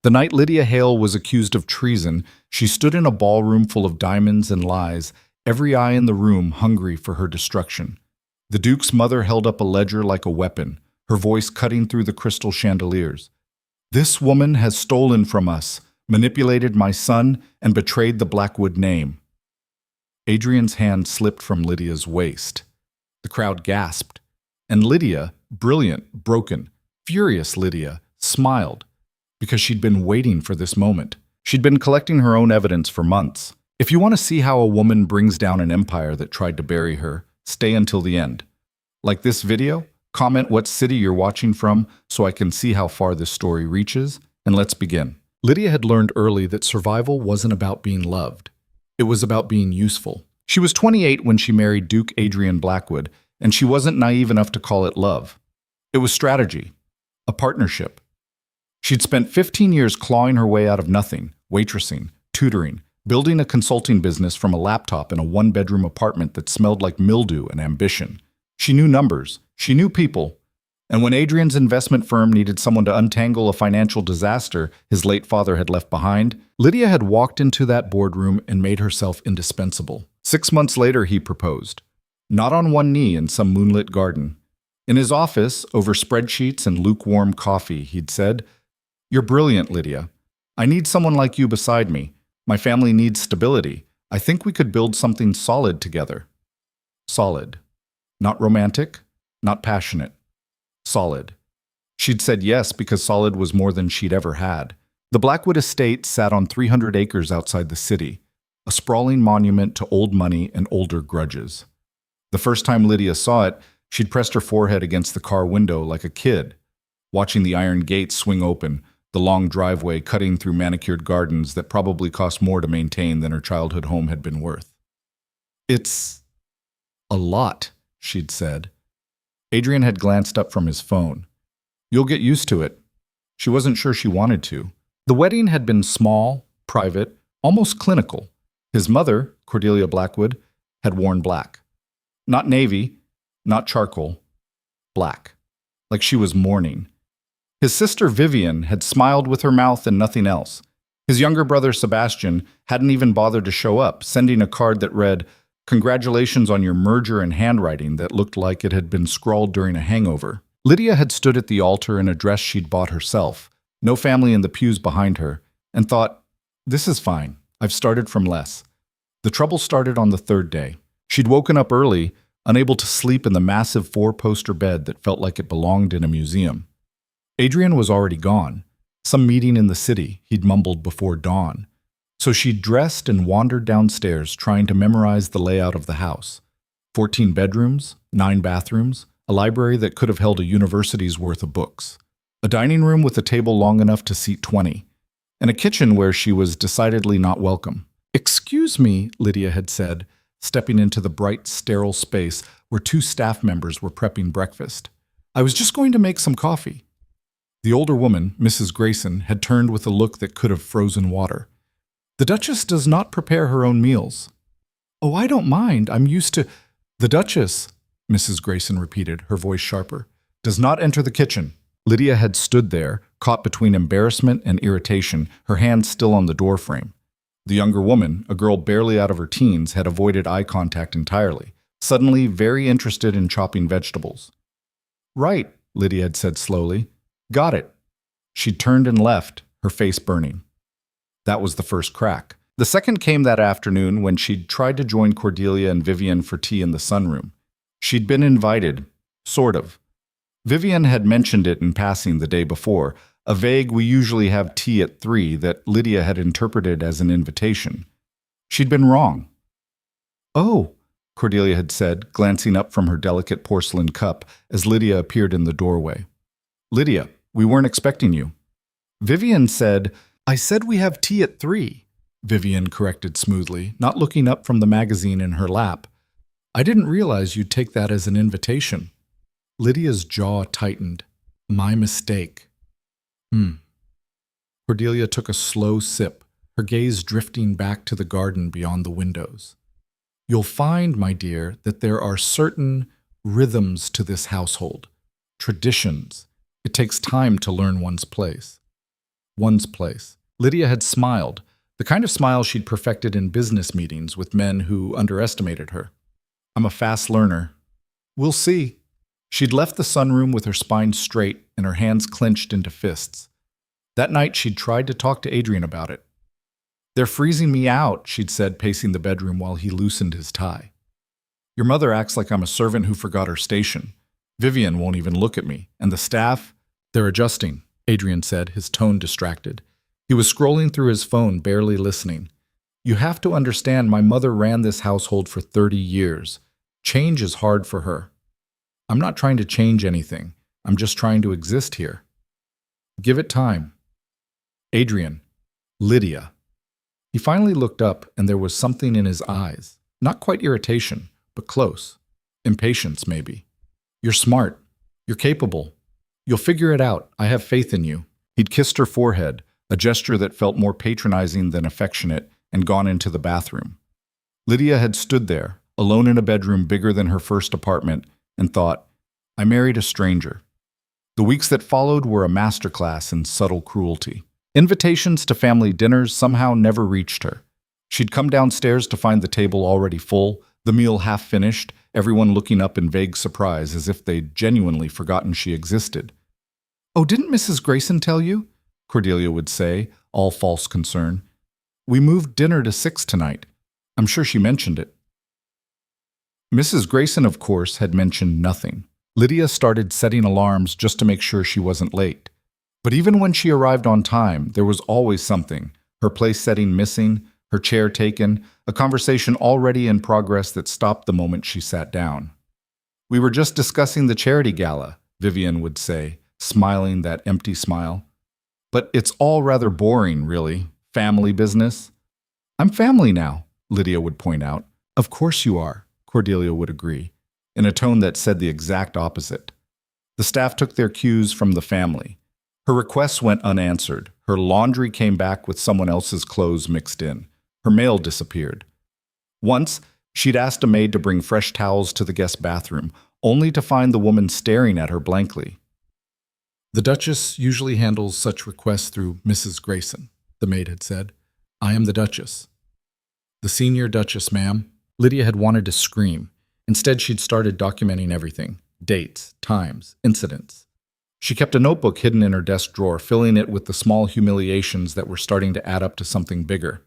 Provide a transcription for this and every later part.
The night Lydia Hale was accused of treason, she stood in a ballroom full of diamonds and lies, every eye in the room hungry for her destruction. The Duke's mother held up a ledger like a weapon, her voice cutting through the crystal chandeliers. "This woman has stolen from us, manipulated my son, and betrayed the Blackwood name." Adrian's hand slipped from Lydia's waist. The crowd gasped, and Lydia, brilliant, broken, furious Lydia, smiled, because she'd been waiting for this moment. She'd been collecting her own evidence for months. If you want to see how a woman brings down an empire that tried to bury her, stay until the end. Like this video, comment what city you're watching from so I can see how far this story reaches, and let's begin. Lydia had learned early that survival wasn't about being loved. It was about being useful. She was 28 when she married Duke Adrian Blackwood, and she wasn't naive enough to call it love. It was strategy, a partnership. She'd spent 15 years clawing her way out of nothing, waitressing, tutoring, building a consulting business from a laptop in a one-bedroom apartment that smelled like mildew and ambition. She knew numbers, she knew people, and when Adrian's investment firm needed someone to untangle a financial disaster his late father had left behind, Lydia had walked into that boardroom and made herself indispensable. 6 months later, he proposed, not on one knee in some moonlit garden. In his office, over spreadsheets and lukewarm coffee, he'd said, "You're brilliant, Lydia. I need someone like you beside me. My family needs stability. I think we could build something solid together." Solid. Not romantic, not passionate. Solid. She'd said yes because solid was more than she'd ever had. The Blackwood estate sat on 300 acres outside the city, a sprawling monument to old money and older grudges. The first time Lydia saw it, she'd pressed her forehead against the car window like a kid, watching the iron gates swing open, the long driveway cutting through manicured gardens that probably cost more to maintain than her childhood home had been worth. "It's a lot," she'd said. Adrian had glanced up from his phone. "You'll get used to it." She wasn't sure she wanted to. The wedding had been small, private, almost clinical. His mother, Cordelia Blackwood, had worn black. Not navy, not charcoal, black. Like she was mourning. His sister Vivian had smiled with her mouth and nothing else. His younger brother Sebastian hadn't even bothered to show up, sending a card that read, "Congratulations on your merger," in handwriting that looked like it had been scrawled during a hangover. Lydia had stood at the altar in a dress she'd bought herself, no family in the pews behind her, and thought, "This is fine. I've started from less." The trouble started on the third day. She'd woken up early, unable to sleep in the massive 4-poster bed that felt like it belonged in a museum. Adrian was already gone. Some meeting in the city, he'd mumbled before dawn. So she dressed and wandered downstairs, trying to memorize the layout of the house. 14 bedrooms, 9 bathrooms, a library that could have held a university's worth of books, a dining room with a table long enough to seat 20, and a kitchen where she was decidedly not welcome. "Excuse me," Lydia had said, stepping into the bright, sterile space where 2 staff members were prepping breakfast. "I was just going to make some coffee." The older woman, Mrs. Grayson, had turned with a look that could have frozen water. "The Duchess does not prepare her own meals." "Oh, I don't mind. I'm used to—" "The Duchess," Mrs. Grayson repeated, her voice sharper, "does not enter the kitchen." Lydia had stood there, caught between embarrassment and irritation, her hands still on the doorframe. The younger woman, a girl barely out of her teens, had avoided eye contact entirely, suddenly very interested in chopping vegetables. "Right," Lydia had said slowly. "Got it." She turned and left, her face burning. That was the first crack. The second came that afternoon when she'd tried to join Cordelia and Vivian for tea in the sunroom. She'd been invited, sort of. Vivian had mentioned it in passing the day before, a vague "we usually have tea at 3" that Lydia had interpreted as an invitation. She'd been wrong. "Oh," Cordelia had said, glancing up from her delicate porcelain cup as Lydia appeared in the doorway. "Lydia, we weren't expecting you." Vivian said, "I said we have tea at 3, Vivian corrected smoothly, not looking up from the magazine in her lap. "I didn't realize you'd take that as an invitation." Lydia's jaw tightened. "My mistake." Cordelia took a slow sip, her gaze drifting back to the garden beyond the windows. "You'll find, my dear, that there are certain rhythms to this household, traditions. It takes time to learn one's place." One's place. Lydia had smiled, the kind of smile she'd perfected in business meetings with men who underestimated her. I'm a fast learner. We'll see. She'd left the sunroom with her spine straight and her hands clenched into fists. That night, she'd tried to talk to Adrian about it. They're freezing me out, she'd said, pacing the bedroom while he loosened his tie. Your mother acts like I'm a servant who forgot her station. Vivian won't even look at me. And the staff? They're adjusting, Adrian said, his tone distracted. He was scrolling through his phone, barely listening. You have to understand, my mother ran this household for 30 years. Change is hard for her. I'm not trying to change anything. I'm just trying to exist here. Give it time. Adrian. Lydia. He finally looked up, and there was something in his eyes. Not quite irritation, but close. Impatience, maybe. You're smart. You're capable. You'll figure it out. I have faith in you. He'd kissed her forehead, a gesture that felt more patronizing than affectionate, and gone into the bathroom. Lydia had stood there, alone in a bedroom bigger than her first apartment, and thought, I married a stranger. The weeks that followed were a masterclass in subtle cruelty. Invitations to family dinners somehow never reached her. She'd come downstairs to find the table already full, the meal half finished, everyone looking up in vague surprise as if they'd genuinely forgotten she existed. Oh, didn't Mrs. Grayson tell you? Cordelia would say, all false concern. We moved dinner to 6 tonight. I'm sure she mentioned it. Mrs. Grayson, of course, had mentioned nothing. Lydia started setting alarms just to make sure she wasn't late. But even when she arrived on time, there was always something. Her place setting missing, her chair taken, a conversation already in progress that stopped the moment she sat down. We were just discussing the charity gala, Vivian would say, smiling that empty smile. But it's all rather boring, really. Family business. I'm family now, Lydia would point out. Of course you are, Cordelia would agree, in a tone that said the exact opposite. The staff took their cues from the family. Her requests went unanswered. Her laundry came back with someone else's clothes mixed in. Her mail disappeared. Once, she'd asked a maid to bring fresh towels to the guest bathroom, only to find the woman staring at her blankly. The Duchess usually handles such requests through Mrs. Grayson, the maid had said. I am the Duchess. The senior Duchess, ma'am. Lydia had wanted to scream. Instead, she'd started documenting everything. Dates, times, incidents. She kept a notebook hidden in her desk drawer, filling it with the small humiliations that were starting to add up to something bigger.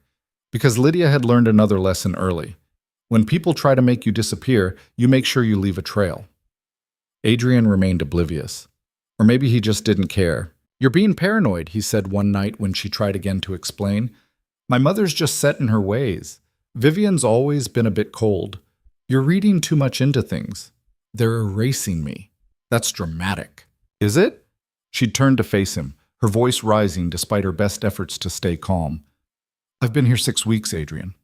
Because Lydia had learned another lesson early. When people try to make you disappear, you make sure you leave a trail. Adrian remained oblivious. Or maybe he just didn't care. You're being paranoid, he said one night when she tried again to explain. My mother's just set in her ways. Vivian's always been a bit cold. You're reading too much into things. They're erasing me. That's dramatic. Is it? She'd turned to face him, her voice rising despite her best efforts to stay calm. I've been here 6 weeks, Adrian.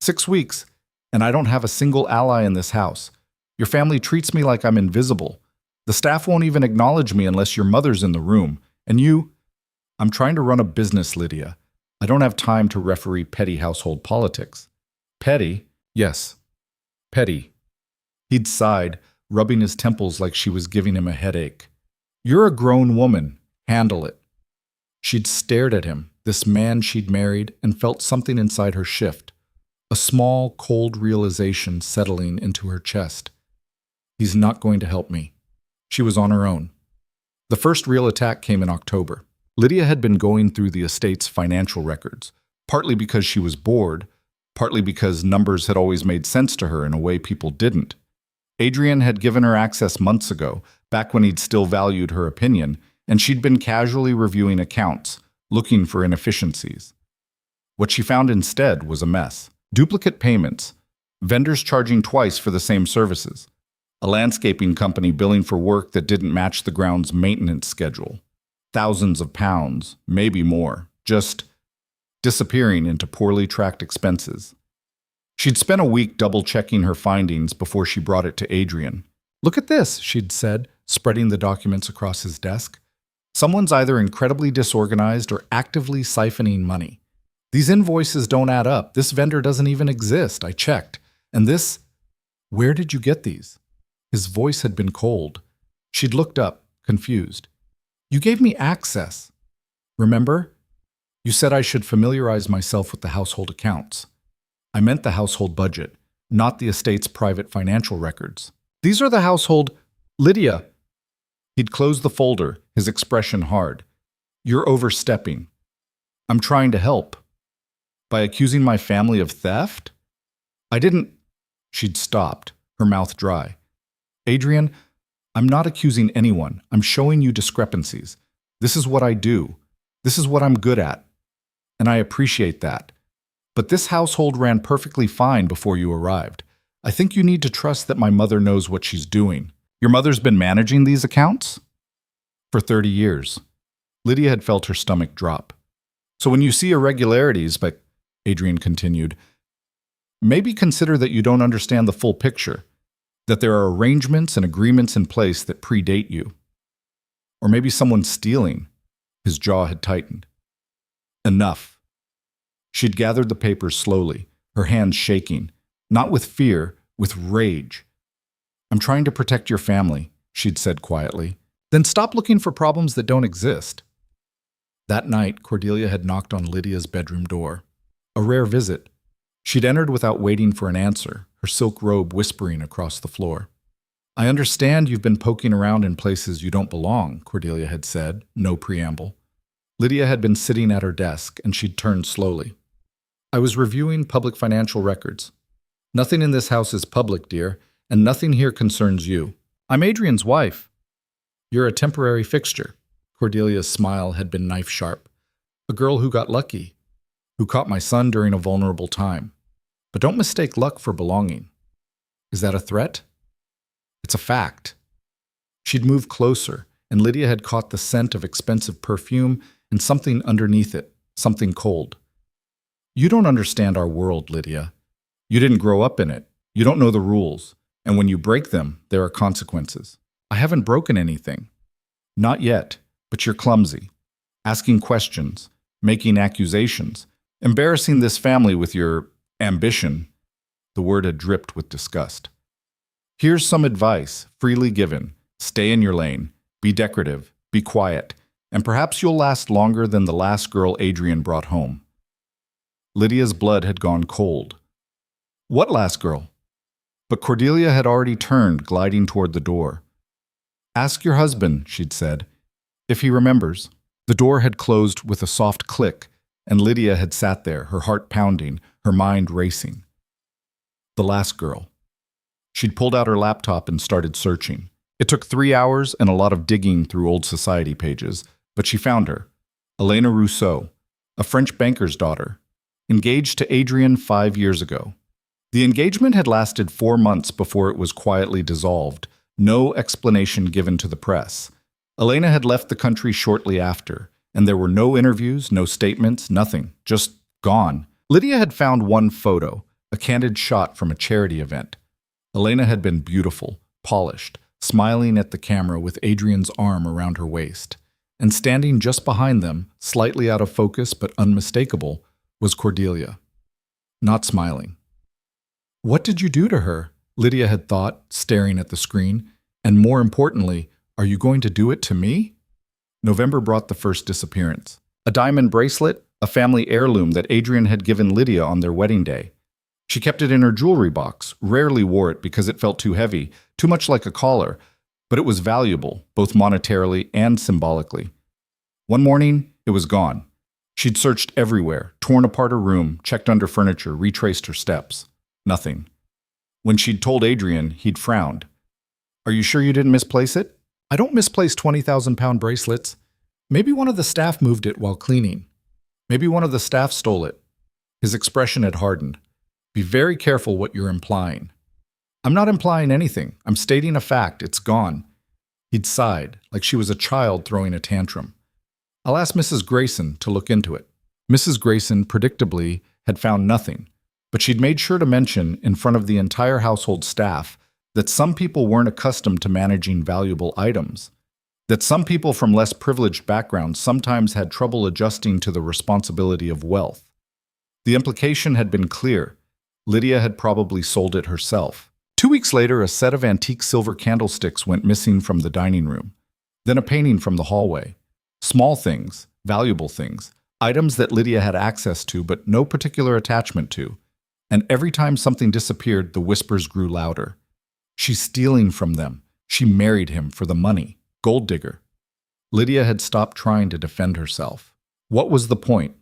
6 weeks, and I don't have a single ally in this house. Your family treats me like I'm invisible. The staff won't even acknowledge me unless your mother's in the room. And you? I'm trying to run a business, Lydia. I don't have time to referee petty household politics. Petty? Yes. Petty. He'd sighed, rubbing his temples like she was giving him a headache. You're a grown woman. Handle it. She'd stared at him, this man she'd married, and felt something inside her shift. A small, cold realization settling into her chest. He's not going to help me. She was on her own. The first real attack came in October. Lydia had been going through the estate's financial records, partly because she was bored, partly because numbers had always made sense to her in a way people didn't. Adrian had given her access months ago, back when he'd still valued her opinion, and she'd been casually reviewing accounts, looking for inefficiencies. What she found instead was a mess. Duplicate payments, vendors charging twice for the same services, a landscaping company billing for work that didn't match the ground's maintenance schedule, thousands of pounds, maybe more, just disappearing into poorly tracked expenses. She'd spent a week double-checking her findings before she brought it to Adrian. Look at this, she'd said, spreading the documents across his desk. Someone's either incredibly disorganized or actively siphoning money. These invoices don't add up. This vendor doesn't even exist. I checked. And this... Where did you get these? His voice had been cold. She'd looked up, confused. You gave me access. Remember? You said I should familiarize myself with the household accounts. I meant the household budget, not the estate's private financial records. These are the household... Lydia! He'd closed the folder, his expression hard. You're overstepping. I'm trying to help. By accusing my family of theft? I didn't... She'd stopped, her mouth dry. Adrian, I'm not accusing anyone. I'm showing you discrepancies. This is what I do. This is what I'm good at. And I appreciate that. But this household ran perfectly fine before you arrived. I think you need to trust that my mother knows what she's doing. Your mother's been managing these accounts? For 30 years. Lydia had felt her stomach drop. So when you see irregularities, but Adrian continued, maybe consider that you don't understand the full picture, that there are arrangements and agreements in place that predate you. Or maybe someone's stealing. His jaw had tightened. Enough. She'd gathered the papers slowly, her hands shaking, not with fear, with rage. I'm trying to protect your family, she'd said quietly. Then stop looking for problems that don't exist. That night, Cordelia had knocked on Lydia's bedroom door. A rare visit. She'd entered without waiting for an answer, her silk robe whispering across the floor. I understand you've been poking around in places you don't belong, Cordelia had said, no preamble. Lydia had been sitting at her desk, and she'd turned slowly. I was reviewing public financial records. Nothing in this house is public, dear, and nothing here concerns you. I'm Adrian's wife. You're a temporary fixture. Cordelia's smile had been knife-sharp. A girl who got lucky, who caught my son during a vulnerable time. But don't mistake luck for belonging. Is that a threat? It's a fact. She'd moved closer, and Lydia had caught the scent of expensive perfume and something underneath it, something cold. You don't understand our world, Lydia. You didn't grow up in it. You don't know the rules. And when you break them, there are consequences. I haven't broken anything. Not yet, but you're clumsy. Asking questions, making accusations, embarrassing this family with your ambition. The word had dripped with disgust. Here's some advice, freely given. Stay in your lane. Be decorative. Be quiet. And perhaps you'll last longer than the last girl Adrian brought home. Lydia's blood had gone cold. What last girl? But Cordelia had already turned, gliding toward the door. Ask your husband, she'd said, if he remembers. The door had closed with a soft click, and Lydia had sat there, her heart pounding, her mind racing. The last girl. She'd pulled out her laptop and started searching. It took 3 hours and a lot of digging through old society pages, but she found her. Elena Rousseau, a French banker's daughter, engaged to Adrian 5 years ago. The engagement had lasted 4 months before it was quietly dissolved, no explanation given to the press. Elena had left the country shortly after, and there were no interviews, no statements, nothing, just gone. Lydia had found one photo, a candid shot from a charity event. Elena had been beautiful, polished, smiling at the camera with Adrian's arm around her waist. And standing just behind them, slightly out of focus but unmistakable, was Cordelia. Not smiling. What did you do to her? Lydia had thought, staring at the screen. And more importantly, are you going to do it to me? November brought the first disappearance. A diamond bracelet, a family heirloom that Adrian had given Lydia on their wedding day. She kept it in her jewelry box, rarely wore it because it felt too heavy, too much like a collar, but it was valuable, both monetarily and symbolically. One morning, it was gone. She'd searched everywhere, torn apart her room, checked under furniture, retraced her steps. Nothing. When she'd told Adrian, he'd frowned. Are you sure you didn't misplace it? I don't misplace 20,000-pound bracelets. Maybe one of the staff moved it while cleaning. Maybe one of the staff stole it. His expression had hardened. Be very careful what you're implying. I'm not implying anything. I'm stating a fact. It's gone. He'd sighed, like she was a child throwing a tantrum. I'll ask Mrs. Grayson to look into it. Mrs. Grayson, predictably, had found nothing, but she'd made sure to mention, in front of the entire household staff, that some people weren't accustomed to managing valuable items, that some people from less privileged backgrounds sometimes had trouble adjusting to the responsibility of wealth. The implication had been clear. Lydia had probably sold it herself. 2 weeks later, a set of antique silver candlesticks went missing from the dining room, then a painting from the hallway. Small things, valuable things, items that Lydia had access to but no particular attachment to. And every time something disappeared, the whispers grew louder. She's stealing from them. She married him for the money. Gold digger. Lydia had stopped trying to defend herself. What was the point?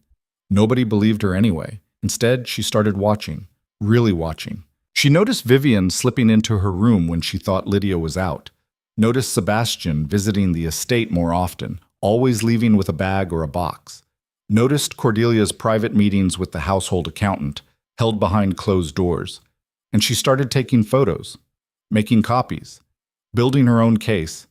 Nobody believed her anyway. Instead, she started watching, really watching. She noticed Vivian slipping into her room when she thought Lydia was out. Noticed Sebastian visiting the estate more often, always leaving with a bag or a box. Noticed Cordelia's private meetings with the household accountant, held behind closed doors. And she started taking photos, making copies, building her own case.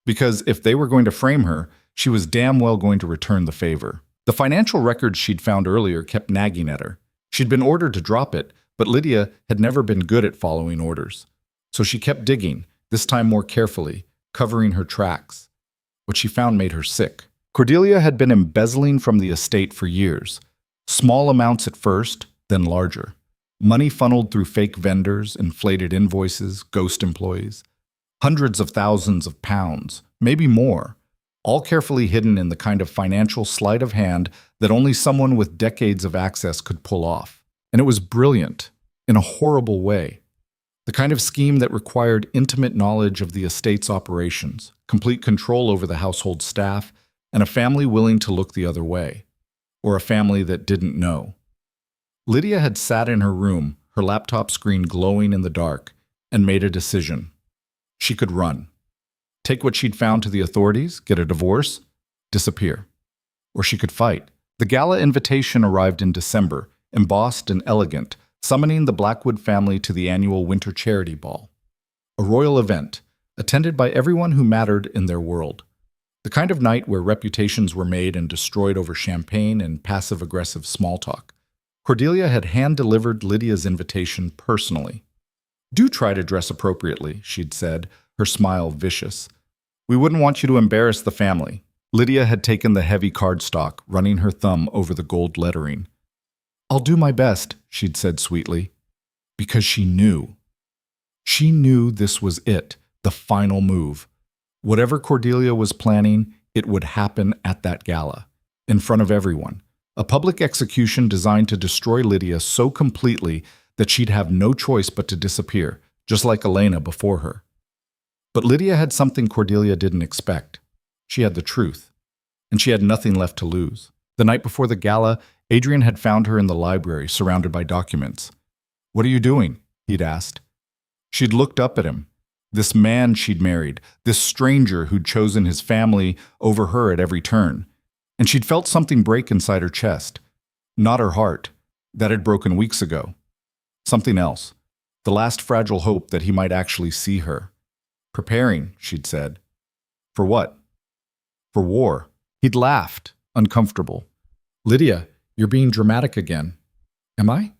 Because if they were going to frame her, she was damn well going to return the favor. The financial records she'd found earlier kept nagging at her. She'd been ordered to drop it, but Lydia had never been good at following orders. So she kept digging, this time more carefully, covering her tracks. What she found made her sick. Cordelia had been embezzling from the estate for years. Small amounts at first, then larger. Money funneled through fake vendors, inflated invoices, ghost employees. Hundreds of thousands of pounds, maybe more, all carefully hidden in the kind of financial sleight of hand that only someone with decades of access could pull off. And it was brilliant, in a horrible way. The kind of scheme that required intimate knowledge of the estate's operations, complete control over the household staff, and a family willing to look the other way. Or a family that didn't know. Lydia had sat in her room, her laptop screen glowing in the dark, and made a decision. She could run. Take what she'd found to the authorities, get a divorce, disappear. Or she could fight. The gala invitation arrived in December, embossed and elegant, summoning the Blackwood family to the annual winter charity ball. A royal event, attended by everyone who mattered in their world. The kind of night where reputations were made and destroyed over champagne and passive-aggressive small talk. Cordelia had hand-delivered Lydia's invitation personally. "Do try to dress appropriately," she'd said, her smile vicious. "We wouldn't want you to embarrass the family." Lydia had taken the heavy cardstock, running her thumb over the gold lettering. "I'll do my best," she'd said sweetly, because she knew. She knew this was it, the final move. Whatever Cordelia was planning, it would happen at that gala, in front of everyone. A public execution designed to destroy Lydia so completely that she'd have no choice but to disappear, just like Elena before her. But Lydia had something Cordelia didn't expect. She had the truth, and she had nothing left to lose. The night before the gala, Adrian had found her in the library, surrounded by documents. "What are you doing?" he'd asked. She'd looked up at him. This man she'd married, this stranger who'd chosen his family over her at every turn. And she'd felt something break inside her chest. Not her heart. That had broken weeks ago. Something else. The last fragile hope that he might actually see her. "Preparing," she'd said. "For what?" "For war." He'd laughed, uncomfortable. "Lydia, you're being dramatic again." "Am I?"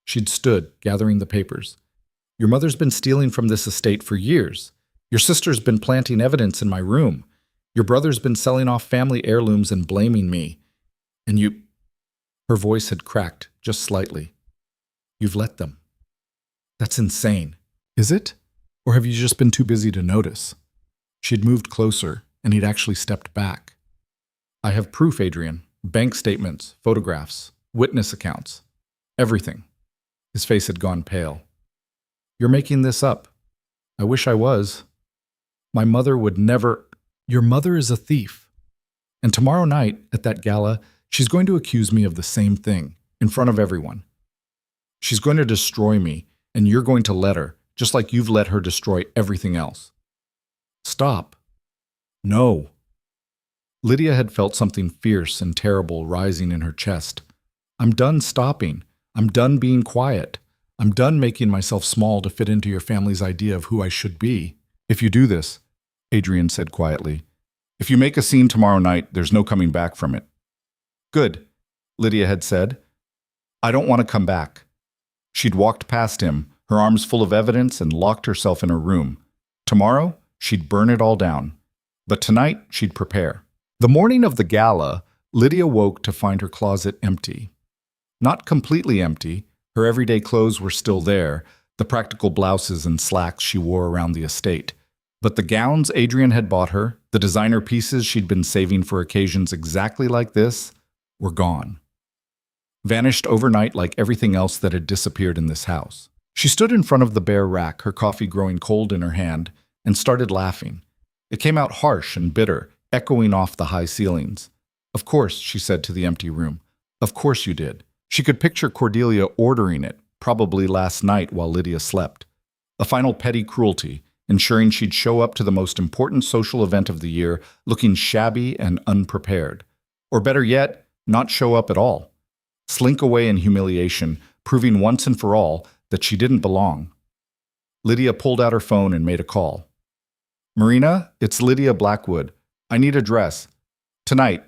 She'd stood, gathering the papers. "Your mother's been stealing from this estate for years. Your sister's been planting evidence in my room. Your brother's been selling off family heirlooms and blaming me. And you—" Her voice had cracked, just slightly. "You've let them." "That's insane." "Is it? Or have you just been too busy to notice?" She'd moved closer, and he'd actually stepped back. "I have proof, Adrian. Bank statements, photographs, witness accounts. Everything." His face had gone pale. "You're making this up." "I wish I was. My mother would never—" "Your mother is a thief. And tomorrow night, at that gala, she's going to accuse me of the same thing, in front of everyone. She's going to destroy me, and you're going to let her, just like you've let her destroy everything else." "Stop." "No." Lydia had felt something fierce and terrible rising in her chest. "I'm done stopping. I'm done being quiet. I'm done making myself small to fit into your family's idea of who I should be." "If you do this," Adrian said quietly, "if you make a scene tomorrow night, there's no coming back from it." "Good," Lydia had said. "I don't want to come back." She'd walked past him, her arms full of evidence, and locked herself in her room. Tomorrow, she'd burn it all down. But tonight, she'd prepare. The morning of the gala, Lydia woke to find her closet empty. Not completely empty. Her everyday clothes were still there, the practical blouses and slacks she wore around the estate. But the gowns Adrian had bought her, the designer pieces she'd been saving for occasions exactly like this, were gone. Vanished overnight like everything else that had disappeared in this house. She stood in front of the bare rack, her coffee growing cold in her hand, and started laughing. It came out harsh and bitter, echoing off the high ceilings. "Of course," she said to the empty room. "Of course you did." She could picture Cordelia ordering it, probably last night while Lydia slept. A final petty cruelty, ensuring she'd show up to the most important social event of the year looking shabby and unprepared. Or better yet, not show up at all. Slink away in humiliation, proving once and for all that she didn't belong. Lydia pulled out her phone and made a call. "Marina, it's Lydia Blackwood. I need a dress. Tonight.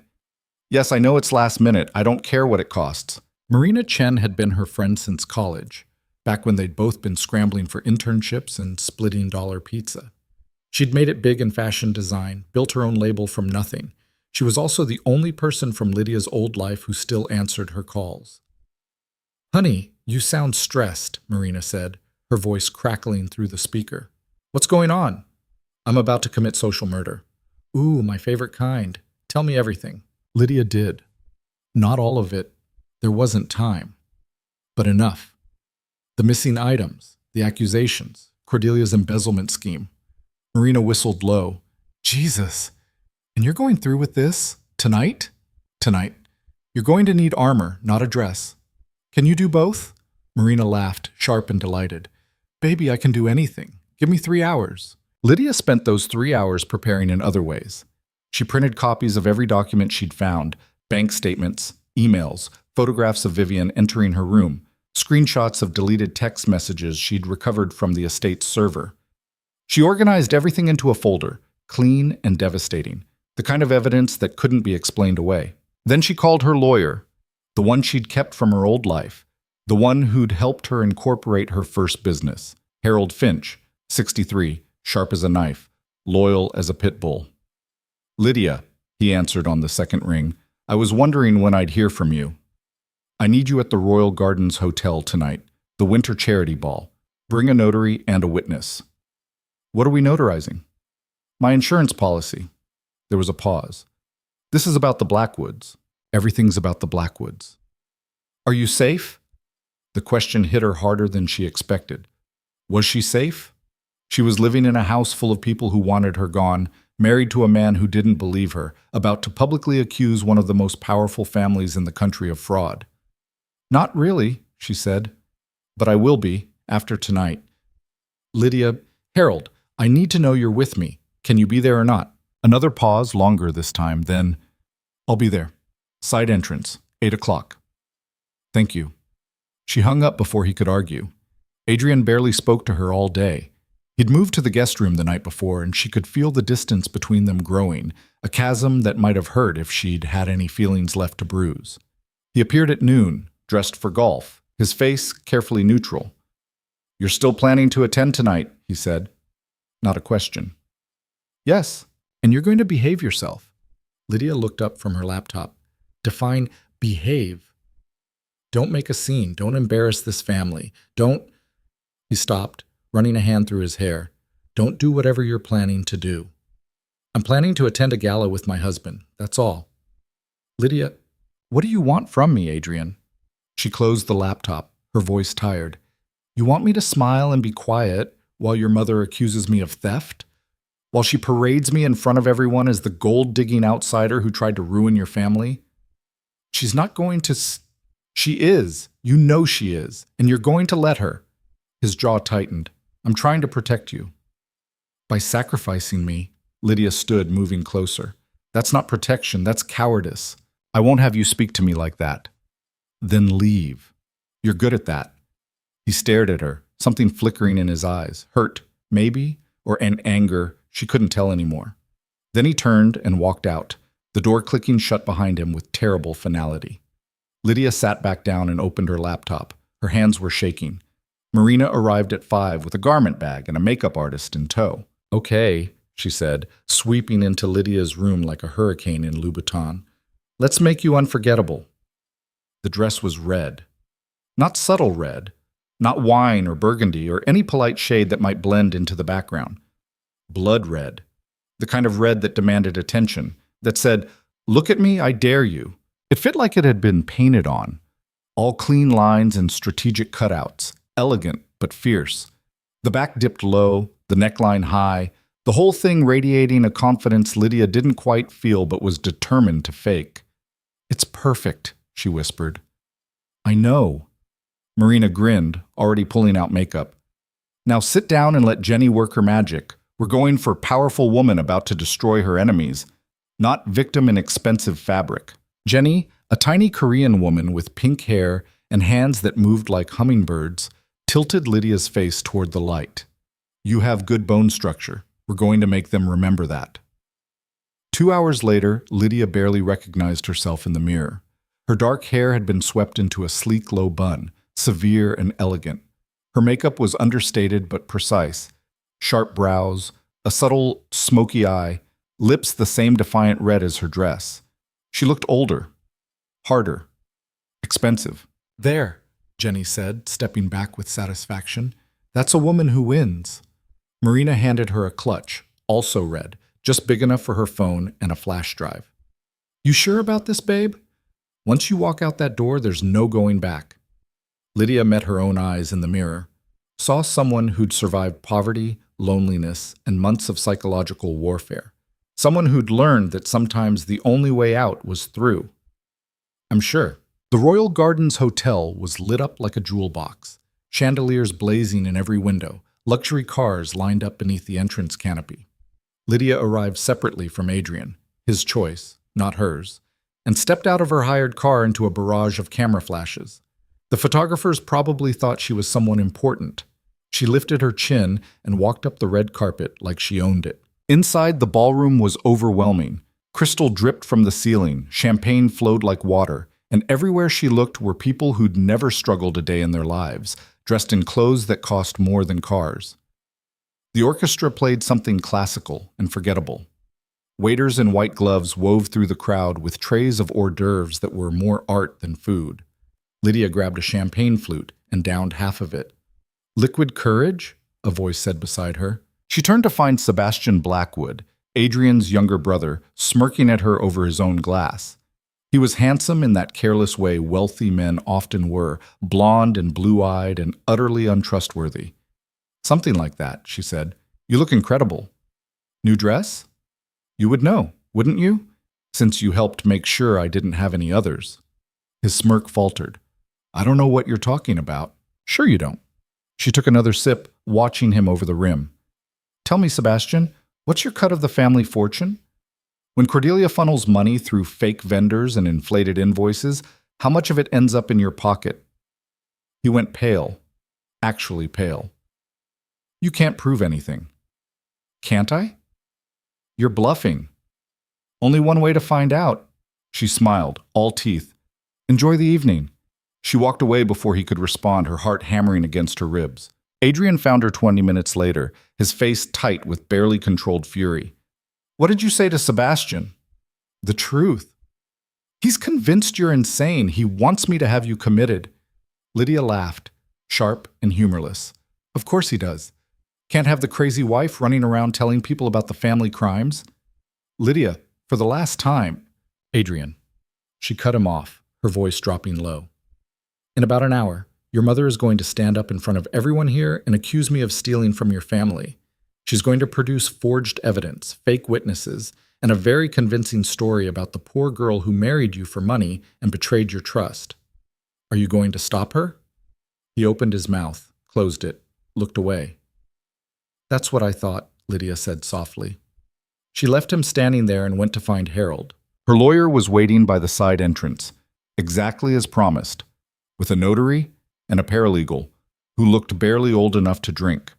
Yes, I know it's last minute. I don't care what it costs." Marina Chen had been her friend since college, back when they'd both been scrambling for internships and splitting dollar pizza. She'd made it big in fashion design, built her own label from nothing. She was also the only person from Lydia's old life who still answered her calls. "Honey, you sound stressed," Marina said, her voice crackling through the speaker. "What's going on?" "I'm about to commit social murder." "Ooh, my favorite kind. Tell me everything." Lydia did. Not all of it. There wasn't time. But enough. The missing items, the accusations, Cordelia's embezzlement scheme. Marina whistled low. "Jesus. And you're going through with this? Tonight?" "Tonight. You're going to need armor, not a dress." "Can you do both?" Marina laughed, sharp and delighted. "Baby, I can do anything. Give me 3 hours." Lydia spent those 3 hours preparing in other ways. She printed copies of every document she'd found, bank statements, emails, photographs of Vivian entering her room, screenshots of deleted text messages she'd recovered from the estate's server. She organized everything into a folder, clean and devastating, the kind of evidence that couldn't be explained away. Then she called her lawyer, the one she'd kept from her old life, the one who'd helped her incorporate her first business, Harold Finch, 63, sharp as a knife, loyal as a pit bull. "Lydia," he answered on the second ring, "I was wondering when I'd hear from you. I need you at the Royal Gardens Hotel tonight, the winter charity ball. Bring a notary and a witness." "What are we notarizing?" "My insurance policy." There was a pause. "This is about the Blackwoods. Everything's about the Blackwoods." "Are you safe?" The question hit her harder than she expected. Was she safe? She was living in a house full of people who wanted her gone, married to a man who didn't believe her, about to publicly accuse one of the most powerful families in the country of fraud. "Not really," she said. "But I will be, after tonight." "Lydia, Harold, I need to know you're with me. Can you be there or not?" Another pause, longer this time, then, "I'll be there. Side entrance, 8 o'clock. "Thank you." She hung up before he could argue. Adrian barely spoke to her all day. He'd moved to the guest room the night before, and she could feel the distance between them growing, a chasm that might have hurt if she'd had any feelings left to bruise. He appeared at noon, dressed for golf, his face carefully neutral. "You're still planning to attend tonight," he said. Not a question. "Yes, and you're going to behave yourself." Lydia looked up from her laptop. "Define behave." "Don't make a scene. Don't embarrass this family. Don't—" He stopped, running a hand through his hair. "Don't do whatever you're planning to do." "I'm planning to attend a gala with my husband. That's all." "Lydia, what do you want from me, Adrian?" She closed the laptop, her voice tired. "You want me to smile and be quiet while your mother accuses me of theft? While she parades me in front of everyone as the gold-digging outsider who tried to ruin your family? She's not going to She is. You know she is. And you're going to let her." His jaw tightened. "I'm trying to protect you." "By sacrificing me," Lydia stood, moving closer. "That's not protection, that's cowardice. I won't have you speak to me like that." "Then leave. You're good at that." He stared at her, something flickering in his eyes. Hurt, maybe, or an anger, she couldn't tell anymore. Then he turned and walked out, the door clicking shut behind him with terrible finality. Lydia sat back down and opened her laptop. Her hands were shaking. Marina arrived at 5 with a garment bag and a makeup artist in tow. "Okay," she said, sweeping into Lydia's room like a hurricane in Louboutin. "Let's make you unforgettable." The dress was red. Not subtle red, not wine or burgundy or any polite shade that might blend into the background. Blood red. The kind of red that demanded attention, that said, "Look at me, I dare you." It fit like it had been painted on. All clean lines and strategic cutouts, elegant but fierce. The back dipped low, the neckline high, the whole thing radiating a confidence Lydia didn't quite feel but was determined to fake. "It's perfect," she whispered. "I know." Marina grinned, already pulling out makeup. "Now sit down and let Jenny work her magic. We're going for powerful woman about to destroy her enemies, not victim in expensive fabric." Jenny, a tiny Korean woman with pink hair and hands that moved like hummingbirds, tilted Lydia's face toward the light. "You have good bone structure. We're going to make them remember that." 2 hours later, Lydia barely recognized herself in the mirror. Her dark hair had been swept into a sleek low bun, severe and elegant. Her makeup was understated but precise. Sharp brows, a subtle, smoky eye, lips the same defiant red as her dress. She looked older, harder, expensive. "There," Jenny said, stepping back with satisfaction. "That's a woman who wins." Marina handed her a clutch, also red, just big enough for her phone and a flash drive. "You sure about this, babe? Once you walk out that door, there's no going back." Lydia met her own eyes in the mirror, saw someone who'd survived poverty, loneliness, and months of psychological warfare. Someone who'd learned that sometimes the only way out was through. "I'm sure." The Royal Gardens Hotel was lit up like a jewel box, chandeliers blazing in every window, luxury cars lined up beneath the entrance canopy. Lydia arrived separately from Adrian, his choice, not hers, and stepped out of her hired car into a barrage of camera flashes. The photographers probably thought she was someone important. She lifted her chin and walked up the red carpet like she owned it. Inside, the ballroom was overwhelming. Crystal dripped from the ceiling, champagne flowed like water, and everywhere she looked were people who'd never struggled a day in their lives, dressed in clothes that cost more than cars. The orchestra played something classical and forgettable. Waiters in white gloves wove through the crowd with trays of hors d'oeuvres that were more art than food. Lydia grabbed a champagne flute and downed half of it. "Liquid courage?" a voice said beside her. She turned to find Sebastian Blackwood, Adrian's younger brother, smirking at her over his own glass. He was handsome in that careless way wealthy men often were, blonde and blue-eyed and utterly untrustworthy. "Something like that," she said. "You look incredible." "New dress?" "You would know, wouldn't you? Since you helped make sure I didn't have any others." His smirk faltered. "I don't know what you're talking about." "Sure you don't." She took another sip, watching him over the rim. "Tell me, Sebastian, what's your cut of the family fortune? When Cordelia funnels money through fake vendors and inflated invoices, how much of it ends up in your pocket?" He went pale, actually pale. "You can't prove anything." "Can't I?" "You're bluffing." "Only one way to find out." She smiled, all teeth. "Enjoy the evening." She walked away before he could respond, her heart hammering against her ribs. Adrian found her 20 minutes later, his face tight with barely controlled fury. "What did you say to Sebastian?" "The truth." "He's convinced you're insane. He wants me to have you committed." Lydia laughed, sharp and humorless. "Of course he does. Can't have the crazy wife running around telling people about the family crimes." "Lydia, for the last time." "Adrian." She cut him off, her voice dropping low. "In about an hour, your mother is going to stand up in front of everyone here and accuse me of stealing from your family. She's going to produce forged evidence, fake witnesses, and a very convincing story about the poor girl who married you for money and betrayed your trust. Are you going to stop her?" He opened his mouth, closed it, looked away. "That's what I thought," Lydia said softly. She left him standing there and went to find Harold. Her lawyer was waiting by the side entrance, exactly as promised, with a notary and a paralegal, who looked barely old enough to drink.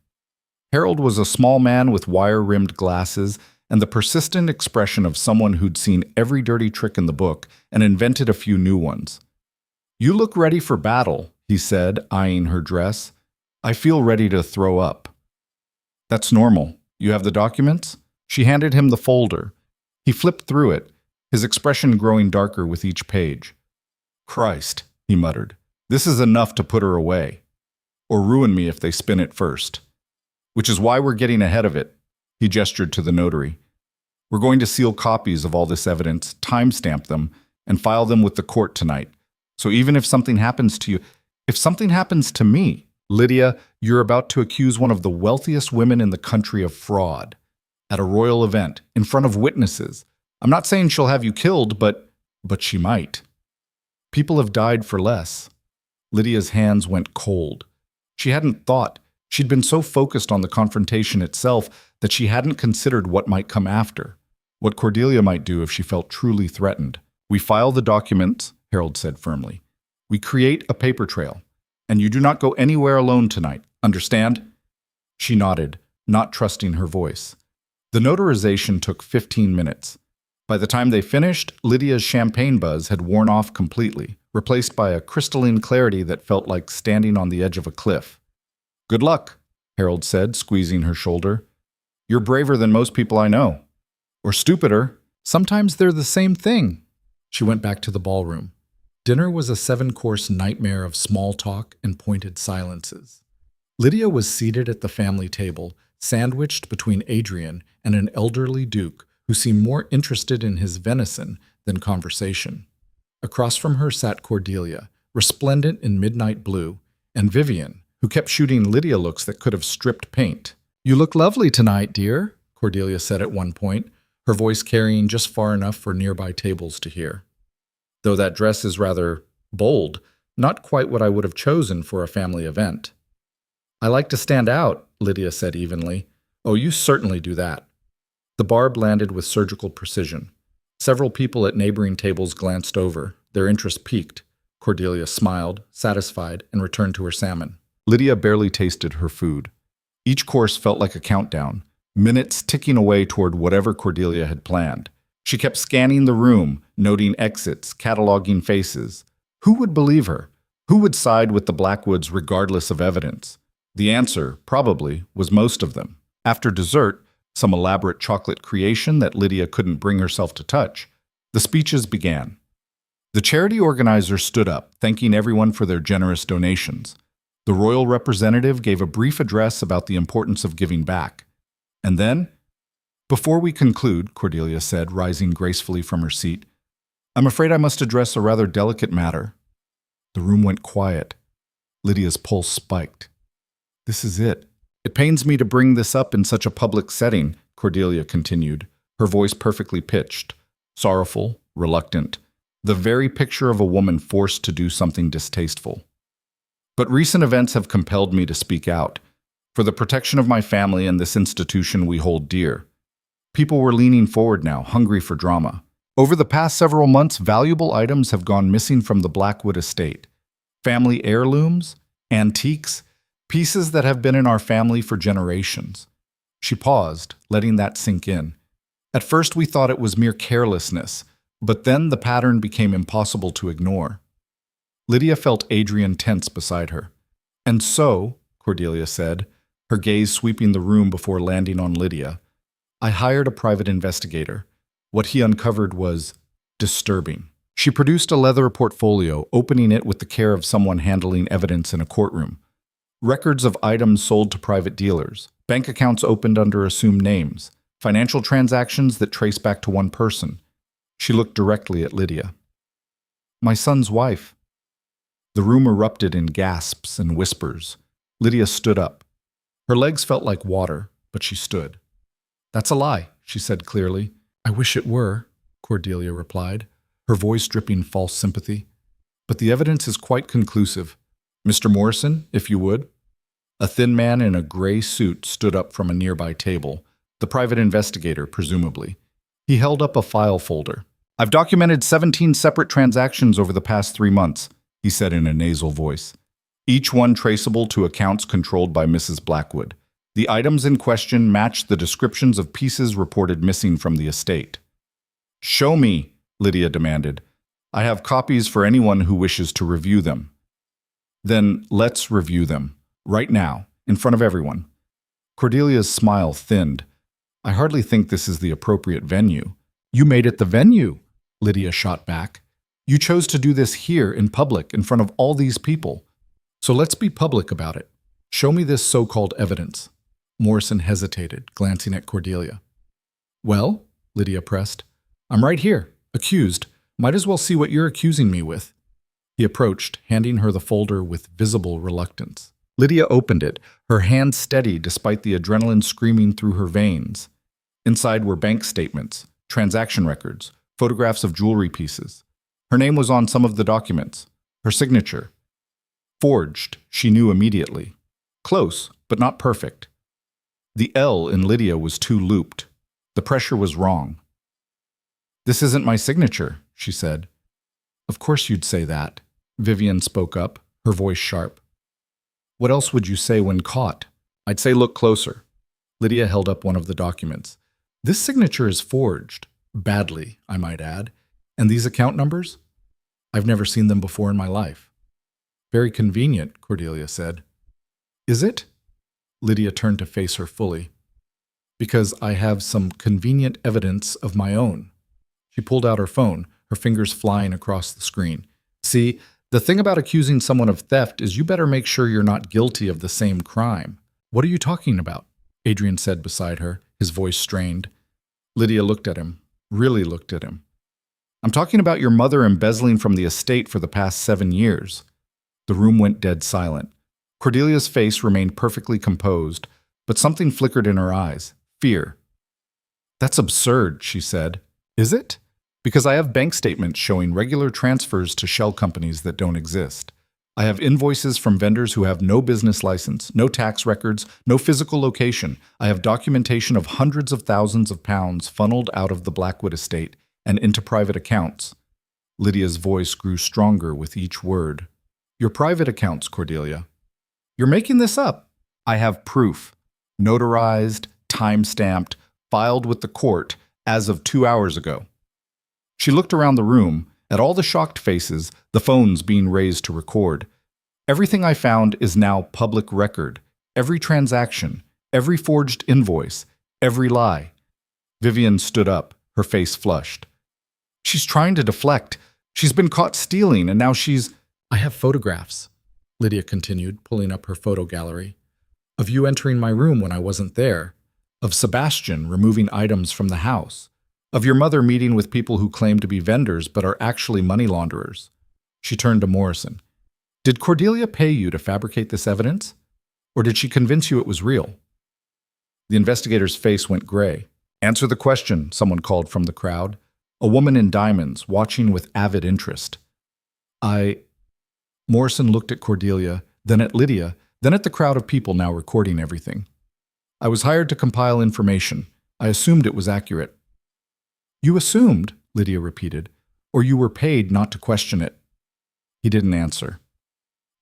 Harold was a small man with wire-rimmed glasses and the persistent expression of someone who'd seen every dirty trick in the book and invented a few new ones. "You look ready for battle," he said, eyeing her dress. "I feel ready to throw up." "That's normal. You have the documents?" She handed him the folder. He flipped through it, his expression growing darker with each page. "Christ," he muttered. "This is enough to put her away. Or ruin me if they spin it first. Which is why we're getting ahead of it. He gestured to the notary. We're going to seal copies of all this evidence, timestamp them, and file them with the court tonight. So even if something happens to you, if something happens to me, Lydia, you're about to accuse one of the wealthiest women in the country of fraud at a royal event, in front of witnesses. I'm not saying she'll have you killed, but she might. People have died for less. Lydia's hands went cold. She hadn't thought. She'd been so focused on the confrontation itself that she hadn't considered what might come after, what Cordelia might do if she felt truly threatened. We file the documents, Harold said firmly. We create a paper trail, and you do not go anywhere alone tonight. Understand? She nodded, not trusting her voice. The notarization took 15 minutes. By the time they finished, Lydia's champagne buzz had worn off completely, replaced by a crystalline clarity that felt like standing on the edge of a cliff. Good luck, Harold said, squeezing her shoulder. You're braver than most people I know. Or stupider. Sometimes they're the same thing. She went back to the ballroom. Dinner was a 7-course nightmare of small talk and pointed silences. Lydia was seated at the family table, sandwiched between Adrian and an elderly duke who seemed more interested in his venison than conversation. Across from her sat Cordelia, resplendent in midnight blue, and Vivian, who kept shooting Lydia looks that could have stripped paint. You look lovely tonight, dear, Cordelia said at one point, her voice carrying just far enough for nearby tables to hear. Though that dress is rather bold, not quite what I would have chosen for a family event. I like to stand out, Lydia said evenly. Oh, you certainly do that. The barb landed with surgical precision. Several people at neighboring tables glanced over, their interest piqued. Cordelia smiled, satisfied, and returned to her salmon. Lydia barely tasted her food. Each course felt like a countdown, minutes ticking away toward whatever Cordelia had planned. She kept scanning the room, noting exits, cataloging faces. Who would believe her? Who would side with the Blackwoods regardless of evidence? The answer, probably, was most of them. After dessert, some elaborate chocolate creation that Lydia couldn't bring herself to touch, the speeches began. The charity organizer stood up, thanking everyone for their generous donations. The royal representative gave a brief address about the importance of giving back. And then, before we conclude, Cordelia said, rising gracefully from her seat, I'm afraid I must address a rather delicate matter. The room went quiet. Lydia's pulse spiked. This is it. It pains me to bring this up in such a public setting, Cordelia continued, her voice perfectly pitched, sorrowful, reluctant, the very picture of a woman forced to do something distasteful. But recent events have compelled me to speak out, for the protection of my family and this institution we hold dear. People were leaning forward now, hungry for drama. Over the past several months, valuable items have gone missing from the Blackwood estate. Family heirlooms, antiques, pieces that have been in our family for generations. She paused, letting that sink in. At first we thought it was mere carelessness, but then the pattern became impossible to ignore. Lydia felt Adrian tense beside her. And so, Cordelia said, her gaze sweeping the room before landing on Lydia, I hired a private investigator. What he uncovered was disturbing. She produced a leather portfolio, opening it with the care of someone handling evidence in a courtroom. Records of items sold to private dealers, bank accounts opened under assumed names, financial transactions that trace back to one person. She looked directly at Lydia. My son's wife. The room erupted in gasps and whispers. Lydia stood up. Her legs felt like water, but she stood. That's a lie, she said clearly. I wish it were, Cordelia replied, her voice dripping false sympathy. But the evidence is quite conclusive. Mr. Morrison, if you would. A thin man in a gray suit stood up from a nearby table, the private investigator, presumably. He held up a file folder. I've documented 17 separate transactions over the past 3 months, he said in a nasal voice, each one traceable to accounts controlled by Mrs. Blackwood. The items in question matched the descriptions of pieces reported missing from the estate. Show me, Lydia demanded. I have copies for anyone who wishes to review them. Then let's review them, right now, in front of everyone. Cordelia's smile thinned. I hardly think this is the appropriate venue. You made it the venue, Lydia shot back. You chose to do this here in public in front of all these people. So let's be public about it. Show me this so-called evidence. Morrison hesitated, glancing at Cordelia. Well, Lydia pressed. I'm right here, accused. Might as well see what you're accusing me with. He approached, handing her the folder with visible reluctance. Lydia opened it, her hand steady despite the adrenaline screaming through her veins. Inside were bank statements, transaction records, photographs of jewelry pieces. Her name was on some of the documents. Her signature. Forged, she knew immediately. Close, but not perfect. The L in Lydia was too looped. The pressure was wrong. This isn't my signature, she said. Of course you'd say that. Vivian spoke up, her voice sharp. What else would you say when caught? I'd say look closer. Lydia held up one of the documents. This signature is forged. Badly, I might add. And these account numbers? I've never seen them before in my life. Very convenient, Cordelia said. Is it? Lydia turned to face her fully. Because I have some convenient evidence of my own. She pulled out her phone, her fingers flying across the screen. See, the thing about accusing someone of theft is you better make sure you're not guilty of the same crime. What are you talking about? Adrian said beside her, his voice strained. Lydia looked at him, really looked at him. I'm talking about your mother embezzling from the estate for the past 7 years. The room went dead silent. Cordelia's face remained perfectly composed, but something flickered in her eyes. Fear. That's absurd, she said. Is it? Because I have bank statements showing regular transfers to shell companies that don't exist. I have invoices from vendors who have no business license, no tax records, no physical location. I have documentation of hundreds of thousands of pounds funneled out of the Blackwood estate and into private accounts. Lydia's voice grew stronger with each word. Your private accounts, Cordelia. You're making this up. I have proof. Notarized, time-stamped, filed with the court as of 2 hours ago. She looked around the room, at all the shocked faces, the phones being raised to record. Everything I found is now public record. Every transaction, every forged invoice, every lie. Vivian stood up, her face flushed. She's trying to deflect. She's been caught stealing, and now she's... I have photographs, Lydia continued, pulling up her photo gallery. Of you entering my room when I wasn't there. Of Sebastian removing items from the house. Of your mother meeting with people who claim to be vendors but are actually money launderers. She turned to Morrison. Did Cordelia pay you to fabricate this evidence? Or did she convince you it was real? The investigator's face went gray. Answer the question, someone called from the crowd. A woman in diamonds, watching with avid interest. Morrison looked at Cordelia, then at Lydia, then at the crowd of people now recording everything. I was hired to compile information. I assumed it was accurate. You assumed, Lydia repeated, or you were paid not to question it. He didn't answer.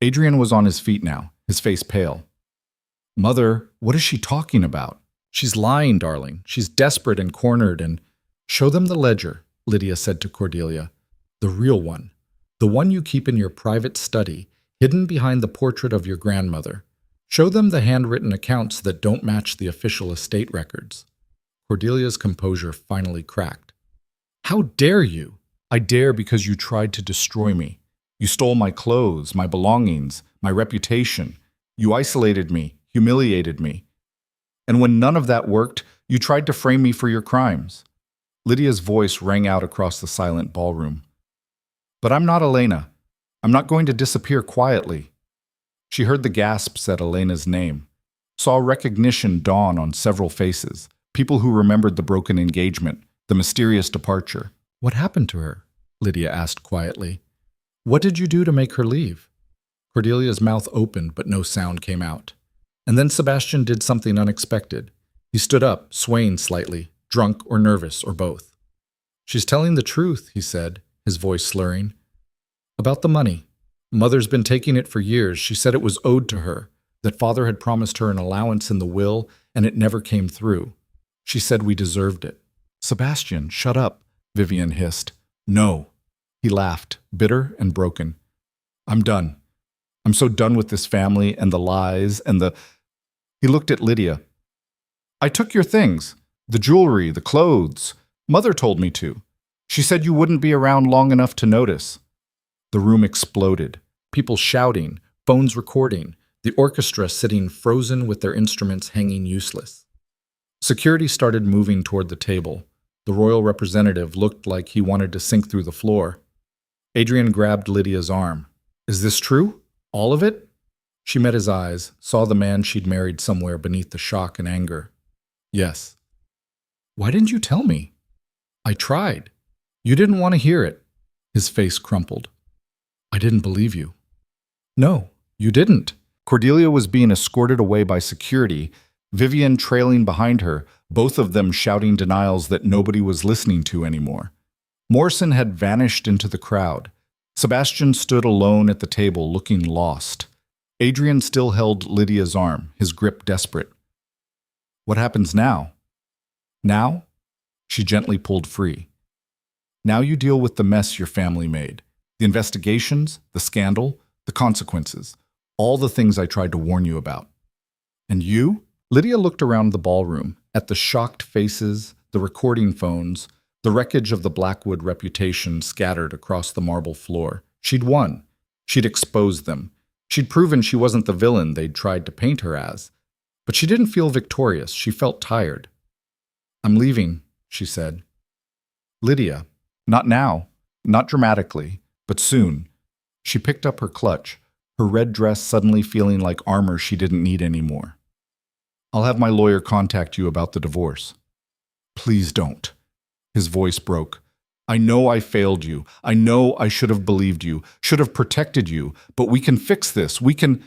Adrian was on his feet now, his face pale. Mother, what is she talking about? She's lying, darling. She's desperate and cornered and... Show them the ledger, Lydia said to Cordelia. The real one. The one you keep in your private study, hidden behind the portrait of your grandmother. Show them the handwritten accounts that don't match the official estate records. Cordelia's composure finally cracked. How dare you? I dare because you tried to destroy me. You stole my clothes, my belongings, my reputation. You isolated me, humiliated me. And when none of that worked, you tried to frame me for your crimes. Lydia's voice rang out across the silent ballroom. But I'm not Elena. I'm not going to disappear quietly. She heard the gasps at Elena's name, saw recognition dawn on several faces, people who remembered the broken engagement, the mysterious departure. What happened to her? Lydia asked quietly. What did you do to make her leave? Cordelia's mouth opened, but no sound came out. And then Sebastian did something unexpected. He stood up, swaying slightly, drunk or nervous or both. She's telling the truth, he said, his voice slurring. About the money. Mother's been taking it for years. She said it was owed to her, that father had promised her an allowance in the will, and it never came through. She said we deserved it. Sebastian, shut up, Vivian hissed. No. He laughed, bitter and broken. I'm done. I'm so done with this family and the lies and the... He looked at Lydia. I took your things. The jewelry, the clothes. Mother told me to. She said you wouldn't be around long enough to notice. The room exploded. People shouting, phones recording. the orchestra sitting frozen with their instruments hanging useless. Security started moving toward the table. The royal representative looked like he wanted to sink through the floor. Adrian grabbed Lydia's arm. "Is this true? All of it?" She met his eyes, saw the man she'd married somewhere beneath the shock and anger. "Yes." "Why didn't you tell me?" "I tried. You didn't want to hear it." His face crumpled. "I didn't believe you." "No, you didn't." Cordelia was being escorted away by security, Vivian trailing behind her, both of them shouting denials that nobody was listening to anymore. Morrison had vanished into the crowd. Sebastian stood alone at the table, looking lost. Adrian still held Lydia's arm, his grip desperate. "What happens now?" "Now?" She gently pulled free. "Now you deal with the mess your family made. The investigations, the scandal, the consequences. All the things I tried to warn you about." "And you?" Lydia looked around the ballroom, at the shocked faces, the recording phones, the wreckage of the Blackwood reputation scattered across the marble floor. She'd won. She'd exposed them. She'd proven she wasn't the villain they'd tried to paint her as. But she didn't feel victorious. She felt tired. "I'm leaving," she said. "Lydia, not now, not dramatically, but soon." She picked up her clutch, her red dress suddenly feeling like armor she didn't need anymore. "I'll have my lawyer contact you about the divorce." "Please don't." His voice broke. "I know I failed you. I know I should have believed you, should have protected you, but we can fix this. We can—"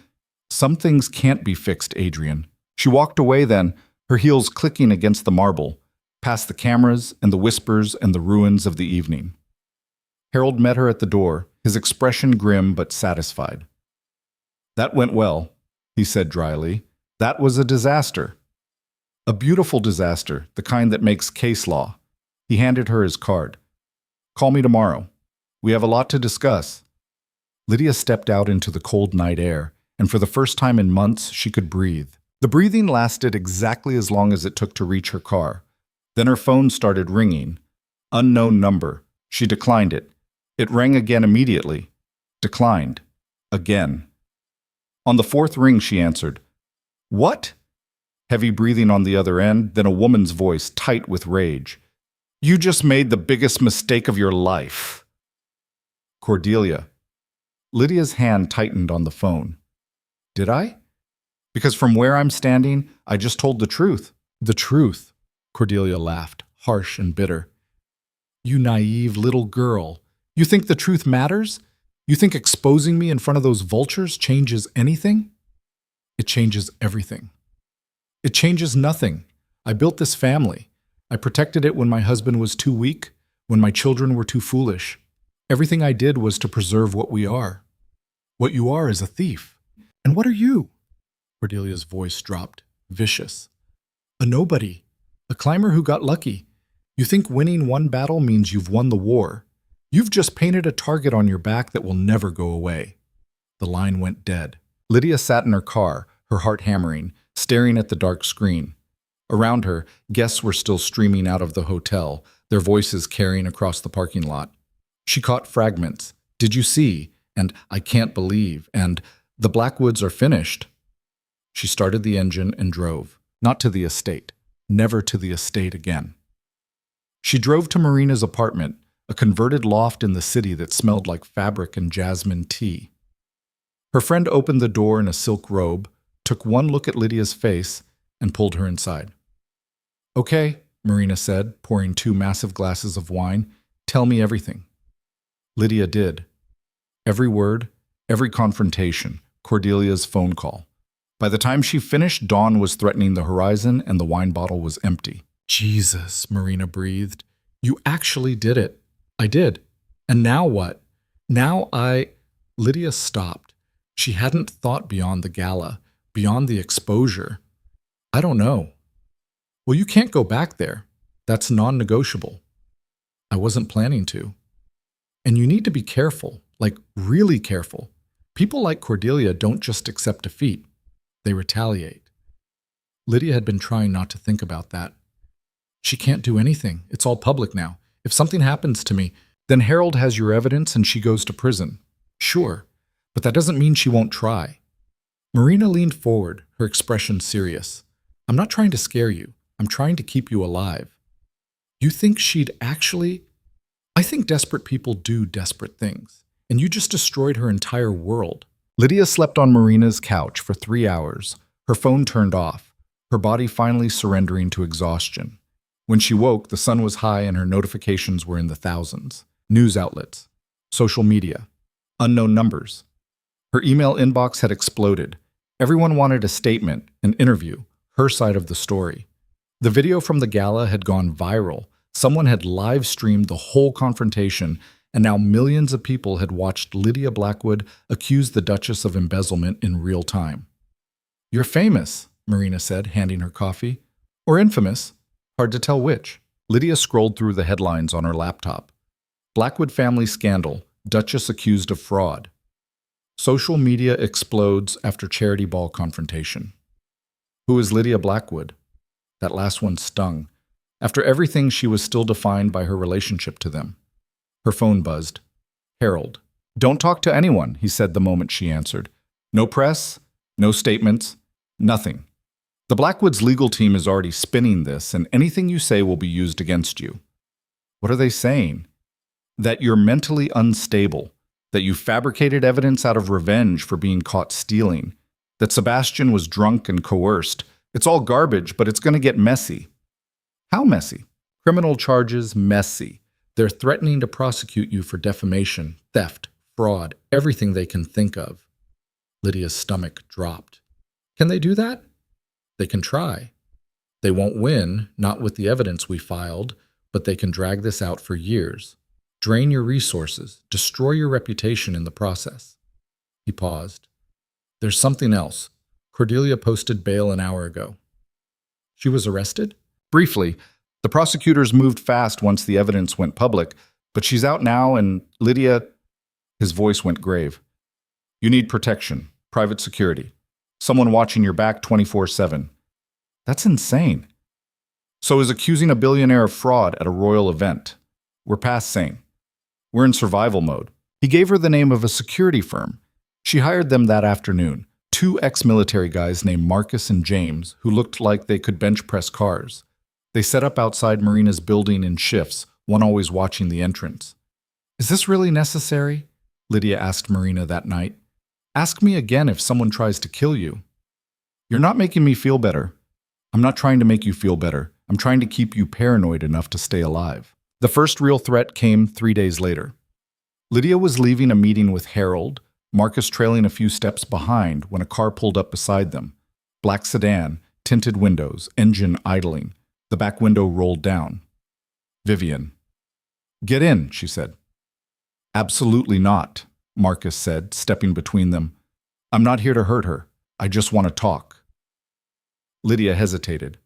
"Some things can't be fixed, Adrian." She walked away then, her heels clicking against the marble, past the cameras and the whispers and the ruins of the evening. Harold met her at the door, his expression grim but satisfied. "That went well," he said dryly. "That was a disaster. A beautiful disaster, the kind that makes case law." He handed her his card. "Call me tomorrow. We have a lot to discuss." Lydia stepped out into the cold night air, and for the first time in months she could breathe. The breathing lasted exactly as long as it took to reach her car. Then her phone started ringing. Unknown number. She declined it. It rang again immediately. Declined. Again. On the fourth ring she answered. "What?" Heavy breathing on the other end, then a woman's voice, tight with rage. "You just made the biggest mistake of your life." "Cordelia." Lydia's hand tightened on the phone. "Did I?" "Because from where I'm standing, I just told the truth." "The truth," Cordelia laughed, harsh and bitter. "You naive little girl. You think the truth matters? You think exposing me in front of those vultures changes anything?" "It changes everything." "It changes nothing. I built this family. I protected it when my husband was too weak, when my children were too foolish. Everything I did was to preserve what we are. What you are is a thief. And what are you?" Cordelia's voice dropped, vicious. "A nobody. A climber who got lucky. You think winning one battle means you've won the war. You've just painted a target on your back that will never go away." The line went dead. Lydia sat in her car, her heart hammering, staring at the dark screen. Around her, guests were still streaming out of the hotel, their voices carrying across the parking lot. She caught fragments. "Did you see?" and "I can't believe," and "The Blackwoods are finished." She started the engine and drove. Not to the estate. Never to the estate again. She drove to Marina's apartment, a converted loft in the city that smelled like fabric and jasmine tea. Her friend opened the door in a silk robe, took one look at Lydia's face, and pulled her inside. "Okay," Marina said, pouring 2 massive glasses of wine. "Tell me everything." Lydia did. Every word, every confrontation, Cordelia's phone call. By the time she finished, dawn was threatening the horizon and the wine bottle was empty. "Jesus," Marina breathed. "You actually did it." "I did. And now what?" "Now I—" Lydia stopped. She hadn't thought beyond the gala, beyond the exposure. "I don't know." "Well, you can't go back there. That's non-negotiable." "I wasn't planning to." "And you need to be careful, like really careful. People like Cordelia don't just accept defeat. They retaliate." Lydia had been trying not to think about that. "She can't do anything. It's all public now. If something happens to me, then Harold has your evidence and she goes to prison." "Sure, but that doesn't mean she won't try." Marina leaned forward, her expression serious. I'm not trying to scare you. I'm trying to keep you alive. You think she'd actually? I think desperate people do desperate things, and you just destroyed her entire world. Lydia slept on Marina's couch for 3 hours, her phone turned off, her body finally surrendering to exhaustion. When she woke, the sun was high and her notifications were in the thousands. News outlets, social media, unknown numbers. Her email inbox had exploded. Everyone wanted a statement, an interview, her side of the story. The video from the gala had gone viral. Someone had live streamed the whole confrontation, and now millions of people had watched Lydia Blackwood accuse the Duchess of embezzlement in real time. You're famous, Marina said, handing her coffee. Or infamous. Hard to tell which. Lydia scrolled through the headlines on her laptop. Blackwood family scandal, Duchess accused of fraud. Social media explodes after charity ball confrontation. Who is Lydia Blackwood? That last one stung. After everything, she was still defined by her relationship to them. Her phone buzzed. Harold. Don't talk to anyone, he said the moment she answered. No press, no statements, nothing. The Blackwoods' legal team is already spinning this, and anything you say will be used against you. What are they saying? That you're mentally unstable, that you fabricated evidence out of revenge for being caught stealing, that Sebastian was drunk and coerced. It's all garbage, but it's going to get messy. How messy? Criminal charges, messy. They're threatening to prosecute you for defamation, theft, fraud, everything they can think of. Lydia's stomach dropped. Can they do that? They can try. They won't win, not with the evidence we filed, but they can drag this out for years. Drain your resources, destroy your reputation in the process. He paused. There's something else. Cordelia posted bail an hour ago. She was arrested? Briefly. The prosecutors moved fast once the evidence went public, but she's out now and Lydia... His voice went grave. You need protection, private security. Someone watching your back 24/7. That's insane. So is accusing a billionaire of fraud at a royal event. We're past sane. We're in survival mode. He gave her the name of a security firm. She hired them that afternoon. 2 ex-military guys named Marcus and James who looked like they could bench press cars. They set up outside Marina's building in shifts, one always watching the entrance. Is this really necessary? Lydia asked Marina that night. Ask me again if someone tries to kill you. You're not making me feel better. I'm not trying to make you feel better. I'm trying to keep you paranoid enough to stay alive. The first real threat came 3 days later. Lydia was leaving a meeting with Harold, Marcus trailing a few steps behind when a car pulled up beside them. Black sedan, tinted windows, engine idling. The back window rolled down. Vivian. Get in, she said. Absolutely not, Marcus said, stepping between them. I'm not here to hurt her. I just want to talk. Lydia hesitated.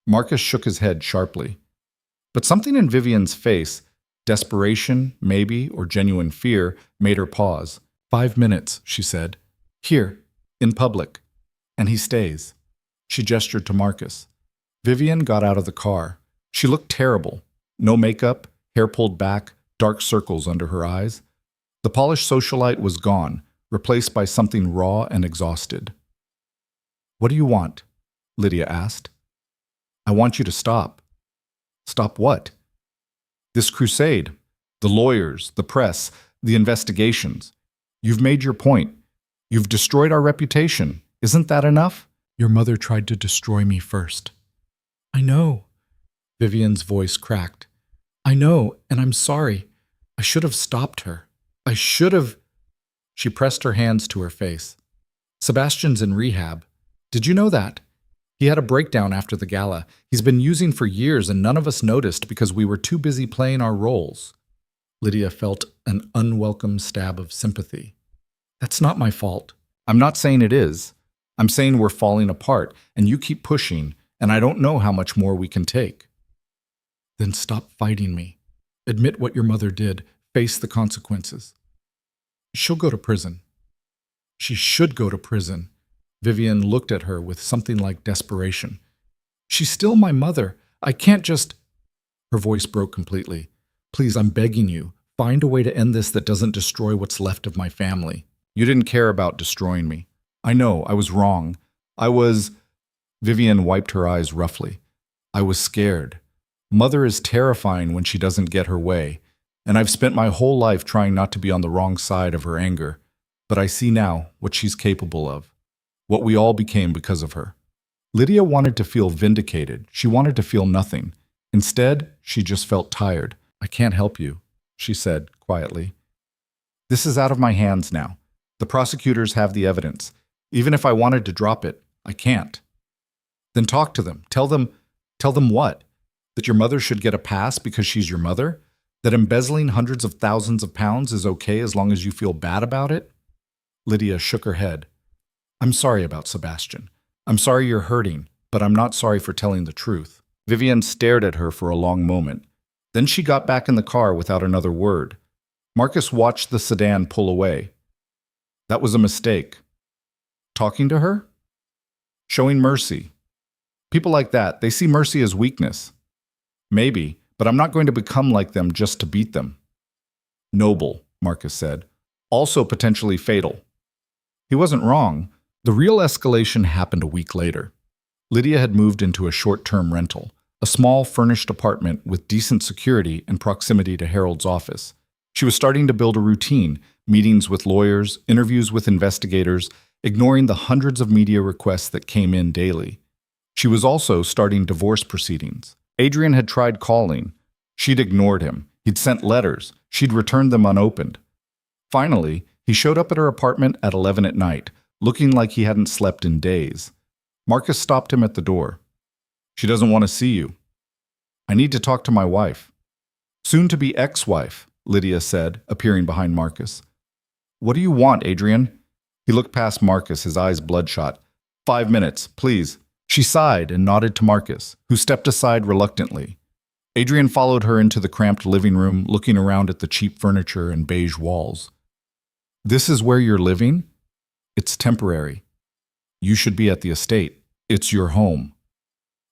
Marcus shook his head sharply. But something in Vivian's face, desperation, maybe, or genuine fear, made her pause. 5 minutes, she said. Here, in public. And he stays. She gestured to Marcus. Vivian got out of the car. She looked terrible. No makeup, hair pulled back, dark circles under her eyes. The polished socialite was gone, replaced by something raw and exhausted. What do you want? Lydia asked. I want you to stop. Stop what? This crusade. The lawyers, the press, the investigations. You've made your point. You've destroyed our reputation. Isn't that enough? Your mother tried to destroy me first. I know. Vivian's voice cracked. I know, and I'm sorry. I should have stopped her. I should have... She pressed her hands to her face. Sebastian's in rehab. Did you know that? He had a breakdown after the gala. He's been using for years and none of us noticed because we were too busy playing our roles. Lydia felt an unwelcome stab of sympathy. That's not my fault. I'm not saying it is. I'm saying we're falling apart and you keep pushing and I don't know how much more we can take. Then stop fighting me. Admit what your mother did. Face the consequences. She'll go to prison. She should go to prison. Vivian looked at her with something like desperation. She's still my mother. I can't just... Her voice broke completely. Please, I'm begging you. Find a way to end this that doesn't destroy what's left of my family. You didn't care about destroying me. I know, I was wrong. I was... Vivian wiped her eyes roughly. I was scared. Mother is terrifying when she doesn't get her way, and I've spent my whole life trying not to be on the wrong side of her anger. But I see now what she's capable of, what we all became because of her. Lydia wanted to feel vindicated. She wanted to feel nothing. Instead, she just felt tired. I can't help you, she said quietly. This is out of my hands now. The prosecutors have the evidence. Even if I wanted to drop it, I can't. Then talk to them. Tell them what? That your mother should get a pass because she's your mother? That embezzling hundreds of thousands of pounds is okay as long as you feel bad about it? Lydia shook her head. I'm sorry about Sebastian. I'm sorry you're hurting, but I'm not sorry for telling the truth. Vivian stared at her for a long moment. Then she got back in the car without another word. Marcus watched the sedan pull away. That was a mistake. Talking to her? Showing mercy. People like that, they see mercy as weakness. Maybe, but I'm not going to become like them just to beat them. Noble, Marcus said. Also potentially fatal. He wasn't wrong. The real escalation happened a week later. Lydia had moved into a short-term rental, a small furnished apartment with decent security and proximity to Harold's office. She was starting to build a routine, meetings with lawyers, interviews with investigators, ignoring the hundreds of media requests that came in daily. She was also starting divorce proceedings. Adrian had tried calling. She'd ignored him. He'd sent letters. She'd returned them unopened. Finally, he showed up at her apartment at 11 at night, looking like he hadn't slept in days. Marcus stopped him at the door. She doesn't want to see you. I need to talk to my wife. Soon-to-be ex-wife, Lydia said, appearing behind Marcus. What do you want, Adrian? He looked past Marcus, his eyes bloodshot. 5 minutes, please. She sighed and nodded to Marcus, who stepped aside reluctantly. Adrian followed her into the cramped living room, looking around at the cheap furniture and beige walls. This is where you're living? It's temporary. You should be at the estate. It's your home.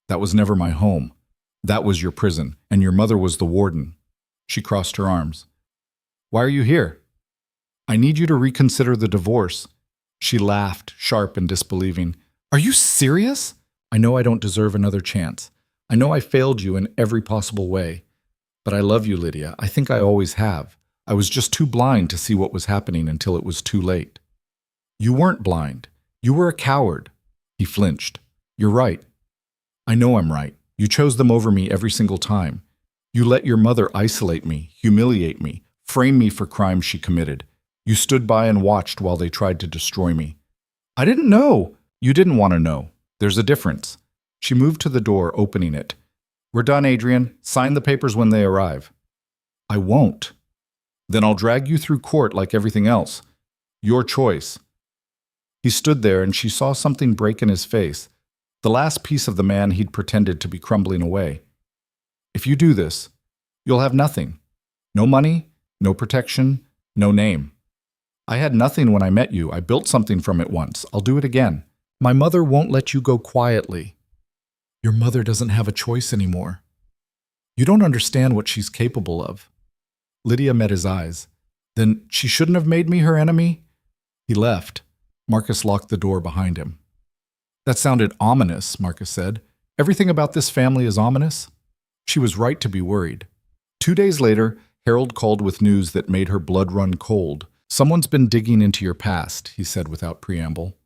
That was never my home. That was your prison, and your mother was the warden. She crossed her arms. Why are you here? I need you to reconsider the divorce. She laughed, sharp and disbelieving. Are you serious? I know I don't deserve another chance. I know I failed you in every possible way. But I love you, Lydia. I think I always have. I was just too blind to see what was happening until it was too late. You weren't blind. You were a coward. He flinched. You're right. I know I'm right. You chose them over me every single time. You let your mother isolate me, humiliate me, frame me for crimes she committed. You stood by and watched while they tried to destroy me. I didn't know. You didn't want to know. There's a difference. She moved to the door, opening it. We're done, Adrian. Sign the papers when they arrive. I won't. Then I'll drag you through court like everything else. Your choice. He stood there and she saw something break in his face, the last piece of the man he'd pretended to be crumbling away. If you do this, you'll have nothing. No money, no protection, no name. I had nothing when I met you. I built something from it once. I'll do it again. My mother won't let you go quietly. Your mother doesn't have a choice anymore. You don't understand what she's capable of. Lydia met his eyes. Then she shouldn't have made me her enemy? He left. Marcus locked the door behind him. That sounded ominous, Marcus said. Everything about this family is ominous? She was right to be worried. 2 days later, Harold called with news that made her blood run cold. Someone's been digging into your past, he said without preamble.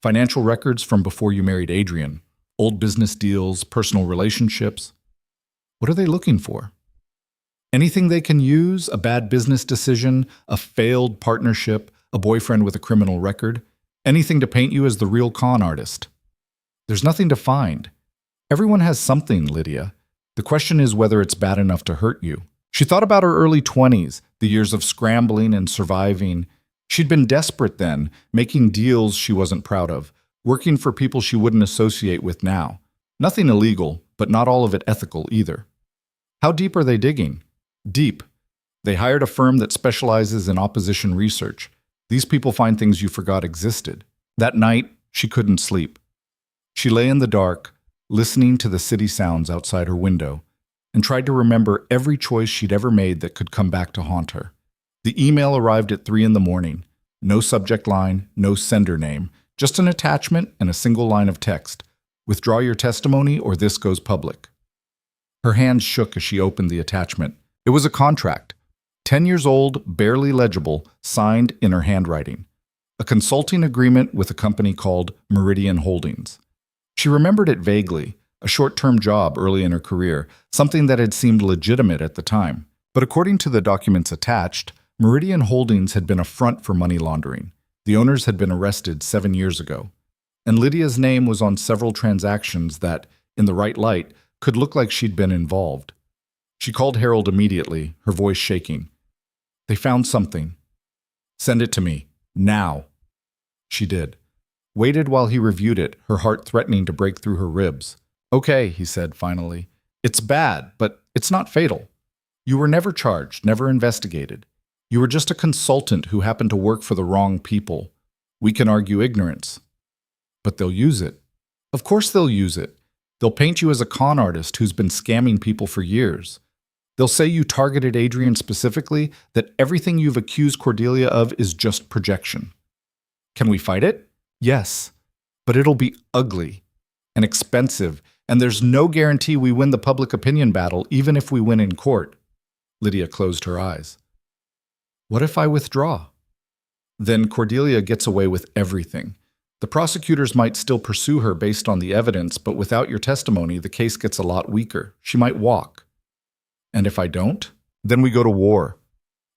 Financial records from before you married Adrian. Old business deals, personal relationships. What are they looking for? Anything they can use, a bad business decision, a failed partnership, a boyfriend with a criminal record. Anything to paint you as the real con artist. There's nothing to find. Everyone has something, Lydia. The question is whether it's bad enough to hurt you. She thought about her early 20s, the years of scrambling and surviving. She'd been desperate then, making deals she wasn't proud of, working for people she wouldn't associate with now. Nothing illegal, but not all of it ethical either. How deep are they digging? Deep. They hired a firm that specializes in opposition research. These people find things you forgot existed. That night, she couldn't sleep. She lay in the dark, listening to the city sounds outside her window, and tried to remember every choice she'd ever made that could come back to haunt her. The email arrived at 3 in the morning. No subject line, no sender name, Just an attachment and a single line of text. Withdraw your testimony or this goes public. Her hands shook as she opened the attachment. It was a contract. 10 years old, barely legible, signed in her handwriting. A consulting agreement with a company called Meridian Holdings. She remembered it vaguely, a short-term job early in her career, something that had seemed legitimate at the time. But according to the documents attached, Meridian Holdings had been a front for money laundering. The owners had been arrested 7 years ago. And Lydia's name was on several transactions that, in the right light, could look like she'd been involved. She called Harold immediately, her voice shaking. They found something. Send it to me. Now. She did. Waited while he reviewed it, her heart threatening to break through her ribs. Okay, he said finally. It's bad, but it's not fatal. You were never charged, never investigated. You were just a consultant who happened to work for the wrong people. We can argue ignorance. But they'll use it. Of course they'll use it. They'll paint you as a con artist who's been scamming people for years. They'll say you targeted Adrian specifically, that everything you've accused Cordelia of is just projection. Can we fight it? Yes. But it'll be ugly and expensive, and there's no guarantee we win the public opinion battle, even if we win in court. Lydia closed her eyes. What if I withdraw? Then Cordelia gets away with everything. The prosecutors might still pursue her based on the evidence, but without your testimony, the case gets a lot weaker. She might walk. And if I don't, then we go to war.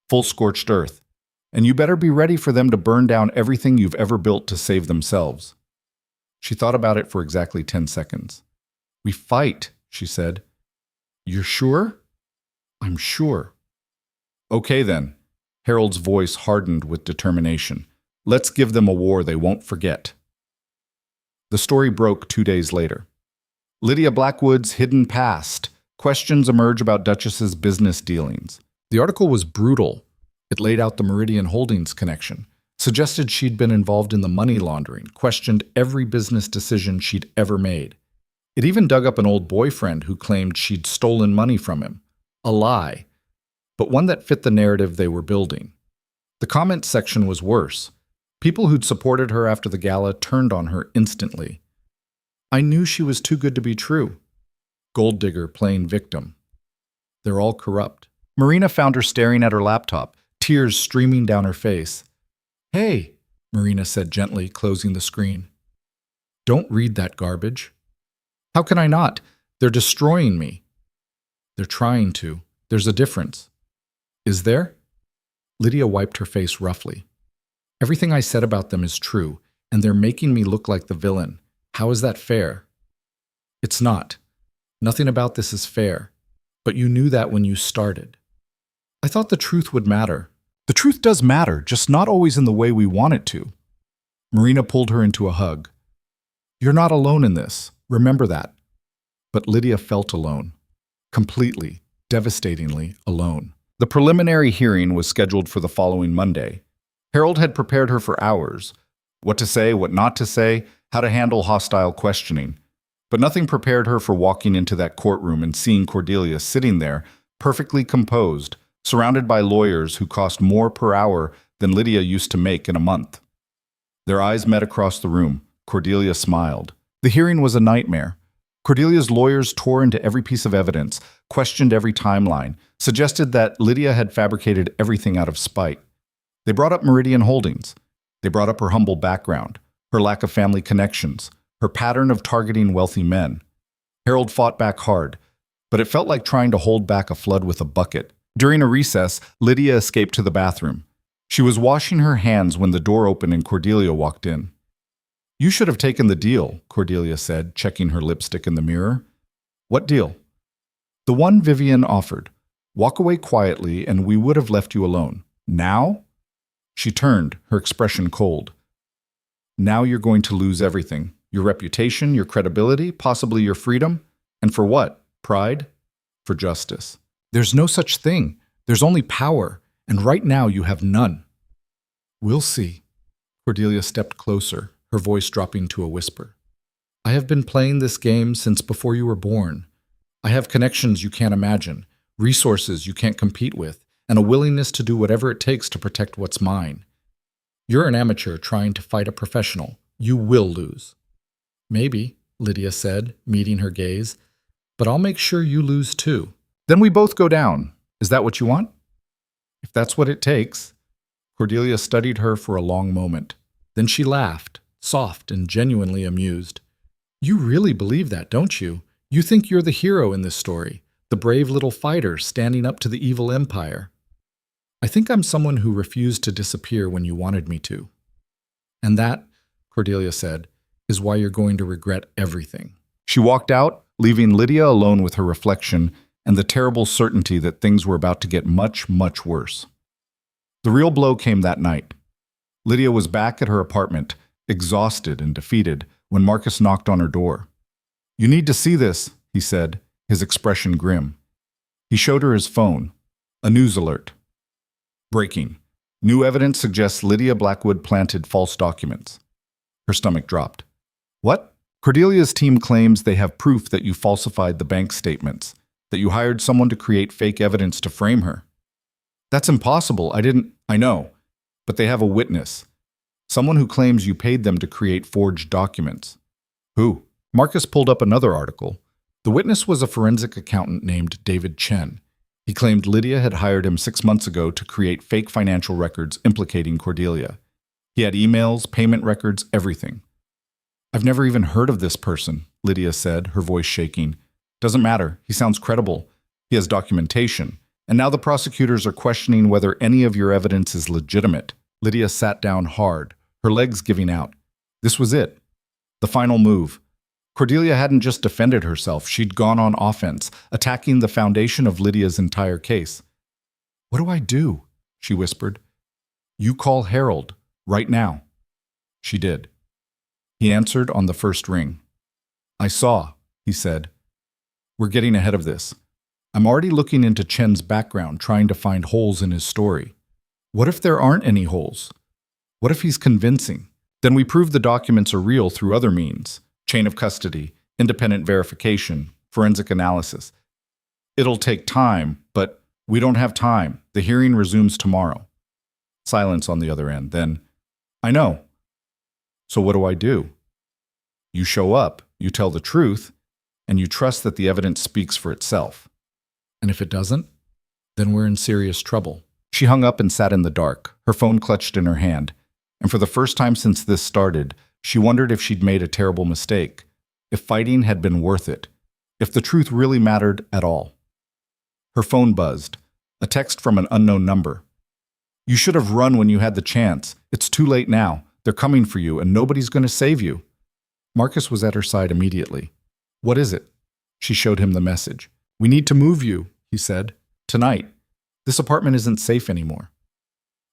Full scorched earth. And you better be ready for them to burn down everything you've ever built to save themselves. She thought about it for exactly 10 seconds. We fight, she said. You're sure? I'm sure. Okay then. Harold's voice hardened with determination. Let's give them a war they won't forget. The story broke 2 days later. Lydia Blackwood's hidden past. Questions emerge about Duchess's business dealings. The article was brutal. It laid out the Meridian Holdings connection, suggested she'd been involved in the money laundering, questioned every business decision she'd ever made. It even dug up an old boyfriend who claimed she'd stolen money from him. A lie, but one that fit the narrative they were building. The comment section was worse. People who'd supported her after the gala turned on her instantly. I knew she was too good to be true. Gold digger playing victim. They're all corrupt. Marina found her staring at her laptop, tears streaming down her face. Hey, Marina said gently, closing the screen. Don't read that garbage. How can I not? They're destroying me. They're trying to. There's a difference. Is there? Lydia wiped her face roughly. Everything I said about them is true, and they're making me look like the villain. How is that fair? It's not. Nothing about this is fair. But you knew that when you started. I thought the truth would matter. The truth does matter, just not always in the way we want it to. Marina pulled her into a hug. You're not alone in this. Remember that. But Lydia felt alone. Completely, devastatingly alone. The preliminary hearing was scheduled for the following Monday. Harold had prepared her for hours. What to say, what not to say, how to handle hostile questioning. But nothing prepared her for walking into that courtroom and seeing Cordelia sitting there, perfectly composed, surrounded by lawyers who cost more per hour than Lydia used to make in a month. Their eyes met across the room. Cordelia smiled. The hearing was a nightmare. Cordelia's lawyers tore into every piece of evidence, questioned every timeline, suggested that Lydia had fabricated everything out of spite. They brought up Meridian Holdings. They brought up her humble background, her lack of family connections, her pattern of targeting wealthy men. Harold fought back hard, but it felt like trying to hold back a flood with a bucket. During a recess, Lydia escaped to the bathroom. She was washing her hands when the door opened and Cordelia walked in. You should have taken the deal, Cordelia said, checking her lipstick in the mirror. What deal? The one Vivian offered. Walk away quietly and we would have left you alone. Now? She turned, her expression cold. Now you're going to lose everything. Your reputation, your credibility, possibly your freedom. And for what? Pride? For justice. There's no such thing. There's only power. And right now you have none. We'll see. Cordelia stepped closer, her voice dropping to a whisper. I have been playing this game since before you were born. I have connections you can't imagine, resources you can't compete with, and a willingness to do whatever it takes to protect what's mine. You're an amateur trying to fight a professional. You will lose. Maybe, Lydia said, meeting her gaze, but I'll make sure you lose too. Then we both go down. Is that what you want? If that's what it takes. Cordelia studied her for a long moment. Then she laughed, soft and genuinely amused. You really believe that, don't you? You think you're the hero in this story, the brave little fighter standing up to the evil empire. I think I'm someone who refused to disappear when you wanted me to. And that, Cordelia said, is why you're going to regret everything. She walked out, leaving Lydia alone with her reflection and the terrible certainty that things were about to get much, much worse. The real blow came that night. Lydia was back at her apartment, exhausted and defeated, when Marcus knocked on her door. You need to see this, he said, his expression grim. He showed her his phone. A news alert. Breaking. New evidence suggests Lydia Blackwood planted false documents. Her stomach dropped. What? Cordelia's team claims they have proof that you falsified the bank statements, that you hired someone to create fake evidence to frame her. That's impossible. I know. But they have a witness. Someone who claims you paid them to create forged documents. Who? Marcus pulled up another article. The witness was a forensic accountant named David Chen. He claimed Lydia had hired him 6 months ago to create fake financial records implicating Cordelia. He had emails, payment records, everything. I've never even heard of this person, Lydia said, her voice shaking. Doesn't matter. He sounds credible. He has documentation. And now the prosecutors are questioning whether any of your evidence is legitimate. Lydia sat down hard, her legs giving out. This was it. The final move. Cordelia hadn't just defended herself, she'd gone on offense, attacking the foundation of Lydia's entire case. What do I do? She whispered. You call Harold, right now. She did. He answered on the first ring. I saw, he said. We're getting ahead of this. I'm already looking into Chen's background, trying to find holes in his story. What if there aren't any holes? What if he's convincing? Then we prove the documents are real through other means. Chain of custody, independent verification, forensic analysis. It'll take time, but we don't have time. The hearing resumes tomorrow. Silence on the other end. Then, I know. So what do I do? You show up, you tell the truth, and you trust that the evidence speaks for itself. And if it doesn't, then we're in serious trouble. She hung up and sat in the dark, her phone clutched in her hand, and for the first time since this started, she wondered if she'd made a terrible mistake, if fighting had been worth it, if the truth really mattered at all. Her phone buzzed, a text from an unknown number. You should have run when you had the chance. It's too late now. They're coming for you, and nobody's going to save you. Marcus was at her side immediately. What is it? She showed him the message. We need to move you, he said. Tonight. This apartment isn't safe anymore.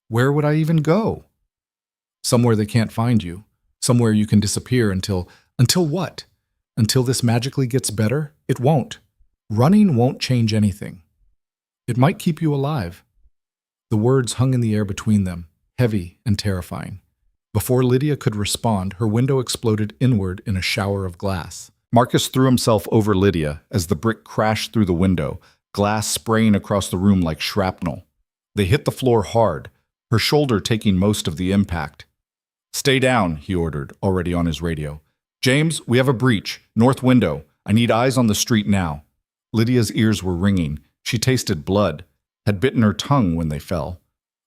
Where would I even go? Somewhere they can't find you. Somewhere you can disappear until what? Until this magically gets better? It won't. Running won't change anything. It might keep you alive. The words hung in the air between them, heavy and terrifying. Before Lydia could respond, her window exploded inward in a shower of glass. Marcus threw himself over Lydia as the brick crashed through the window, glass spraying across the room like shrapnel. They hit the floor hard, her shoulder taking most of the impact. Stay down, he ordered, already on his radio. James, we have a breach. North window. I need eyes on the street now. Lydia's ears were ringing. She tasted blood, had bitten her tongue when they fell.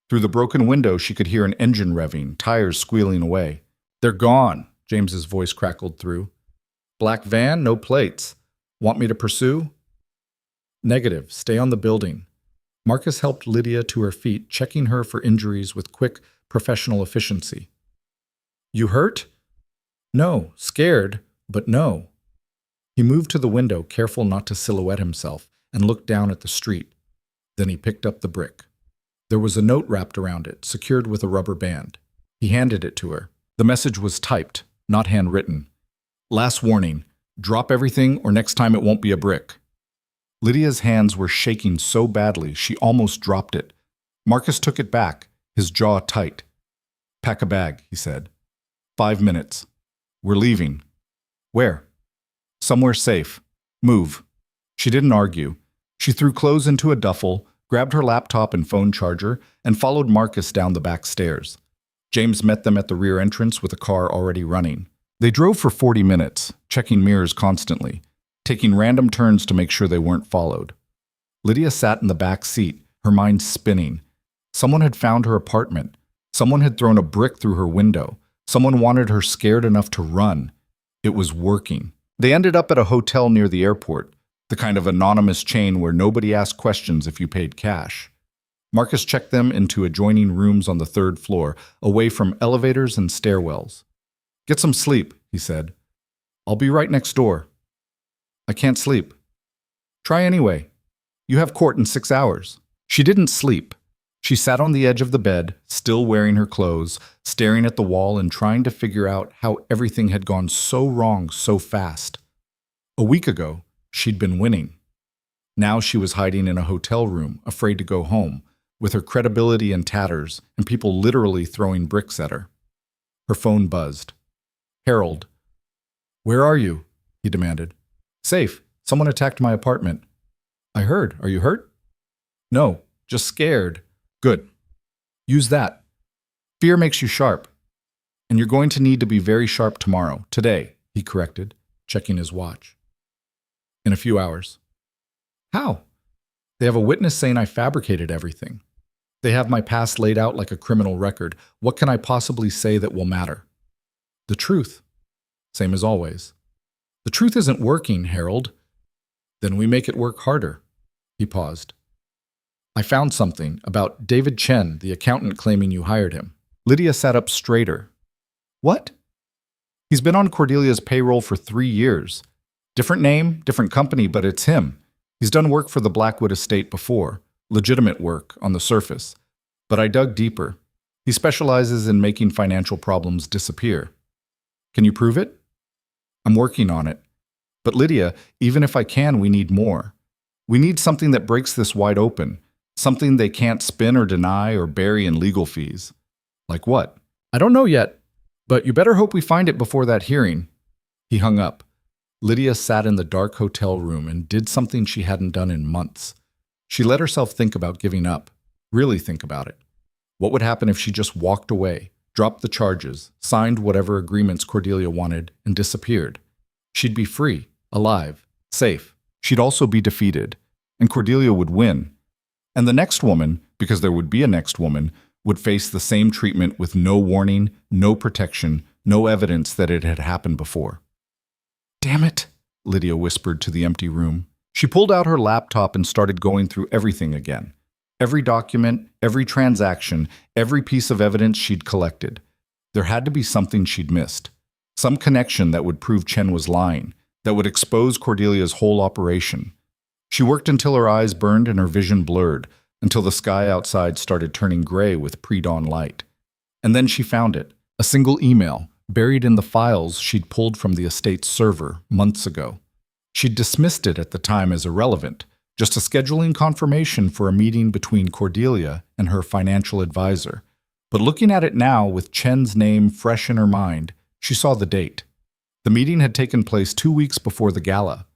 Through the broken window, she could hear an engine revving, tires squealing away. They're gone, James's voice crackled through. Black van, no plates. Want me to pursue? Negative. Stay on the building. Marcus helped Lydia to her feet, checking her for injuries with quick, professional efficiency. You hurt? No. Scared, but no. He moved to the window, careful not to silhouette himself, and looked down at the street. Then he picked up the brick. There was a note wrapped around it, secured with a rubber band. He handed it to her. The message was typed, not handwritten. Last warning. Drop everything or next time it won't be a brick. Lydia's hands were shaking so badly she almost dropped it. Marcus took it back, his jaw tight. Pack a bag, he said. 5 minutes. We're leaving. Where? Somewhere safe. Move. She didn't argue. She threw clothes into a duffel, grabbed her laptop and phone charger, and followed Marcus down the back stairs. James met them at the rear entrance with a car already running. They drove for 40 minutes, checking mirrors constantly, taking random turns to make sure they weren't followed. Lydia sat in the back seat, her mind spinning. Someone had found her apartment. Someone had thrown a brick through her window. Someone wanted her scared enough to run. It was working. They ended up at a hotel near the airport, the kind of anonymous chain where nobody asked questions if you paid cash. Marcus checked them into adjoining rooms on the 3rd floor, away from elevators and stairwells. "Get some sleep," he said. "I'll be right next door." "I can't sleep." "Try anyway. You have court in 6 hours." She didn't sleep. She sat on the edge of the bed, still wearing her clothes, staring at the wall and trying to figure out how everything had gone so wrong so fast. A week ago, she'd been winning. Now she was hiding in a hotel room, afraid to go home, with her credibility in tatters and people literally throwing bricks at her. Her phone buzzed. "Harold." "Where are you?" he demanded. "Safe. Someone attacked my apartment." "I heard. Are you hurt?" "No, just scared." "Good. Use that. Fear makes you sharp. And you're going to need to be very sharp tomorrow. Today," he corrected, checking his watch. "In a few hours." "How?" "They have a witness saying I fabricated everything. They have my past laid out like a criminal record. What can I possibly say that will matter?" "The truth." "Same as always." "The truth isn't working, Harold." "Then we make it work harder." He paused. "I found something about David Chen, the accountant claiming you hired him." Lydia sat up straighter. "What?" "He's been on Cordelia's payroll for 3 years. Different name, different company, but it's him. He's done work for the Blackwood estate before, legitimate work on the surface. But I dug deeper. He specializes in making financial problems disappear." "Can you prove it?" "I'm working on it. But Lydia, even if I can, we need more. We need something that breaks this wide open. Something they can't spin or deny or bury in legal fees." "Like what?" "I don't know yet, but you better hope we find it before that hearing." He hung up. Lydia sat in the dark hotel room and did something she hadn't done in months. She let herself think about giving up, really think about it. What would happen if she just walked away, dropped the charges, signed whatever agreements Cordelia wanted, and disappeared? She'd be free, alive, safe. She'd also be defeated, and Cordelia would win. And the next woman, because there would be a next woman, would face the same treatment with no warning, no protection, no evidence that it had happened before. "Damn it," Lydia whispered to the empty room. She pulled out her laptop and started going through everything again. Every document, every transaction, every piece of evidence she'd collected. There had to be something she'd missed. Some connection that would prove Chen was lying, that would expose Cordelia's whole operation. She worked until her eyes burned and her vision blurred, until the sky outside started turning gray with pre-dawn light. And then she found it, a single email, buried in the files she'd pulled from the estate's server months ago. She'd dismissed it at the time as irrelevant, just a scheduling confirmation for a meeting between Cordelia and her financial advisor. But looking at it now with Chen's name fresh in her mind, she saw the date. The meeting had taken place 2 weeks before the gala,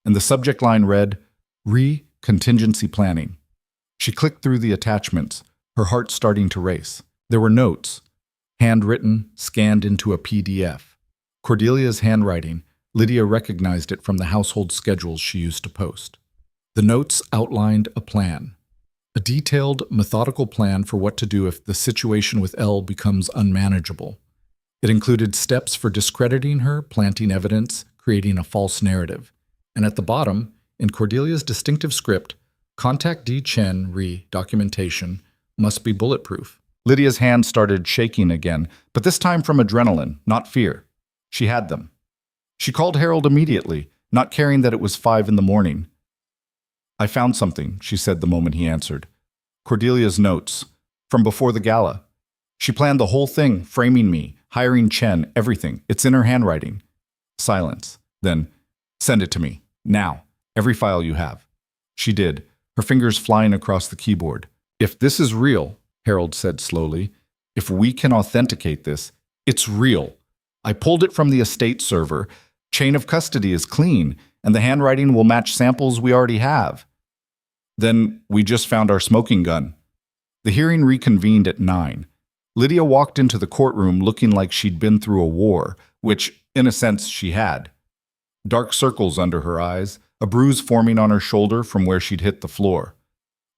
and the subject line read, "Contingency Planning." She clicked through the attachments, her heart starting to race. There were notes, handwritten, scanned into a PDF. Cordelia's handwriting, Lydia recognized it from the household schedules she used to post. The notes outlined a plan. A detailed, methodical plan for what to do if the situation with Elle becomes unmanageable. It included steps for discrediting her, planting evidence, creating a false narrative. And at the bottom, in Cordelia's distinctive script, "Contact D. Chen, documentation, must be bulletproof." Lydia's hand started shaking again, but this time from adrenaline, not fear. She had them. She called Harold immediately, not caring that it was 5 in the morning. "I found something," she said the moment he answered. "Cordelia's notes, from before the gala. She planned the whole thing, framing me, hiring Chen, everything. It's in her handwriting." Silence. Then, "Send it to me, now, every file you have." She did, her fingers flying across the keyboard. "If this is real," Harold said slowly, "if we can authenticate this, it's real. I pulled it from the estate server. Chain of custody is clean, and the handwriting will match samples we already have. Then we just found our smoking gun." The hearing reconvened at 9. Lydia walked into the courtroom looking like she'd been through a war, which, in a sense, she had. Dark circles under her eyes, a bruise forming on her shoulder from where she'd hit the floor.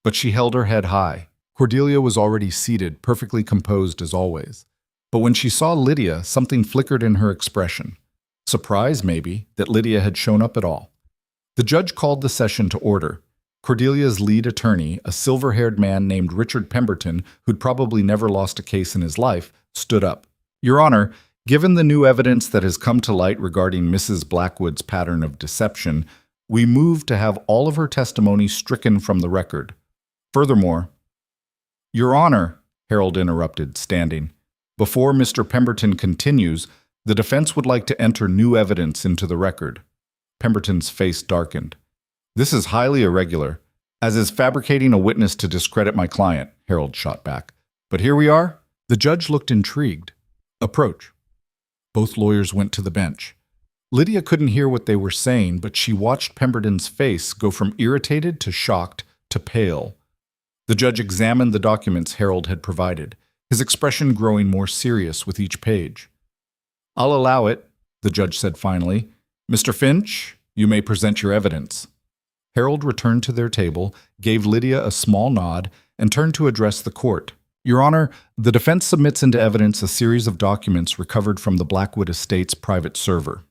But she held her head high. Cordelia was already seated, perfectly composed as always. But when she saw Lydia, something flickered in her expression. Surprise, maybe, that Lydia had shown up at all. The judge called the session to order. Cordelia's lead attorney, a silver-haired man named Richard Pemberton, who'd probably never lost a case in his life, stood up. Your Honor, given the new evidence that has come to light regarding Mrs. Blackwood's pattern of deception, we move to have all of her testimony stricken from the record. Furthermore, Your Honor, Harold interrupted, standing. Before Mr. Pemberton continues, the defense would like to enter new evidence into the record. Pemberton's face darkened. This is highly irregular, as is fabricating a witness to discredit my client, Harold shot back. But here we are. The judge looked intrigued. Approach. Both lawyers went to the bench. Lydia couldn't hear what they were saying, but she watched Pemberton's face go from irritated to shocked to pale. The judge examined the documents Harold had provided, his expression growing more serious with each page. I'll allow it, the judge said finally. Mr. Finch, you may present your evidence. Harold returned to their table, gave Lydia a small nod, and turned to address the court. Your Honor, the defense submits into evidence a series of documents recovered from the Blackwood Estate's private server.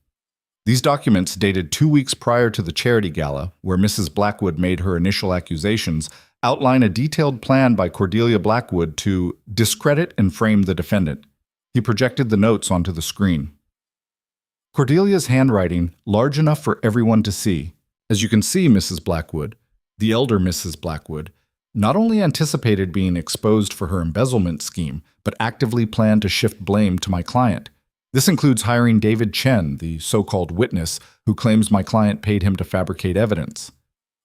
These documents, dated 2 weeks prior to the charity gala, where Mrs. Blackwood made her initial accusations, outline a detailed plan by Cordelia Blackwood to discredit and frame the defendant. He projected the notes onto the screen. Cordelia's handwriting, large enough for everyone to see. As you can see, Mrs. Blackwood, the elder Mrs. Blackwood, not only anticipated being exposed for her embezzlement scheme, but actively planned to shift blame to my client. This includes hiring David Chen, the so-called witness, who claims my client paid him to fabricate evidence.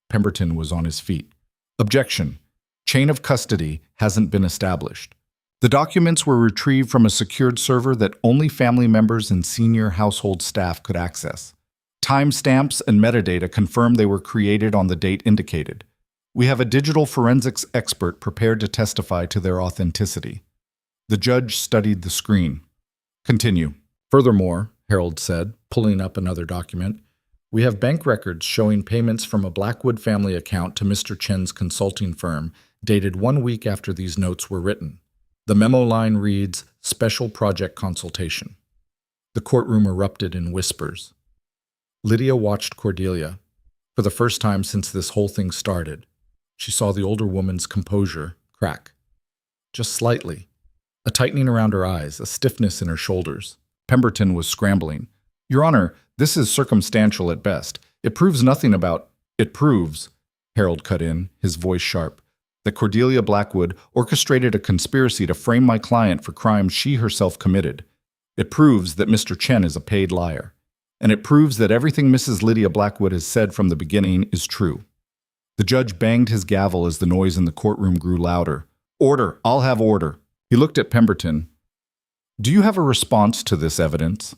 Pemberton was on his feet. Objection. Chain of custody hasn't been established. The documents were retrieved from a secured server that only family members and senior household staff could access. Timestamps and metadata confirm they were created on the date indicated. We have a digital forensics expert prepared to testify to their authenticity. The judge studied the screen. Continue. Furthermore, Harold said, pulling up another document, we have bank records showing payments from a Blackwood family account to Mr. Chen's consulting firm, dated 1 week after these notes were written. The memo line reads, Special Project Consultation. The courtroom erupted in whispers. Lydia watched Cordelia. For the first time since this whole thing started, she saw the older woman's composure crack. Just slightly. A tightening around her eyes, a stiffness in her shoulders. Pemberton was scrambling. Your Honor, this is circumstantial at best. It proves nothing about... It proves, Harold cut in, his voice sharp, that Cordelia Blackwood orchestrated a conspiracy to frame my client for crimes she herself committed. It proves that Mr. Chen is a paid liar. And it proves that everything Mrs. Lydia Blackwood has said from the beginning is true. The judge banged his gavel as the noise in the courtroom grew louder. Order! I'll have order. He looked at Pemberton. Do you have a response to this evidence?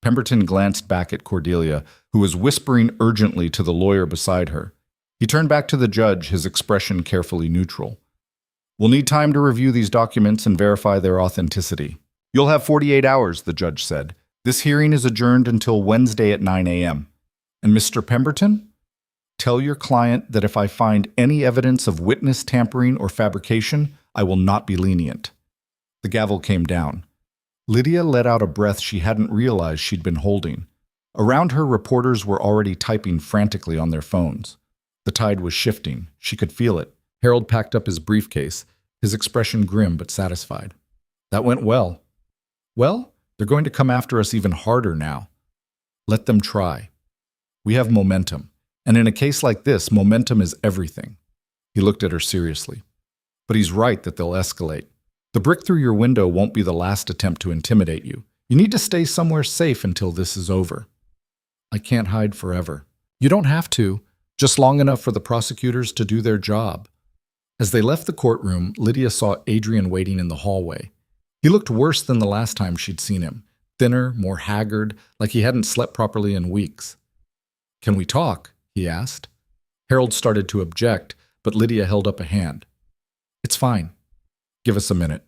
Pemberton glanced back at Cordelia, who was whispering urgently to the lawyer beside her. He turned back to the judge, his expression carefully neutral. We'll need time to review these documents and verify their authenticity. You'll have 48 hours, the judge said. This hearing is adjourned until Wednesday at 9 a.m. And Mr. Pemberton? Tell your client that if I find any evidence of witness tampering or fabrication, I will not be lenient. The gavel came down. Lydia let out a breath she hadn't realized she'd been holding. Around her, reporters were already typing frantically on their phones. The tide was shifting. She could feel it. Harold packed up his briefcase, his expression grim but satisfied. That went well. Well, they're going to come after us even harder now. Let them try. We have momentum. And in a case like this, momentum is everything. He looked at her seriously. But he's right that they'll escalate. The brick through your window won't be the last attempt to intimidate you. You need to stay somewhere safe until this is over. I can't hide forever. You don't have to, just long enough for the prosecutors to do their job. As they left the courtroom, Lydia saw Adrian waiting in the hallway. He looked worse than the last time she'd seen him. Thinner, more haggard, like he hadn't slept properly in weeks. Can we talk? He asked. Harold started to object, but Lydia held up a hand. It's fine. Give us a minute.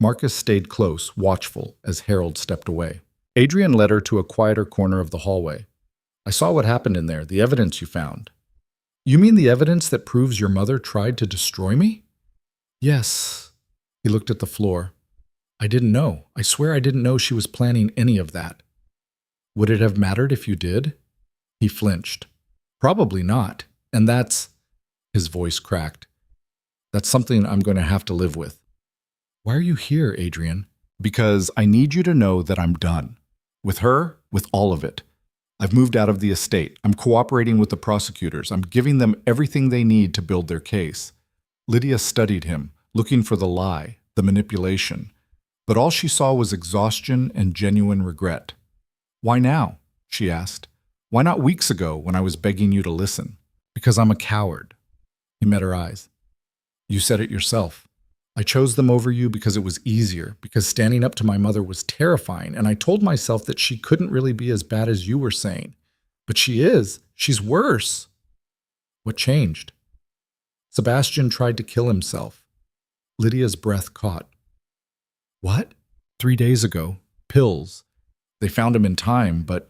Marcus stayed close, watchful, as Harold stepped away. Adrian led her to a quieter corner of the hallway. I saw what happened in there, the evidence you found. You mean the evidence that proves your mother tried to destroy me? Yes. He looked at the floor. I didn't know. I swear I didn't know she was planning any of that. Would it have mattered if you did? He flinched. Probably not. And that's... His voice cracked. That's something I'm going to have to live with. Why are you here, Adrian? Because I need you to know that I'm done. With her, with all of it. I've moved out of the estate. I'm cooperating with the prosecutors. I'm giving them everything they need to build their case. Lydia studied him, looking for the lie, the manipulation. But all she saw was exhaustion and genuine regret. Why now? She asked. Why not weeks ago when I was begging you to listen? Because I'm a coward. He met her eyes. You said it yourself. I chose them over you because it was easier, because standing up to my mother was terrifying, and I told myself that she couldn't really be as bad as you were saying. But she is. She's worse. What changed? Sebastian tried to kill himself. Lydia's breath caught. What? 3 days ago. Pills. They found him in time, but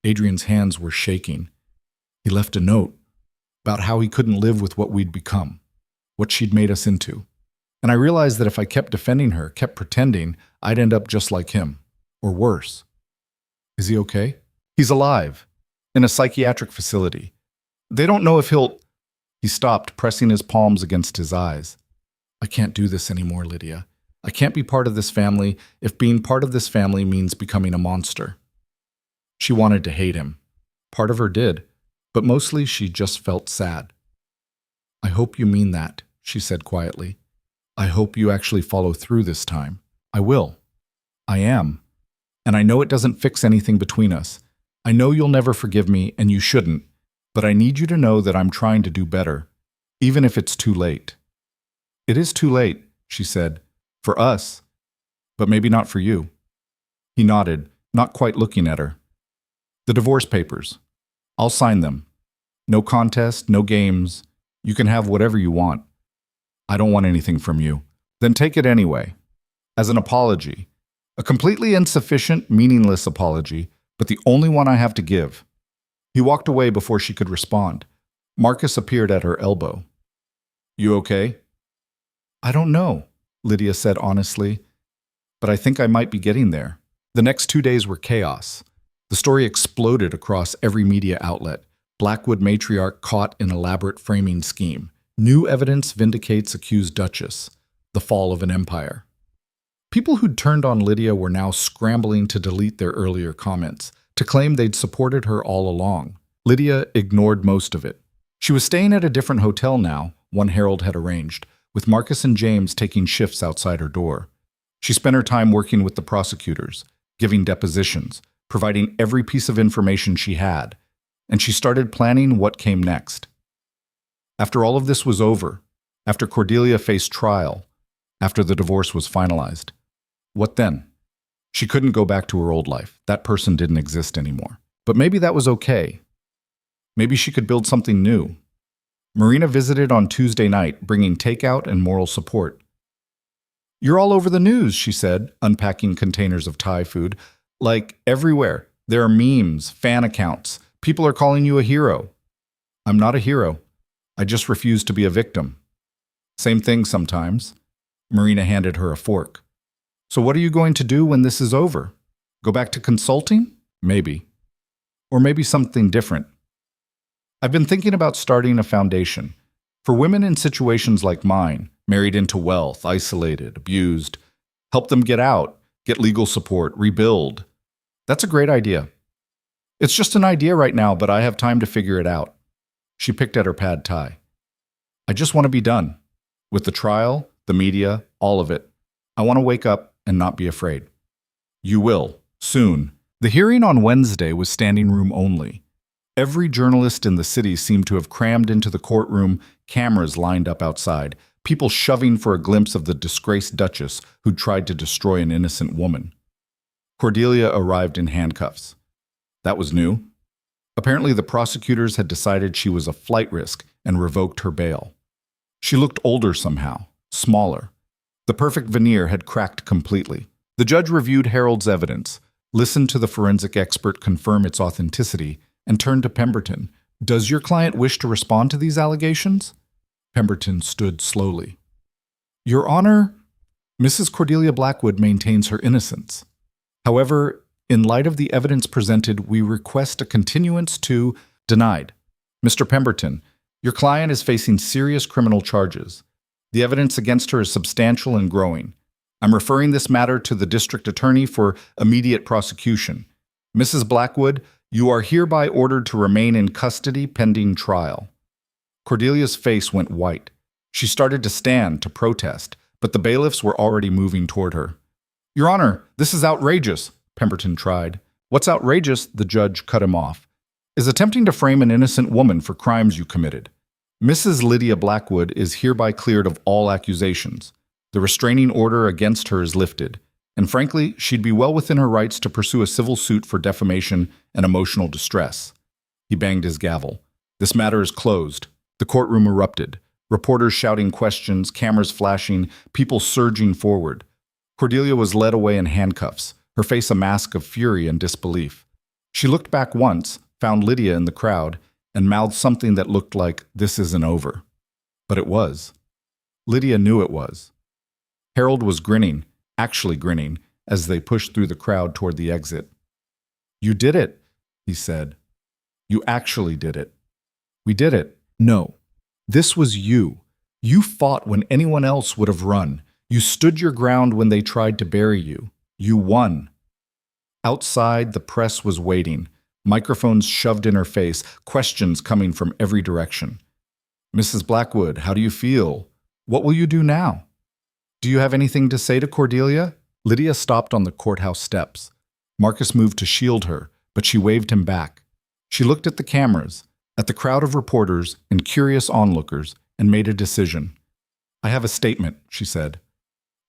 Adrian's hands were shaking. He left a note about how he couldn't live with what we'd become, what she'd made us into. And I realized that if I kept defending her, kept pretending, I'd end up just like him, or worse. Is he okay? He's alive, in a psychiatric facility. They don't know if he'll... He stopped, pressing his palms against his eyes. I can't do this anymore, Lydia. I can't be part of this family if being part of this family means becoming a monster. She wanted to hate him. Part of her did, but mostly she just felt sad. I hope you mean that, she said quietly. I hope you actually follow through this time. I will. I am. And I know it doesn't fix anything between us. I know you'll never forgive me, and you shouldn't, but I need you to know that I'm trying to do better, even if it's too late. It is too late, she said, for us, but maybe not for you. He nodded, not quite looking at her. The divorce papers. I'll sign them. No contest, no games. You can have whatever you want. I don't want anything from you. Then take it anyway. As an apology. A completely insufficient, meaningless apology, but the only one I have to give. He walked away before she could respond. Marcus appeared at her elbow. You okay? I don't know, Lydia said honestly, but I think I might be getting there. The next 2 days were chaos. The story exploded across every media outlet. Blackwood matriarch caught in elaborate framing scheme. New evidence vindicates accused duchess. The fall of an empire. People who'd turned on Lydia were now scrambling to delete their earlier comments, to claim they'd supported her all along. Lydia ignored most of it. She was staying at a different hotel now, one Harold had arranged, with Marcus and James taking shifts outside her door. She spent her time working with the prosecutors, giving depositions, providing every piece of information she had, and she started planning what came next. After all of this was over, after Cordelia faced trial, after the divorce was finalized, what then? She couldn't go back to her old life. That person didn't exist anymore. But maybe that was okay. Maybe she could build something new. Marina visited on Tuesday night, bringing takeout and moral support. You're all over the news, she said, unpacking containers of Thai food. Like, everywhere. There are memes, fan accounts. People are calling you a hero. I'm not a hero. I just refuse to be a victim. Same thing sometimes. Marina handed her a fork. So what are you going to do when this is over? Go back to consulting? Maybe. Or maybe something different. I've been thinking about starting a foundation for women in situations like mine, married into wealth, isolated, abused. Help them get out, get legal support, rebuild. That's a great idea. It's just an idea right now, but I have time to figure it out. She picked at her pad thai. I just want to be done. With the trial, the media, all of it. I want to wake up and not be afraid. You will, soon. The hearing on Wednesday was standing room only. Every journalist in the city seemed to have crammed into the courtroom, cameras lined up outside, people shoving for a glimpse of the disgraced duchess who'd tried to destroy an innocent woman. Cordelia arrived in handcuffs. That was new. Apparently the prosecutors had decided she was a flight risk and revoked her bail. She looked older somehow, smaller. The perfect veneer had cracked completely. The judge reviewed Harold's evidence, listened to the forensic expert confirm its authenticity, and turned to Pemberton. Does your client wish to respond to these allegations? Pemberton stood slowly. Your Honor, Mrs. Cordelia Blackwood maintains her innocence. However, in light of the evidence presented, we request a continuance to denied. Mr. Pemberton, your client is facing serious criminal charges. The evidence against her is substantial and growing. I'm referring this matter to the district attorney for immediate prosecution. Mrs. Blackwood, you are hereby ordered to remain in custody pending trial. Cordelia's face went white. She started to stand to protest, but the bailiffs were already moving toward her. Your Honor, this is outrageous, Pemberton tried. What's outrageous, the judge cut him off, is attempting to frame an innocent woman for crimes you committed. Mrs. Lydia Blackwood is hereby cleared of all accusations. The restraining order against her is lifted, and frankly, she'd be well within her rights to pursue a civil suit for defamation and emotional distress. He banged his gavel. This matter is closed. The courtroom erupted. Reporters shouting questions, cameras flashing, people surging forward. Cordelia was led away in handcuffs, her face a mask of fury and disbelief. She looked back once, found Lydia in the crowd, and mouthed something that looked like, "This isn't over." But it was. Lydia knew it was. Harold was grinning, actually grinning, as they pushed through the crowd toward the exit. You did it, he said. You actually did it. We did it. No. This was you. You fought when anyone else would have run. You stood your ground when they tried to bury you. You won. Outside, the press was waiting, microphones shoved in her face, questions coming from every direction. Mrs. Blackwood, how do you feel? What will you do now? Do you have anything to say to Cordelia? Lydia stopped on the courthouse steps. Marcus moved to shield her, but she waved him back. She looked at the cameras, at the crowd of reporters and curious onlookers, and made a decision. I have a statement, she said.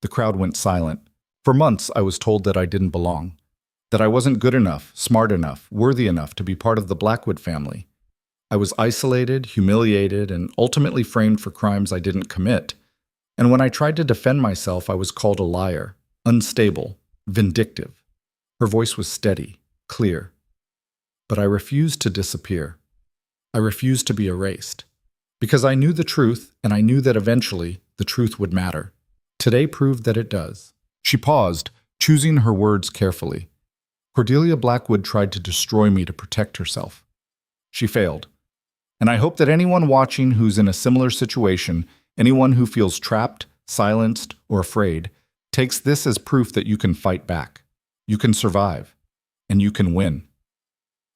The crowd went silent. For months, I was told that I didn't belong, that I wasn't good enough, smart enough, worthy enough to be part of the Blackwood family. I was isolated, humiliated, and ultimately framed for crimes I didn't commit. And when I tried to defend myself, I was called a liar, unstable, vindictive. Her voice was steady, clear. But I refused to disappear. I refused to be erased. Because I knew the truth, and I knew that eventually the truth would matter. Today proved that it does. She paused, choosing her words carefully. Cordelia Blackwood tried to destroy me to protect herself. She failed. And I hope that anyone watching who's in a similar situation, anyone who feels trapped, silenced, or afraid, takes this as proof that you can fight back. You can survive. And you can win.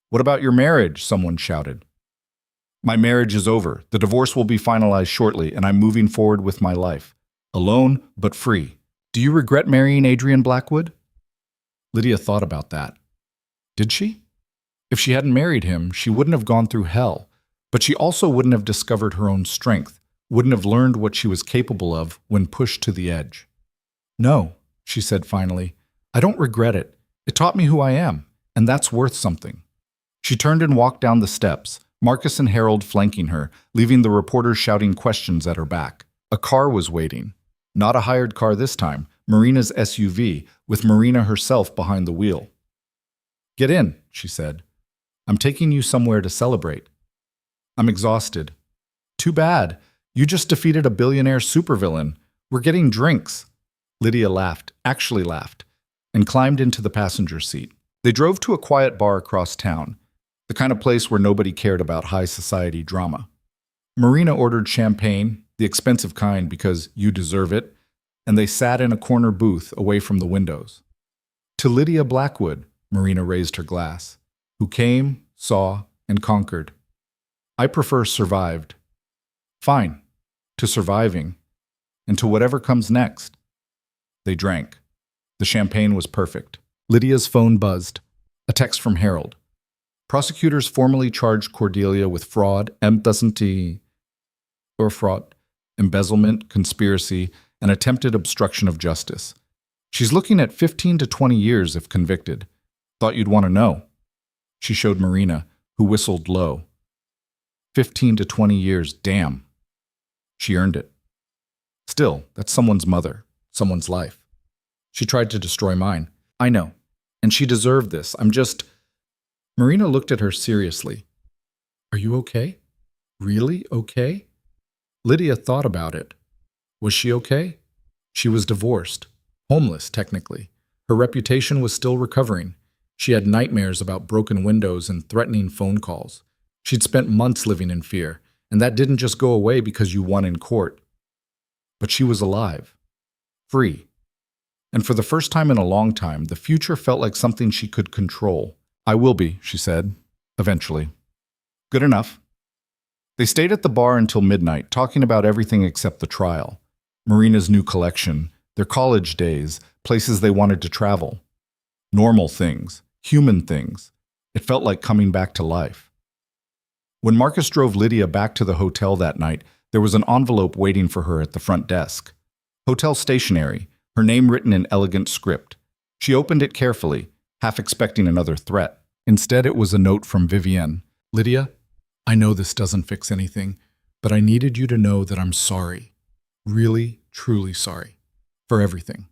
What about your marriage? Someone shouted. My marriage is over. The divorce will be finalized shortly, and I'm moving forward with my life. Alone, but free. Do you regret marrying Adrian Blackwood? Lydia thought about that. Did she? If she hadn't married him, she wouldn't have gone through hell, but she also wouldn't have discovered her own strength, wouldn't have learned what she was capable of when pushed to the edge. No, she said finally, I don't regret it. It taught me who I am, and that's worth something. She turned and walked down the steps, Marcus and Harold flanking her, leaving the reporters shouting questions at her back. A car was waiting. Not a hired car this time, Marina's SUV, with Marina herself behind the wheel. Get in, she said. I'm taking you somewhere to celebrate. I'm exhausted. Too bad. You just defeated a billionaire supervillain. We're getting drinks. Lydia laughed, actually laughed, and climbed into the passenger seat. They drove to a quiet bar across town, the kind of place where nobody cared about high society drama. Marina ordered champagne, the expensive kind because you deserve it, and they sat in a corner booth away from the windows. To Lydia Blackwood, Marina raised her glass, who came, saw, and conquered. I prefer survived. Fine, to surviving, and to whatever comes next. They drank. The champagne was perfect. Lydia's phone buzzed. A text from Harold. Prosecutors formally charged Cordelia with fraud, embezzlement, conspiracy, and attempted obstruction of justice. She's looking at 15 to 20 years if convicted. Thought you'd want to know. She showed Marina, who whistled low. 15 to 20 years, damn. She earned it. Still, that's someone's mother, someone's life. She tried to destroy mine. I know. And she deserved this. Marina looked at her seriously. Are you okay? Really okay? Lydia thought about it. Was she okay? She was divorced. Homeless, technically. Her reputation was still recovering. She had nightmares about broken windows and threatening phone calls. She'd spent months living in fear, and that didn't just go away because you won in court. But she was alive. Free. And for the first time in a long time, the future felt like something she could control. I will be, she said, eventually. Good enough. They stayed at the bar until midnight, talking about everything except the trial. Marina's new collection, their college days, places they wanted to travel. Normal things, human things. It felt like coming back to life. When Marcus drove Lydia back to the hotel that night, there was an envelope waiting for her at the front desk. Hotel stationery, her name written in elegant script. She opened it carefully, half expecting another threat. Instead, it was a note from Vivienne. Lydia, I know this doesn't fix anything, but I needed you to know that I'm sorry. Really, truly sorry. For everything.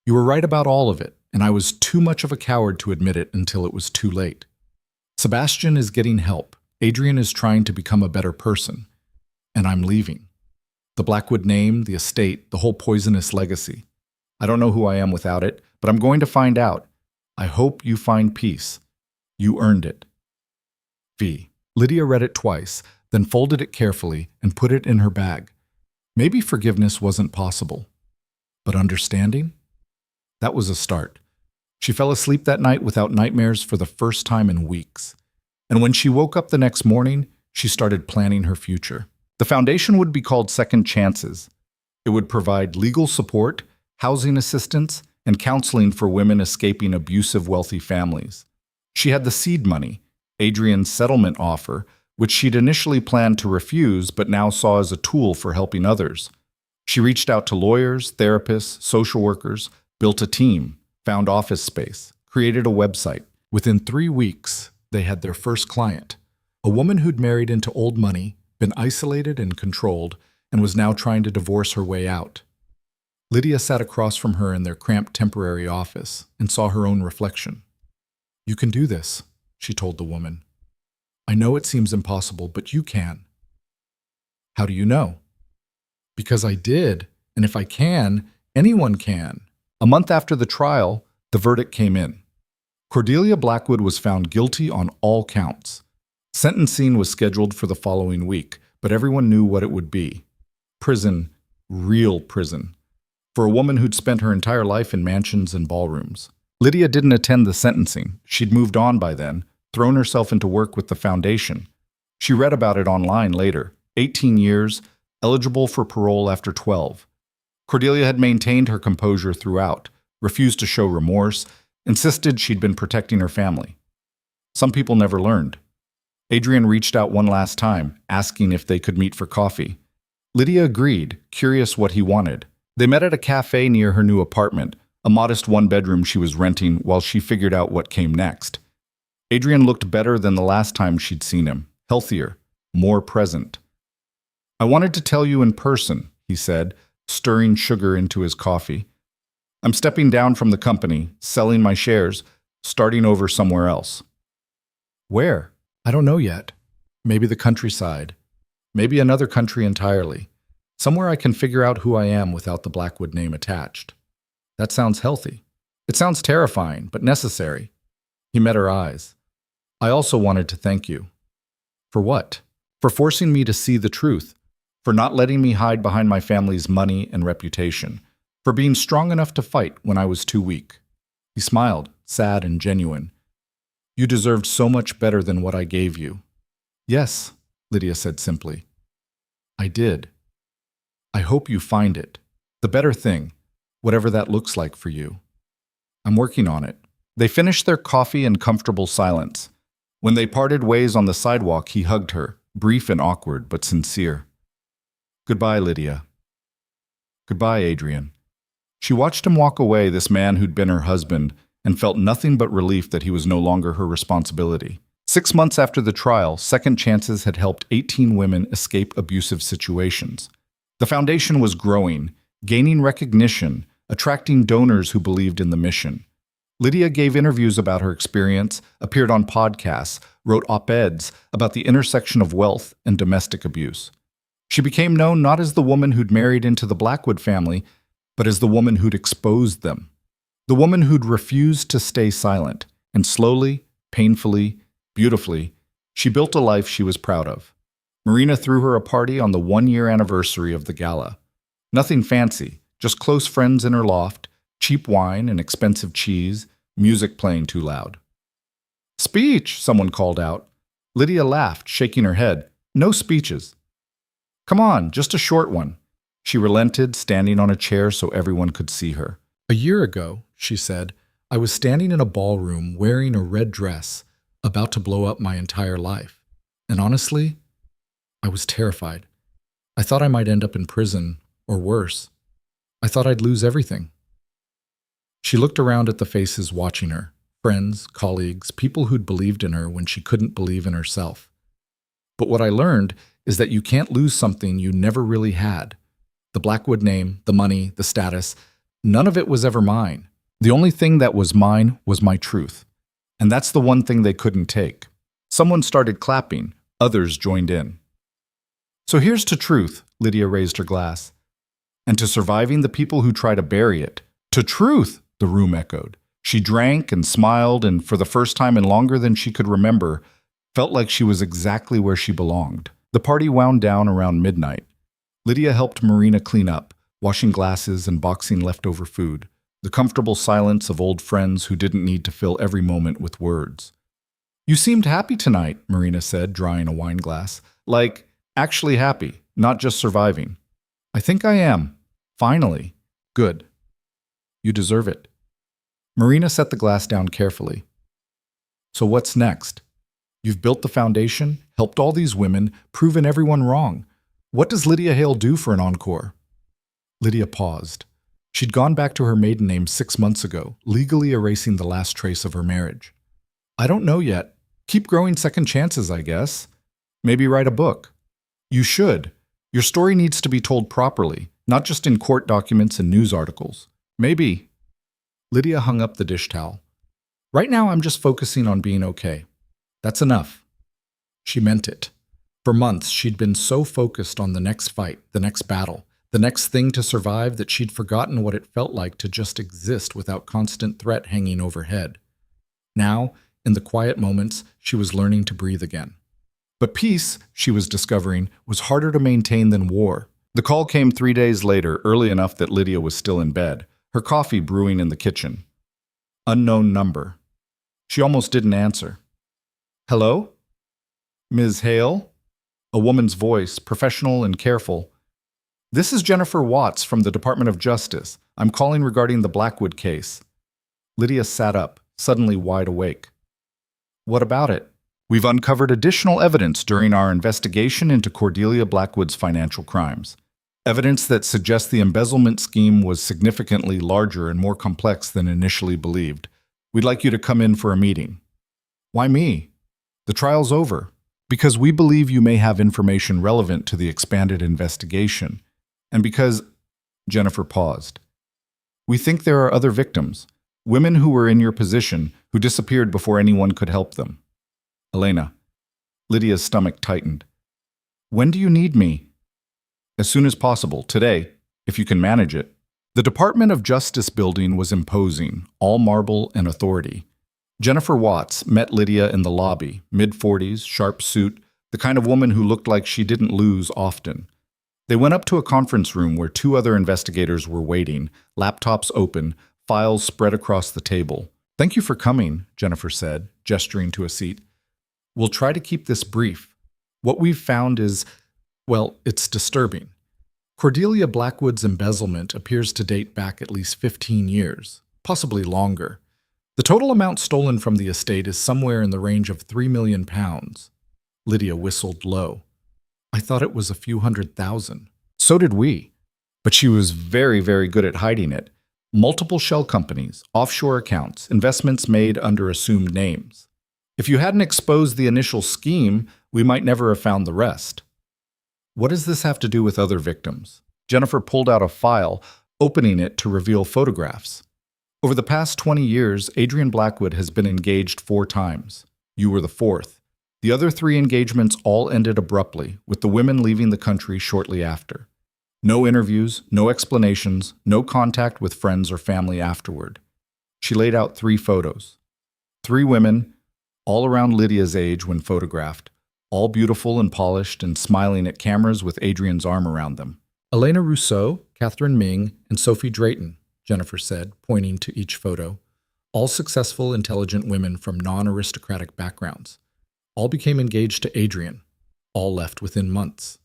You were right about all of it, and I was too much of a coward to admit it until it was too late. Sebastian is getting help. Adrian is trying to become a better person. And I'm leaving. The Blackwood name, the estate, the whole poisonous legacy. I don't know who I am without it, but I'm going to find out. I hope you find peace. You earned it. V. Lydia read it twice, then folded it carefully and put it in her bag. Maybe forgiveness wasn't possible. But understanding? That was a start. She fell asleep that night without nightmares for the first time in weeks. And when she woke up the next morning, she started planning her future. The foundation would be called Second Chances. It would provide legal support, housing assistance, and counseling for women escaping abusive wealthy families. She had the seed money, Adrian's settlement offer, which she'd initially planned to refuse but now saw as a tool for helping others. She reached out to lawyers, therapists, social workers, built a team, found office space, created a website. Within 3 weeks, they had their first client, a woman who'd married into old money, been isolated and controlled, and was now trying to divorce her way out. Lydia sat across from her in their cramped temporary office and saw her own reflection. You can do this, she told the woman. I know it seems impossible, but you can. How do you know? Because I did, and if I can, anyone can. A month after the trial, the verdict came in. Cordelia Blackwood was found guilty on all counts. Sentencing was scheduled for the following week, but everyone knew what it would be. Prison, real prison, for a woman who'd spent her entire life in mansions and ballrooms. Lydia didn't attend the sentencing. She'd moved on by then, thrown herself into work with the foundation. She read about it online later. 18 years, eligible for parole after 12. Cordelia had maintained her composure throughout, refused to show remorse, insisted she'd been protecting her family. Some people never learned. Adrian reached out one last time, asking if they could meet for coffee. Lydia agreed, curious what he wanted. They met at a cafe near her new apartment, a modest one-bedroom she was renting while she figured out what came next. Adrian looked better than the last time she'd seen him, healthier, more present. I wanted to tell you in person, he said, stirring sugar into his coffee. I'm stepping down from the company, selling my shares, starting over somewhere else. Where? I don't know yet. Maybe the countryside. Maybe another country entirely. Somewhere I can figure out who I am without the Blackwood name attached. That sounds healthy. It sounds terrifying, but necessary. He met her eyes. I also wanted to thank you. For what? For forcing me to see the truth. For not letting me hide behind my family's money and reputation. For being strong enough to fight when I was too weak. He smiled, sad and genuine. You deserved so much better than what I gave you. Yes, Lydia said simply. I did. I hope you find it. The better thing, whatever that looks like for you. I'm working on it. They finished their coffee in comfortable silence. When they parted ways on the sidewalk, he hugged her, brief and awkward, but sincere. Goodbye, Lydia. Goodbye, Adrian. She watched him walk away, this man who'd been her husband, and felt nothing but relief that he was no longer her responsibility. 6 months after the trial, Second Chances had helped 18 women escape abusive situations. The foundation was growing, gaining recognition, attracting donors who believed in the mission. Lydia gave interviews about her experience, appeared on podcasts, wrote op-eds about the intersection of wealth and domestic abuse. She became known not as the woman who'd married into the Blackwood family, but as the woman who'd exposed them. The woman who'd refused to stay silent, and slowly, painfully, beautifully, she built a life she was proud of. Marina threw her a party on the 1-year anniversary of the gala. Nothing fancy, just close friends in her loft, cheap wine and expensive cheese, music playing too loud. "Speech," someone called out. Lydia laughed, shaking her head. "No speeches." "Come on, just a short one." She relented, standing on a chair so everyone could see her. "A year ago," she said, "I was standing in a ballroom wearing a red dress, about to blow up my entire life. And honestly, I was terrified. I thought I might end up in prison, or worse. I thought I'd lose everything." She looked around at the faces watching her, friends, colleagues, people who'd believed in her when she couldn't believe in herself. "But what I learned is that you can't lose something you never really had. The Blackwood name, the money, the status, none of it was ever mine. The only thing that was mine was my truth. And that's the one thing they couldn't take." Someone started clapping, others joined in. "So here's to truth," Lydia raised her glass. "And to surviving the people who try to bury it. To truth," the room echoed. She drank and smiled, and for the first time in longer than she could remember, felt like she was exactly where she belonged. The party wound down around midnight. Lydia helped Marina clean up, washing glasses and boxing leftover food, the comfortable silence of old friends who didn't need to fill every moment with words. "You seemed happy tonight," Marina said, drying a wine glass. "Like, actually happy, not just surviving." "I think I am. Finally. Good. You deserve it." Marina set the glass down carefully. "So what's next? You've built the foundation, helped all these women, proven everyone wrong. What does Lydia Hale do for an encore?" Lydia paused. She'd gone back to her maiden name 6 months ago, legally erasing the last trace of her marriage. "I don't know yet. Keep growing second chances, I guess. Maybe write a book." "You should. Your story needs to be told properly, not just in court documents and news articles. Maybe." Lydia hung up the dish towel. "Right now I'm just focusing on being okay. That's enough." She meant it. For months, she'd been so focused on the next fight, the next battle, the next thing to survive that she'd forgotten what it felt like to just exist without constant threat hanging overhead. Now, in the quiet moments, she was learning to breathe again. But peace, she was discovering, was harder to maintain than war. The call came 3 days later, early enough that Lydia was still in bed, her coffee brewing in the kitchen. Unknown number. She almost didn't answer. "Hello? Ms. Hale?" A woman's voice, professional and careful. "This is Jennifer Watts from the Department of Justice. I'm calling regarding the Blackwood case." Lydia sat up, suddenly wide awake. "What about it?" "We've uncovered additional evidence during our investigation into Cordelia Blackwood's financial crimes. Evidence that suggests the embezzlement scheme was significantly larger and more complex than initially believed. We'd like you to come in for a meeting." "Why me?" "The trial's over. Because we believe you may have information relevant to the expanded investigation. And because—" Jennifer paused. "We think there are other victims, women who were in your position, who disappeared before anyone could help them." "Elena." Lydia's stomach tightened. "When do you need me?" "As soon as possible, today, if you can manage it." The Department of Justice building was imposing, all marble and authority. Jennifer Watts met Lydia in the lobby, mid-40s, sharp suit, the kind of woman who looked like she didn't lose often. They went up to a conference room where 2 other investigators were waiting, laptops open, files spread across the table. "Thank you for coming," Jennifer said, gesturing to a seat. "We'll try to keep this brief. What we've found is, well, it's disturbing. Cordelia Blackwood's embezzlement appears to date back at least 15 years, possibly longer. The total amount stolen from the estate is somewhere in the range of £3 million. Lydia whistled low. "I thought it was a few $100,000. So did we. But she was very, very good at hiding it. Multiple shell companies, offshore accounts, investments made under assumed names. If you hadn't exposed the initial scheme, we might never have found the rest." "What does this have to do with other victims?" Jennifer pulled out a file, opening it to reveal photographs. Over the past 20 years, Adrian Blackwood has been engaged 4 times. You were the 4th. The other 3 engagements all ended abruptly, with the women leaving the country shortly after. No interviews, no explanations, no contact with friends or family afterward. She laid out 3 photos. 3 women, all around Lydia's age when photographed, all beautiful and polished and smiling at cameras with Adrian's arm around them. Elena Rousseau, Catherine Ming, and Sophie Drayton, Jennifer said, pointing to each photo. All successful, intelligent women from non-aristocratic backgrounds. All became engaged to Adrian. All left within months.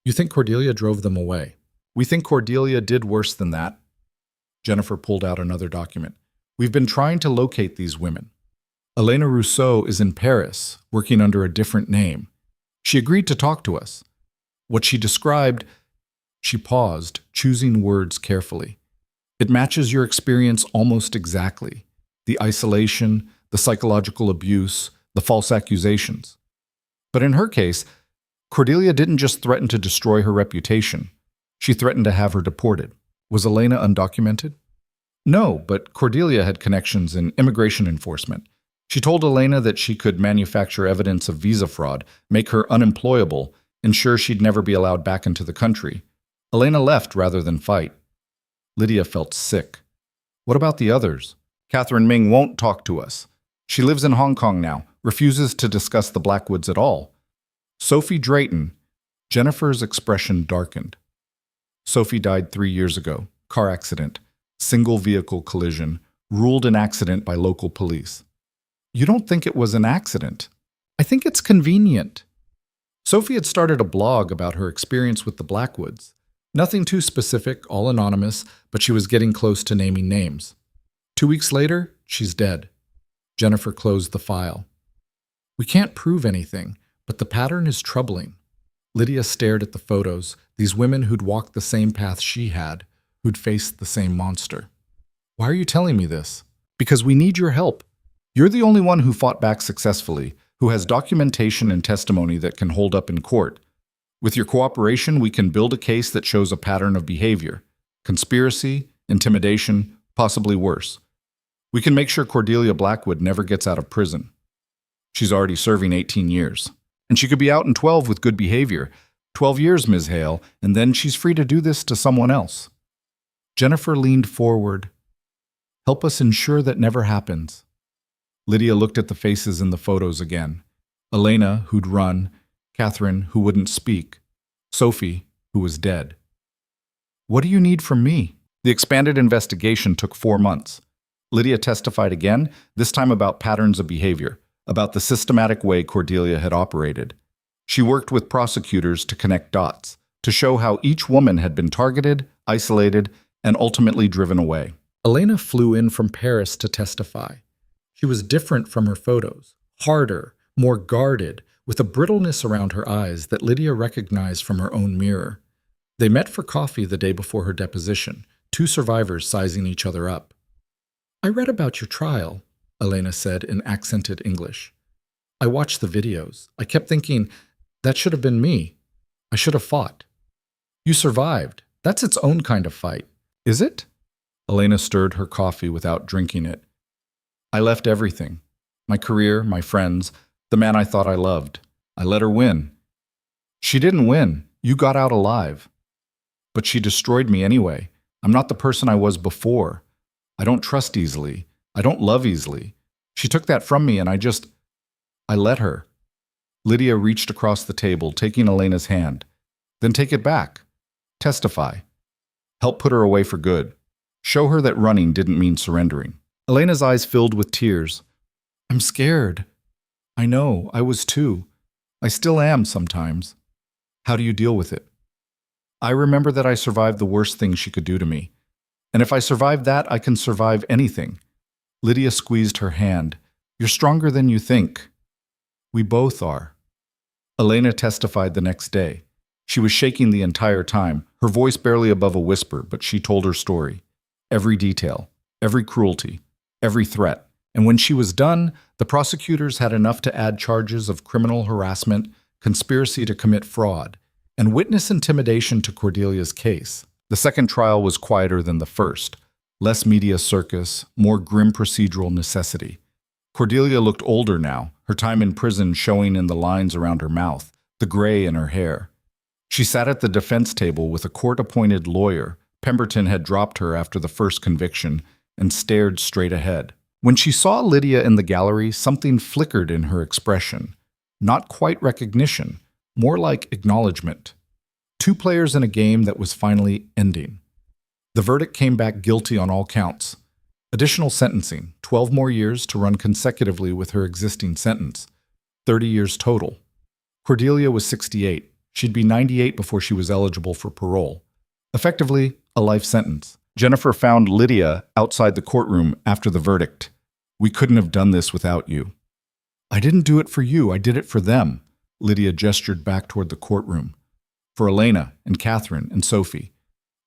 You think Cordelia drove them away? We think Cordelia did worse than that. Jennifer pulled out another document. We've been trying to locate these women. Elena Rousseau is in Paris, working under a different name. She agreed to talk to us. What she described, she paused, choosing words carefully. It matches your experience almost exactly. The isolation, the psychological abuse, the false accusations. But in her case, Cordelia didn't just threaten to destroy her reputation. She threatened to have her deported. Was Elena undocumented? No, but Cordelia had connections in immigration enforcement. She told Elena that she could manufacture evidence of visa fraud, make her unemployable, ensure she'd never be allowed back into the country. Elena left rather than fight. Lydia felt sick. What about the others? Catherine Ming won't talk to us. She lives in Hong Kong now, refuses to discuss the Blackwoods at all. Sophie Drayton. Jennifer's expression darkened. Sophie died 3 years ago. Car accident. Single vehicle collision. Ruled an accident by local police. You don't think it was an accident? I think it's convenient. Sophie had started a blog about her experience with the Blackwoods. Nothing too specific, all anonymous, but she was getting close to naming names. 2 weeks later, she's dead. Jennifer closed the file. We can't prove anything, but the pattern is troubling. Lydia stared at the photos, these women who'd walked the same path she had, who'd faced the same monster. Why are you telling me this? Because we need your help. You're the only one who fought back successfully, who has documentation and testimony that can hold up in court. With your cooperation, we can build a case that shows a pattern of behavior. Conspiracy, intimidation, possibly worse. We can make sure Cordelia Blackwood never gets out of prison. She's already serving 18 years. And she could be out in 12 with good behavior. 12 years, Ms. Hale, and then she's free to do this to someone else. Jennifer leaned forward. Help us ensure that never happens. Lydia looked at the faces in the photos again. Elena, who'd run. Catherine, who wouldn't speak. Sophie, who was dead. What do you need from me? The expanded investigation took 4 months. Lydia testified again, this time about patterns of behavior, about the systematic way Cordelia had operated. She worked with prosecutors to connect dots, to show how each woman had been targeted, isolated, and ultimately driven away. Elena flew in from Paris to testify. She was different from her photos, harder, more guarded, with a brittleness around her eyes that Lydia recognized from her own mirror. They met for coffee the day before her deposition, 2 survivors sizing each other up. I read about your trial, Elena said in accented English. I watched the videos. I kept thinking, that should have been me. I should have fought. You survived. That's its own kind of fight. Is it? Elena stirred her coffee without drinking it. I left everything. My career, my friends, the man I thought I loved. I let her win. She didn't win. You got out alive. But she destroyed me anyway. I'm not the person I was before. I don't trust easily. I don't love easily. She took that from me and I let her. Lydia reached across the table, taking Elena's hand. Then take it back. Testify. Help put her away for good. Show her that running didn't mean surrendering. Elena's eyes filled with tears. I'm scared. I know, I was too. I still am sometimes. How do you deal with it? I remember that I survived the worst thing she could do to me. And if I survive that, I can survive anything. Lydia squeezed her hand. You're stronger than you think. We both are. Elena testified the next day. She was shaking the entire time, her voice barely above a whisper, but she told her story. Every detail, every cruelty, every threat. And when she was done, the prosecutors had enough to add charges of criminal harassment, conspiracy to commit fraud, and witness intimidation to Cordelia's case. The second trial was quieter than the first. Less media circus, more grim procedural necessity. Cordelia looked older now, her time in prison showing in the lines around her mouth, the gray in her hair. She sat at the defense table with a court-appointed lawyer. Pemberton had dropped her after the first conviction and stared straight ahead. When she saw Lydia in the gallery, something flickered in her expression. Not quite recognition, more like acknowledgement. Two players in a game that was finally ending. The verdict came back guilty on all counts. Additional sentencing, 12 more years to run consecutively with her existing sentence. 30 years total. Cordelia was 68. She'd be 98 before she was eligible for parole. Effectively, a life sentence. Jennifer found Lydia outside the courtroom after the verdict. "We couldn't have done this without you." "I didn't do it for you, I did it for them." Lydia gestured back toward the courtroom. "For Elena and Catherine and Sophie.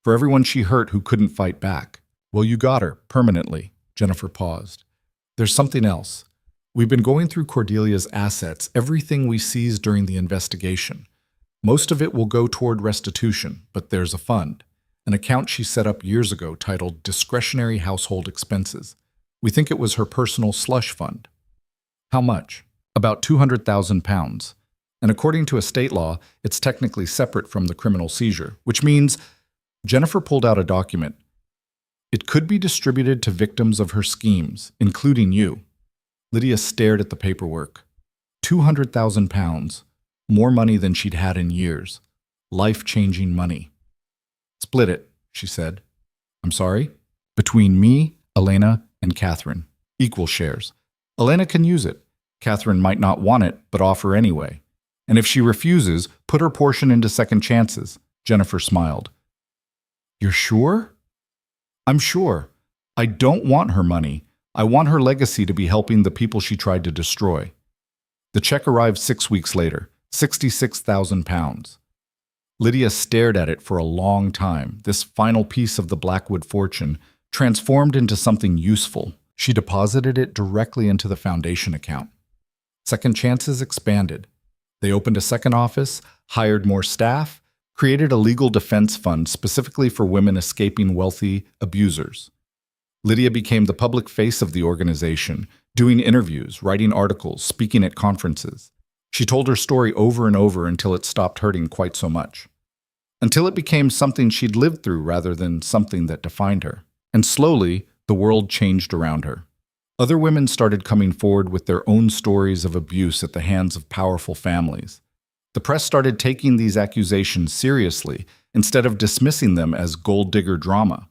For everyone she hurt who couldn't fight back." "Well, you got her, permanently." Jennifer paused. "There's something else. We've been going through Cordelia's assets, everything we seized during the investigation. Most of it will go toward restitution, but there's a fund. An account she set up years ago titled Discretionary Household Expenses. We think it was her personal slush fund." "How much?" "About £200,000. And according to estate law, it's technically separate from the criminal seizure, which means..." Jennifer pulled out a document. "It could be distributed to victims of her schemes, including you." Lydia stared at the paperwork. £200,000. More money than she'd had in years. Life-changing money. "Split it," she said. "I'm sorry?" "Between me, Elena, and Catherine. Equal shares. Elena can use it. Catherine might not want it, but offer anyway. And if she refuses, put her portion into second chances." Jennifer smiled. "You're sure?" "I'm sure. I don't want her money. I want her legacy to be helping the people she tried to destroy." The check arrived 6 weeks later, £66,000. Lydia stared at it for a long time. This final piece of the Blackwood fortune transformed into something useful. She deposited it directly into the foundation account. Second chances expanded. They opened a second office, hired more staff, created a legal defense fund specifically for women escaping wealthy abusers. Lydia became the public face of the organization, doing interviews, writing articles, speaking at conferences. She told her story over and over until it stopped hurting quite so much. Until it became something she'd lived through rather than something that defined her. And slowly, the world changed around her. Other women started coming forward with their own stories of abuse at the hands of powerful families. The press started taking these accusations seriously instead of dismissing them as gold digger drama.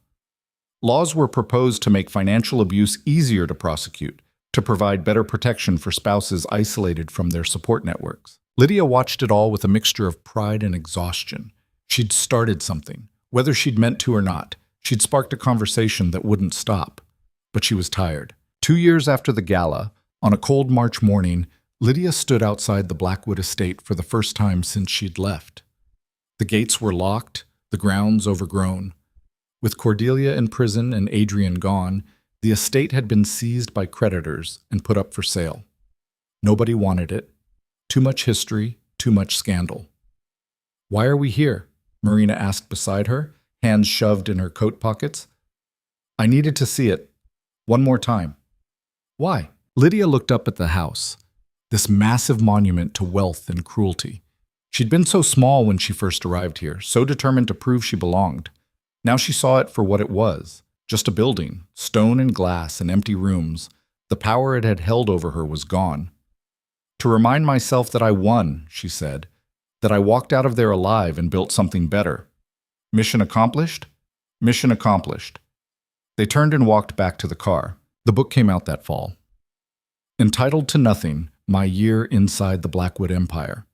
Laws were proposed to make financial abuse easier to prosecute, to provide better protection for spouses isolated from their support networks. Lydia watched it all with a mixture of pride and exhaustion. She'd started something, whether she'd meant to or not. She'd sparked a conversation that wouldn't stop. But she was tired. 2 years after the gala, on a cold March morning, Lydia stood outside the Blackwood estate for the first time since she'd left. The gates were locked, the grounds overgrown. With Cordelia in prison and Adrian gone, the estate had been seized by creditors and put up for sale. Nobody wanted it. Too much history, too much scandal. "Why are we here?" Marina asked beside her, hands shoved in her coat pockets. "I needed to see it. One more time." "Why?" Lydia looked up at the house, this massive monument to wealth and cruelty. She'd been so small when she first arrived here, so determined to prove she belonged. Now she saw it for what it was, just a building, stone and glass and empty rooms. The power it had held over her was gone. "To remind myself that I won," she said, "that I walked out of there alive and built something better. Mission accomplished? Mission accomplished." They turned and walked back to the car. The book came out that fall. Entitled to Nothing, My Year Inside the Blackwood Empire.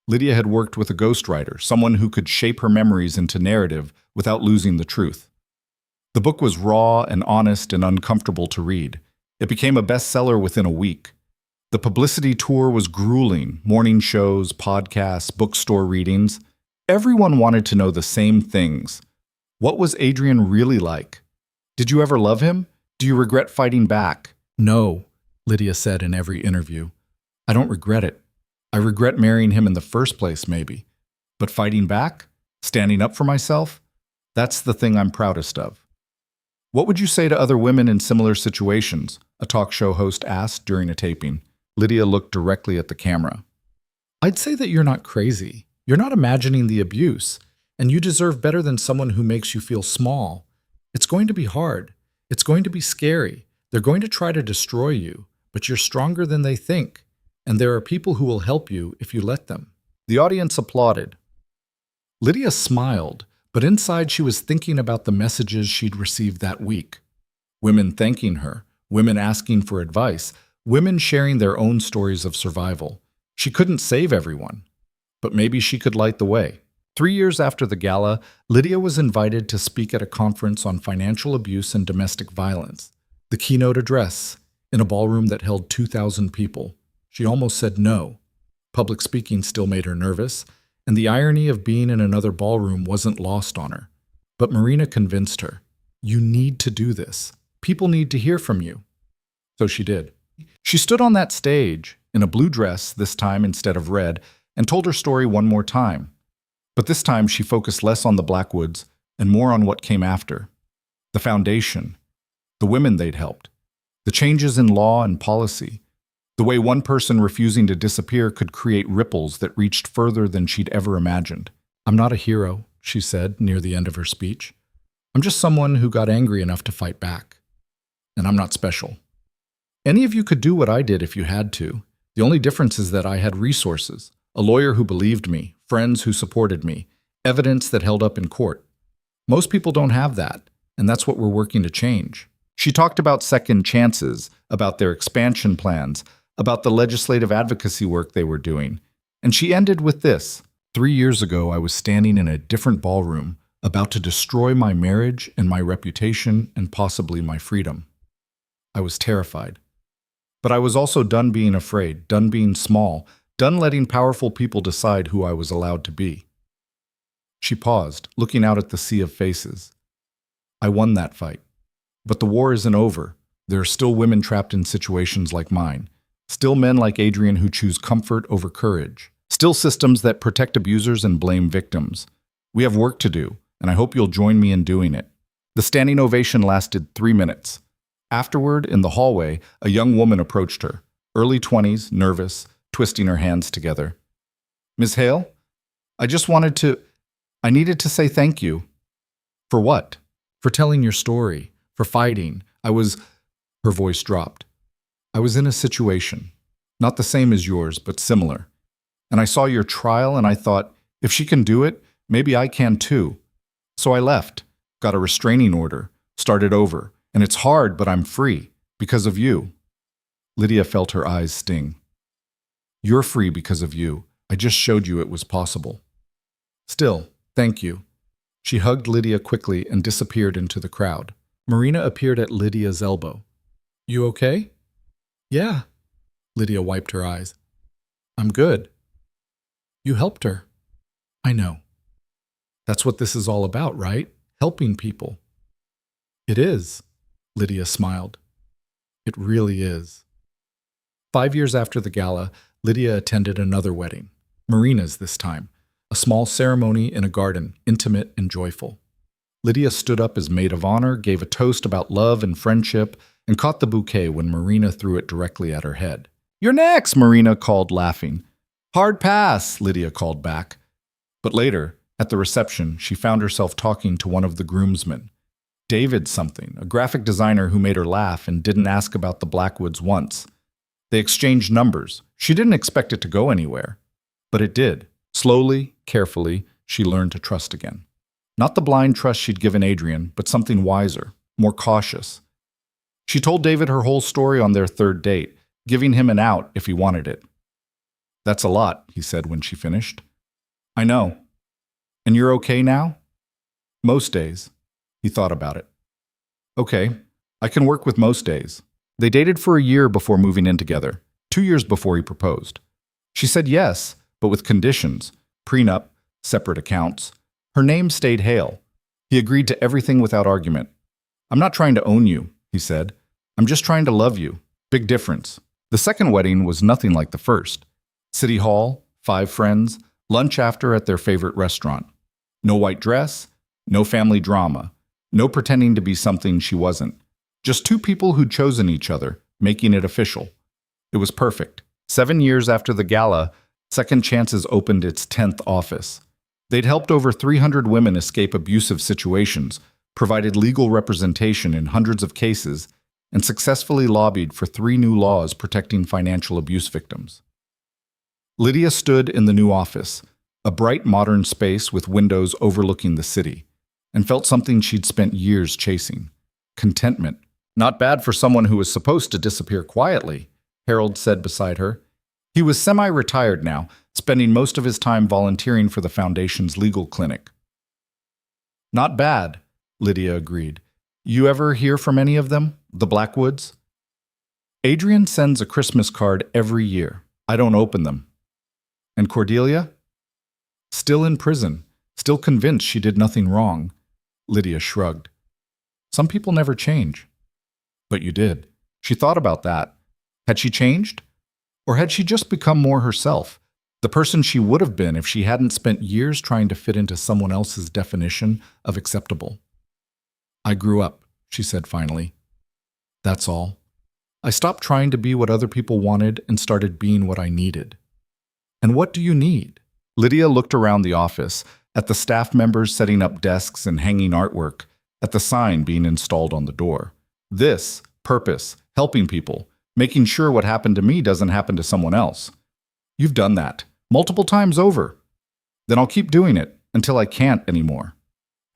Lydia had worked with a ghostwriter, someone who could shape her memories into narrative without losing the truth. The book was raw and honest and uncomfortable to read. It became a bestseller within a week. The publicity tour was grueling, morning shows, podcasts, bookstore readings. Everyone wanted to know the same things. What was Adrian really like? Did you ever love him? Do you regret fighting back? "No," Lydia said in every interview. "I don't regret it. I regret marrying him in the first place, maybe. But fighting back? Standing up for myself? That's the thing I'm proudest of. What would you say to other women in similar situations? A talk show host asked during a taping. Lydia looked directly at the camera. I'd say that you're not crazy. You're not imagining the abuse, and you deserve better than someone who makes you feel small. It's going to be hard. It's going to be scary. They're going to try to destroy you, but you're stronger than they think, and there are people who will help you if you let them. The audience applauded. Lydia smiled, but inside she was thinking about the messages she'd received that week. Women thanking her, women asking for advice, women sharing their own stories of survival. She couldn't save everyone, but maybe she could light the way. 3 years after the gala, Lydia was invited to speak at a conference on financial abuse and domestic violence. The keynote address, in a ballroom that held 2,000 people. She almost said no. Public speaking still made her nervous, and the irony of being in another ballroom wasn't lost on her. But Marina convinced her. You need to do this. People need to hear from you. So she did. She stood on that stage, in a blue dress this time instead of red, and told her story one more time. But this time she focused less on the Blackwoods and more on what came after. The foundation, the women they'd helped, the changes in law and policy, the way one person refusing to disappear could create ripples that reached further than she'd ever imagined. I'm not a hero, she said near the end of her speech. I'm just someone who got angry enough to fight back. And I'm not special. Any of you could do what I did if you had to. The only difference is that I had resources, a lawyer who believed me, friends who supported me, evidence that held up in court. Most people don't have that, and that's what we're working to change. She talked about second chances, about their expansion plans, about the legislative advocacy work they were doing. And she ended with this. 3 years ago, I was standing in a different ballroom, about to destroy my marriage and my reputation and possibly my freedom. I was terrified. But I was also done being afraid, done being small, done letting powerful people decide who I was allowed to be. She paused, looking out at the sea of faces. I won that fight. But the war isn't over. There are still women trapped in situations like mine. Still men like Adrian who choose comfort over courage. Still systems that protect abusers and blame victims. We have work to do, and I hope you'll join me in doing it. The standing ovation lasted 3 minutes. Afterward, in the hallway, a young woman approached her, early 20s, nervous, twisting her hands together. Ms. Hale, I needed to say thank you. For what? For telling your story, for fighting. Her voice dropped. I was in a situation, not the same as yours, but similar. And I saw your trial and I thought, if she can do it, maybe I can too. So I left, got a restraining order, started over. And it's hard, but I'm free, because of you. Lydia felt her eyes sting. You're free because of you. I just showed you it was possible. Still, thank you. She hugged Lydia quickly and disappeared into the crowd. Marina appeared at Lydia's elbow. You okay? Yeah. Lydia wiped her eyes. I'm good. You helped her. I know. That's what this is all about, right? Helping people. It is. Lydia smiled. It really is. 5 years after the gala, Lydia attended another wedding, Marina's this time, a small ceremony in a garden, intimate and joyful. Lydia stood up as maid of honor, gave a toast about love and friendship, and caught the bouquet when Marina threw it directly at her head. You're next, Marina called, laughing. Hard pass, Lydia called back. But later, at the reception, she found herself talking to one of the groomsmen. David something, a graphic designer who made her laugh and didn't ask about the Blackwoods once. They exchanged numbers. She didn't expect it to go anywhere. But it did. Slowly, carefully, she learned to trust again. Not the blind trust she'd given Adrian, but something wiser, more cautious. She told David her whole story on their third date, giving him an out if he wanted it. That's a lot, he said when she finished. I know. And you're okay now? Most days. He thought about it. Okay, I can work with most days. They dated for a year before moving in together, 2 years before he proposed. She said yes, but with conditions, prenup, separate accounts. Her name stayed Hale. He agreed to everything without argument. I'm not trying to own you, he said. I'm just trying to love you. Big difference. The second wedding was nothing like the first. City Hall, 5 friends, lunch after at their favorite restaurant. No white dress, No family drama. No pretending to be something she wasn't. Just two people who'd chosen each other, making it official. It was perfect. 7 years after the gala, Second Chances opened its 10th office. They'd helped over 300 women escape abusive situations, provided legal representation in hundreds of cases, and successfully lobbied for 3 new laws protecting financial abuse victims. Lydia stood in the new office, a bright modern space with windows overlooking the city, and felt something she'd spent years chasing: contentment. Not bad for someone who was supposed to disappear quietly, Harold said beside her. He was semi-retired now, spending most of his time volunteering for the Foundation's legal clinic. Not bad, Lydia agreed. You ever hear from any of them, the Blackwoods? Adrian sends a Christmas card every year. I don't open them. And Cordelia? Still in prison, still convinced she did nothing wrong. Lydia shrugged. Some people never change. But you did. She thought about that. Had she changed? Or had she just become more herself, the person she would have been if she hadn't spent years trying to fit into someone else's definition of acceptable? I grew up, she said finally. That's all. I stopped trying to be what other people wanted and started being what I needed. And what do you need? Lydia looked around the office, at the staff members setting up desks and hanging artwork, at the sign being installed on the door. This, purpose, helping people, making sure what happened to me doesn't happen to someone else. You've done that, multiple times over. Then I'll keep doing it until I can't anymore.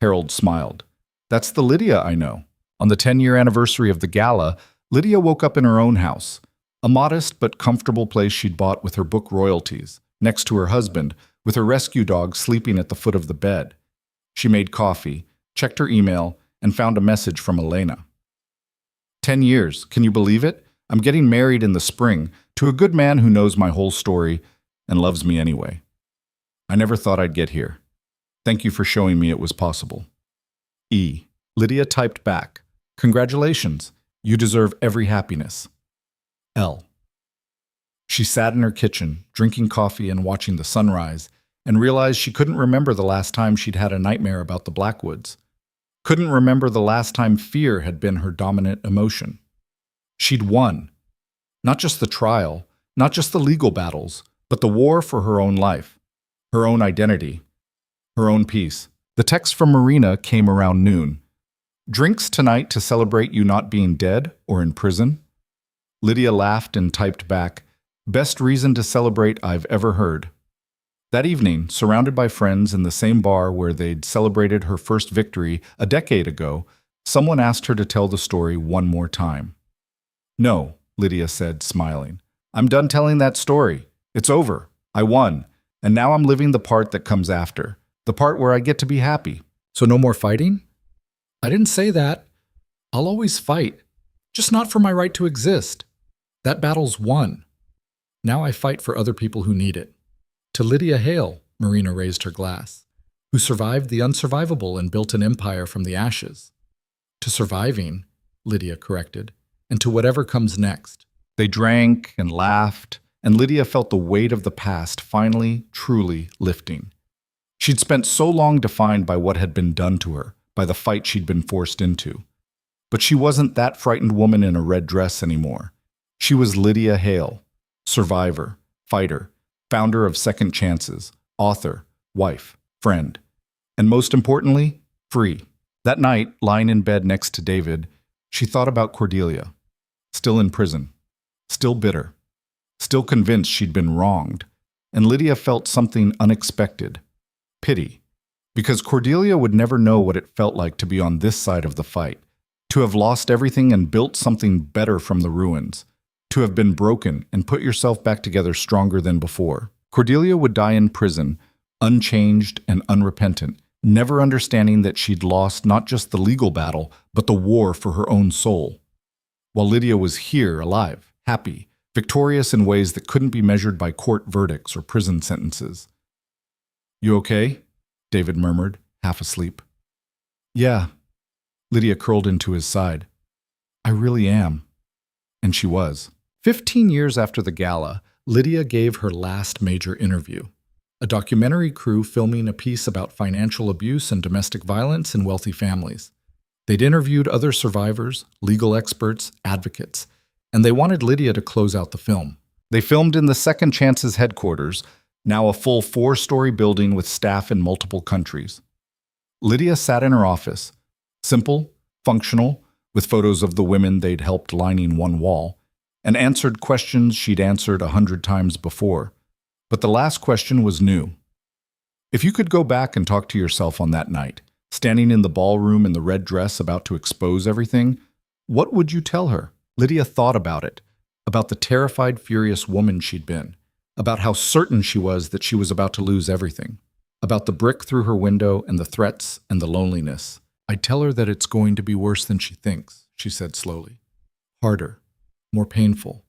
Harold smiled. That's the Lydia I know. On the 10-year anniversary of the gala, Lydia woke up in her own house, a modest but comfortable place she'd bought with her book royalties, next to her husband, with her rescue dog sleeping at the foot of the bed. She made coffee, checked her email, and found a message from Elena. 10 years, can you believe it? I'm getting married in the spring to a good man who knows my whole story and loves me anyway. I never thought I'd get here. Thank you for showing me it was possible. E. Lydia typed back. Congratulations. You deserve every happiness. L. She sat in her kitchen, drinking coffee and watching the sunrise, and realized she couldn't remember the last time she'd had a nightmare about the Blackwoods. Couldn't remember the last time fear had been her dominant emotion. She'd won. Not just the trial, not just the legal battles, but the war for her own life, her own identity, her own peace. The text from Marina came around noon. Drinks tonight to celebrate you not being dead or in prison? Lydia laughed and typed back, best reason to celebrate I've ever heard. That evening, surrounded by friends in the same bar where they'd celebrated her first victory a decade ago, someone asked her to tell the story one more time. No, Lydia said, smiling. I'm done telling that story. It's over. I won. And now I'm living the part that comes after. The part where I get to be happy. So no more fighting? I didn't say that. I'll always fight. Just not for my right to exist. That battle's won. Now I fight for other people who need it. To Lydia Hale, Marina raised her glass, who survived the unsurvivable and built an empire from the ashes. To surviving, Lydia corrected, and to whatever comes next. They drank and laughed, and Lydia felt the weight of the past finally, truly lifting. She'd spent so long defined by what had been done to her, by the fight she'd been forced into. But she wasn't that frightened woman in a red dress anymore. She was Lydia Hale, survivor, fighter, founder of Second Chances, author, wife, friend, and most importantly, free. That night, lying in bed next to David, she thought about Cordelia, still in prison, still bitter, still convinced she'd been wronged, and Lydia felt something unexpected, pity, because Cordelia would never know what it felt like to be on this side of the fight, to have lost everything and built something better from the ruins, to have been broken and put yourself back together stronger than before. Cordelia would die in prison, unchanged and unrepentant, never understanding that she'd lost not just the legal battle, but the war for her own soul. While Lydia was here, alive, happy, victorious in ways that couldn't be measured by court verdicts or prison sentences. You okay? David murmured, half asleep. Yeah. Lydia curled into his side. I really am. And she was. 15 years after the gala, Lydia gave her last major interview. a documentary crew filming a piece about financial abuse and domestic violence in wealthy families. They'd interviewed other survivors, legal experts, advocates, and they wanted Lydia to close out the film. They filmed in the Second Chances headquarters, now a full 4-story building with staff in multiple countries. Lydia sat in her office, simple, functional, with photos of the women they'd helped lining one wall, and answered questions she'd answered 100 times before. But the last question was new. If you could go back and talk to yourself on that night, standing in the ballroom in the red dress about to expose everything, what would you tell her? Lydia thought about it, about the terrified, furious woman she'd been, about how certain she was that she was about to lose everything, about the brick through her window and the threats and the loneliness. "I'd tell her that it's going to be worse than she thinks," she said slowly. "Harder, more painful.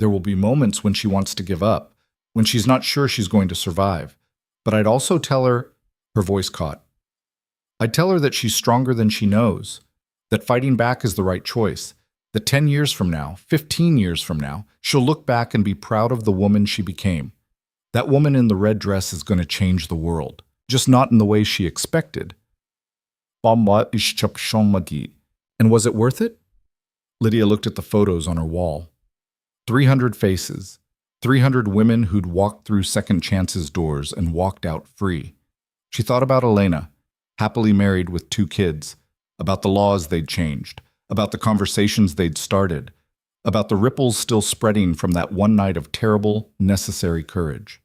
There will be moments when she wants to give up, when she's not sure she's going to survive. But I'd also tell her," her voice caught, "I'd tell her that she's stronger than she knows, that fighting back is the right choice, that 10 years from now, 15 years from now, she'll look back and be proud of the woman she became. That woman in the red dress is going to change the world, just not in the way she expected." And was it worth it? Lydia looked at the photos on her wall. 300 faces, 300 women who'd walked through Second Chances doors and walked out free. She thought about Elena, happily married with 2 kids, about the laws they'd changed, about the conversations they'd started, about the ripples still spreading from that one night of terrible, necessary courage.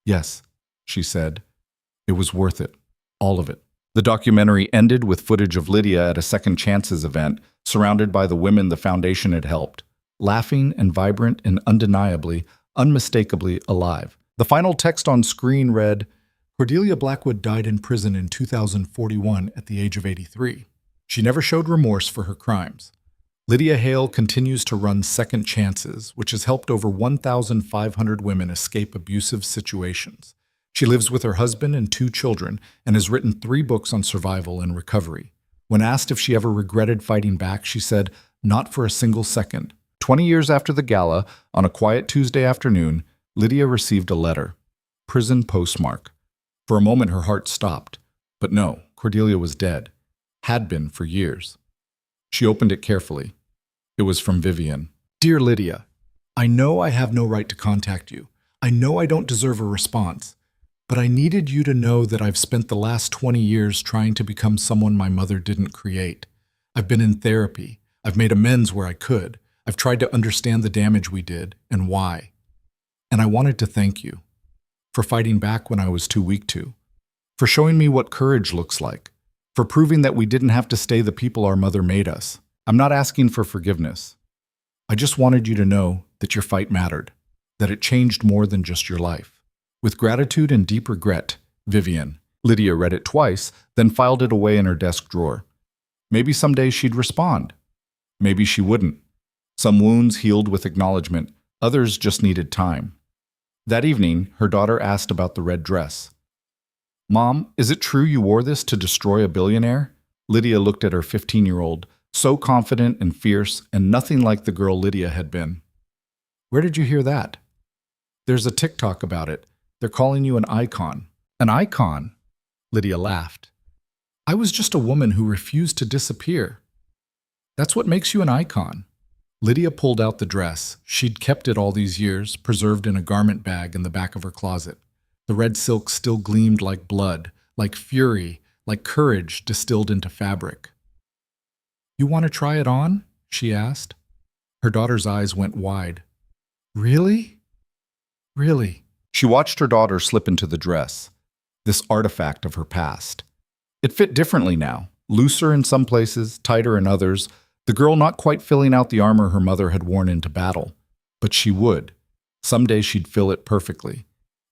"Yes," she said, "it was worth it, all of it." The documentary ended with footage of Lydia at a Second Chances event, surrounded by the women the foundation had helped, laughing and vibrant and undeniably, unmistakably alive. The final text on screen read, "Cordelia Blackwood died in prison in 2041 at the age of 83. She never showed remorse for her crimes. Lydia Hale continues to run Second Chances, which has helped over 1,500 women escape abusive situations. She lives with her husband and 2 children and has written 3 books on survival and recovery. When asked if she ever regretted fighting back, she said, 'Not for a single second.' 20 years after the gala, on a quiet Tuesday afternoon, Lydia received a letter. Prison postmark. For a moment her heart stopped. But no, Cordelia was dead. Had been for years. She opened it carefully. It was from Vivian. "Dear Lydia, I know I have no right to contact you. I know I don't deserve a response. But I needed you to know that I've spent the last 20 years trying to become someone my mother didn't create. I've been in therapy. I've made amends where I could. I've tried to understand the damage we did and why. And I wanted to thank you for fighting back when I was too weak to, for showing me what courage looks like, for proving that we didn't have to stay the people our mother made us. I'm not asking for forgiveness. I just wanted you to know that your fight mattered, that it changed more than just your life. With gratitude and deep regret, Vivian." Lydia read it twice, then filed it away in her desk drawer. Maybe someday she'd respond. Maybe she wouldn't. Some wounds healed with acknowledgement, others just needed time. That evening, her daughter asked about the red dress. "Mom, is it true you wore this to destroy a billionaire?" Lydia looked at her 15-year-old, so confident and fierce and nothing like the girl Lydia had been. "Where did you hear that?" "There's a TikTok about it. They're calling you an icon." "An icon?" Lydia laughed. "I was just a woman who refused to disappear. That's what makes you an icon." Lydia pulled out the dress. She'd kept it all these years, preserved in a garment bag in the back of her closet. The red silk still gleamed like blood, like fury, like courage distilled into fabric. "You want to try it on?" she asked. Her daughter's eyes went wide. "Really? Really?" She watched her daughter slip into the dress, this artifact of her past. It fit differently now, looser in some places, tighter in others, the girl not quite filling out the armor her mother had worn into battle. But she would. Someday she'd fill it perfectly.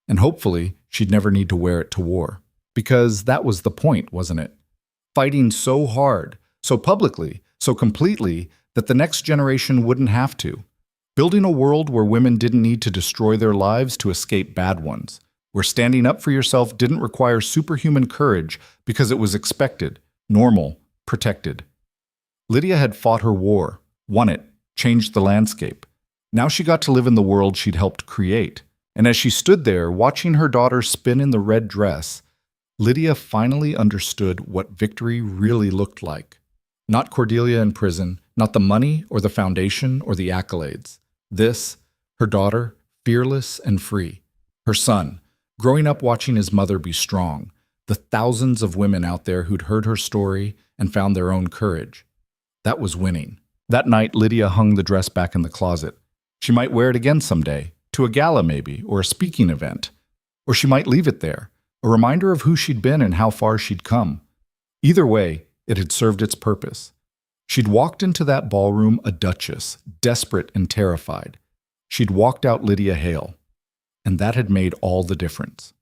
And hopefully, she'd never need to wear it to war. Because that was the point, wasn't it? Fighting so hard, so publicly, so completely, that the next generation wouldn't have to. Building a world where women didn't need to destroy their lives to escape bad ones, where standing up for yourself didn't require superhuman courage because it was expected, normal, protected. Lydia had fought her war, won it, changed the landscape. Now she got to live in the world she'd helped create, And as she stood there, watching her daughter spin in the red dress, Lydia finally understood what victory really looked like. Not Cordelia in prison, not the money or the foundation or the accolades. This, her daughter, fearless and free. Her son, growing up watching his mother be strong. The thousands of women out there who'd heard her story and found their own courage. That was winning. That night, Lydia hung the dress back in the closet. She might wear it again someday, to a gala maybe, or a speaking event. Or she might leave it there, a reminder of who she'd been and how far she'd come. Either way, it had served its purpose. She'd walked into that ballroom a duchess, desperate and terrified. She'd walked out Lydia Hale. And that had made all the difference.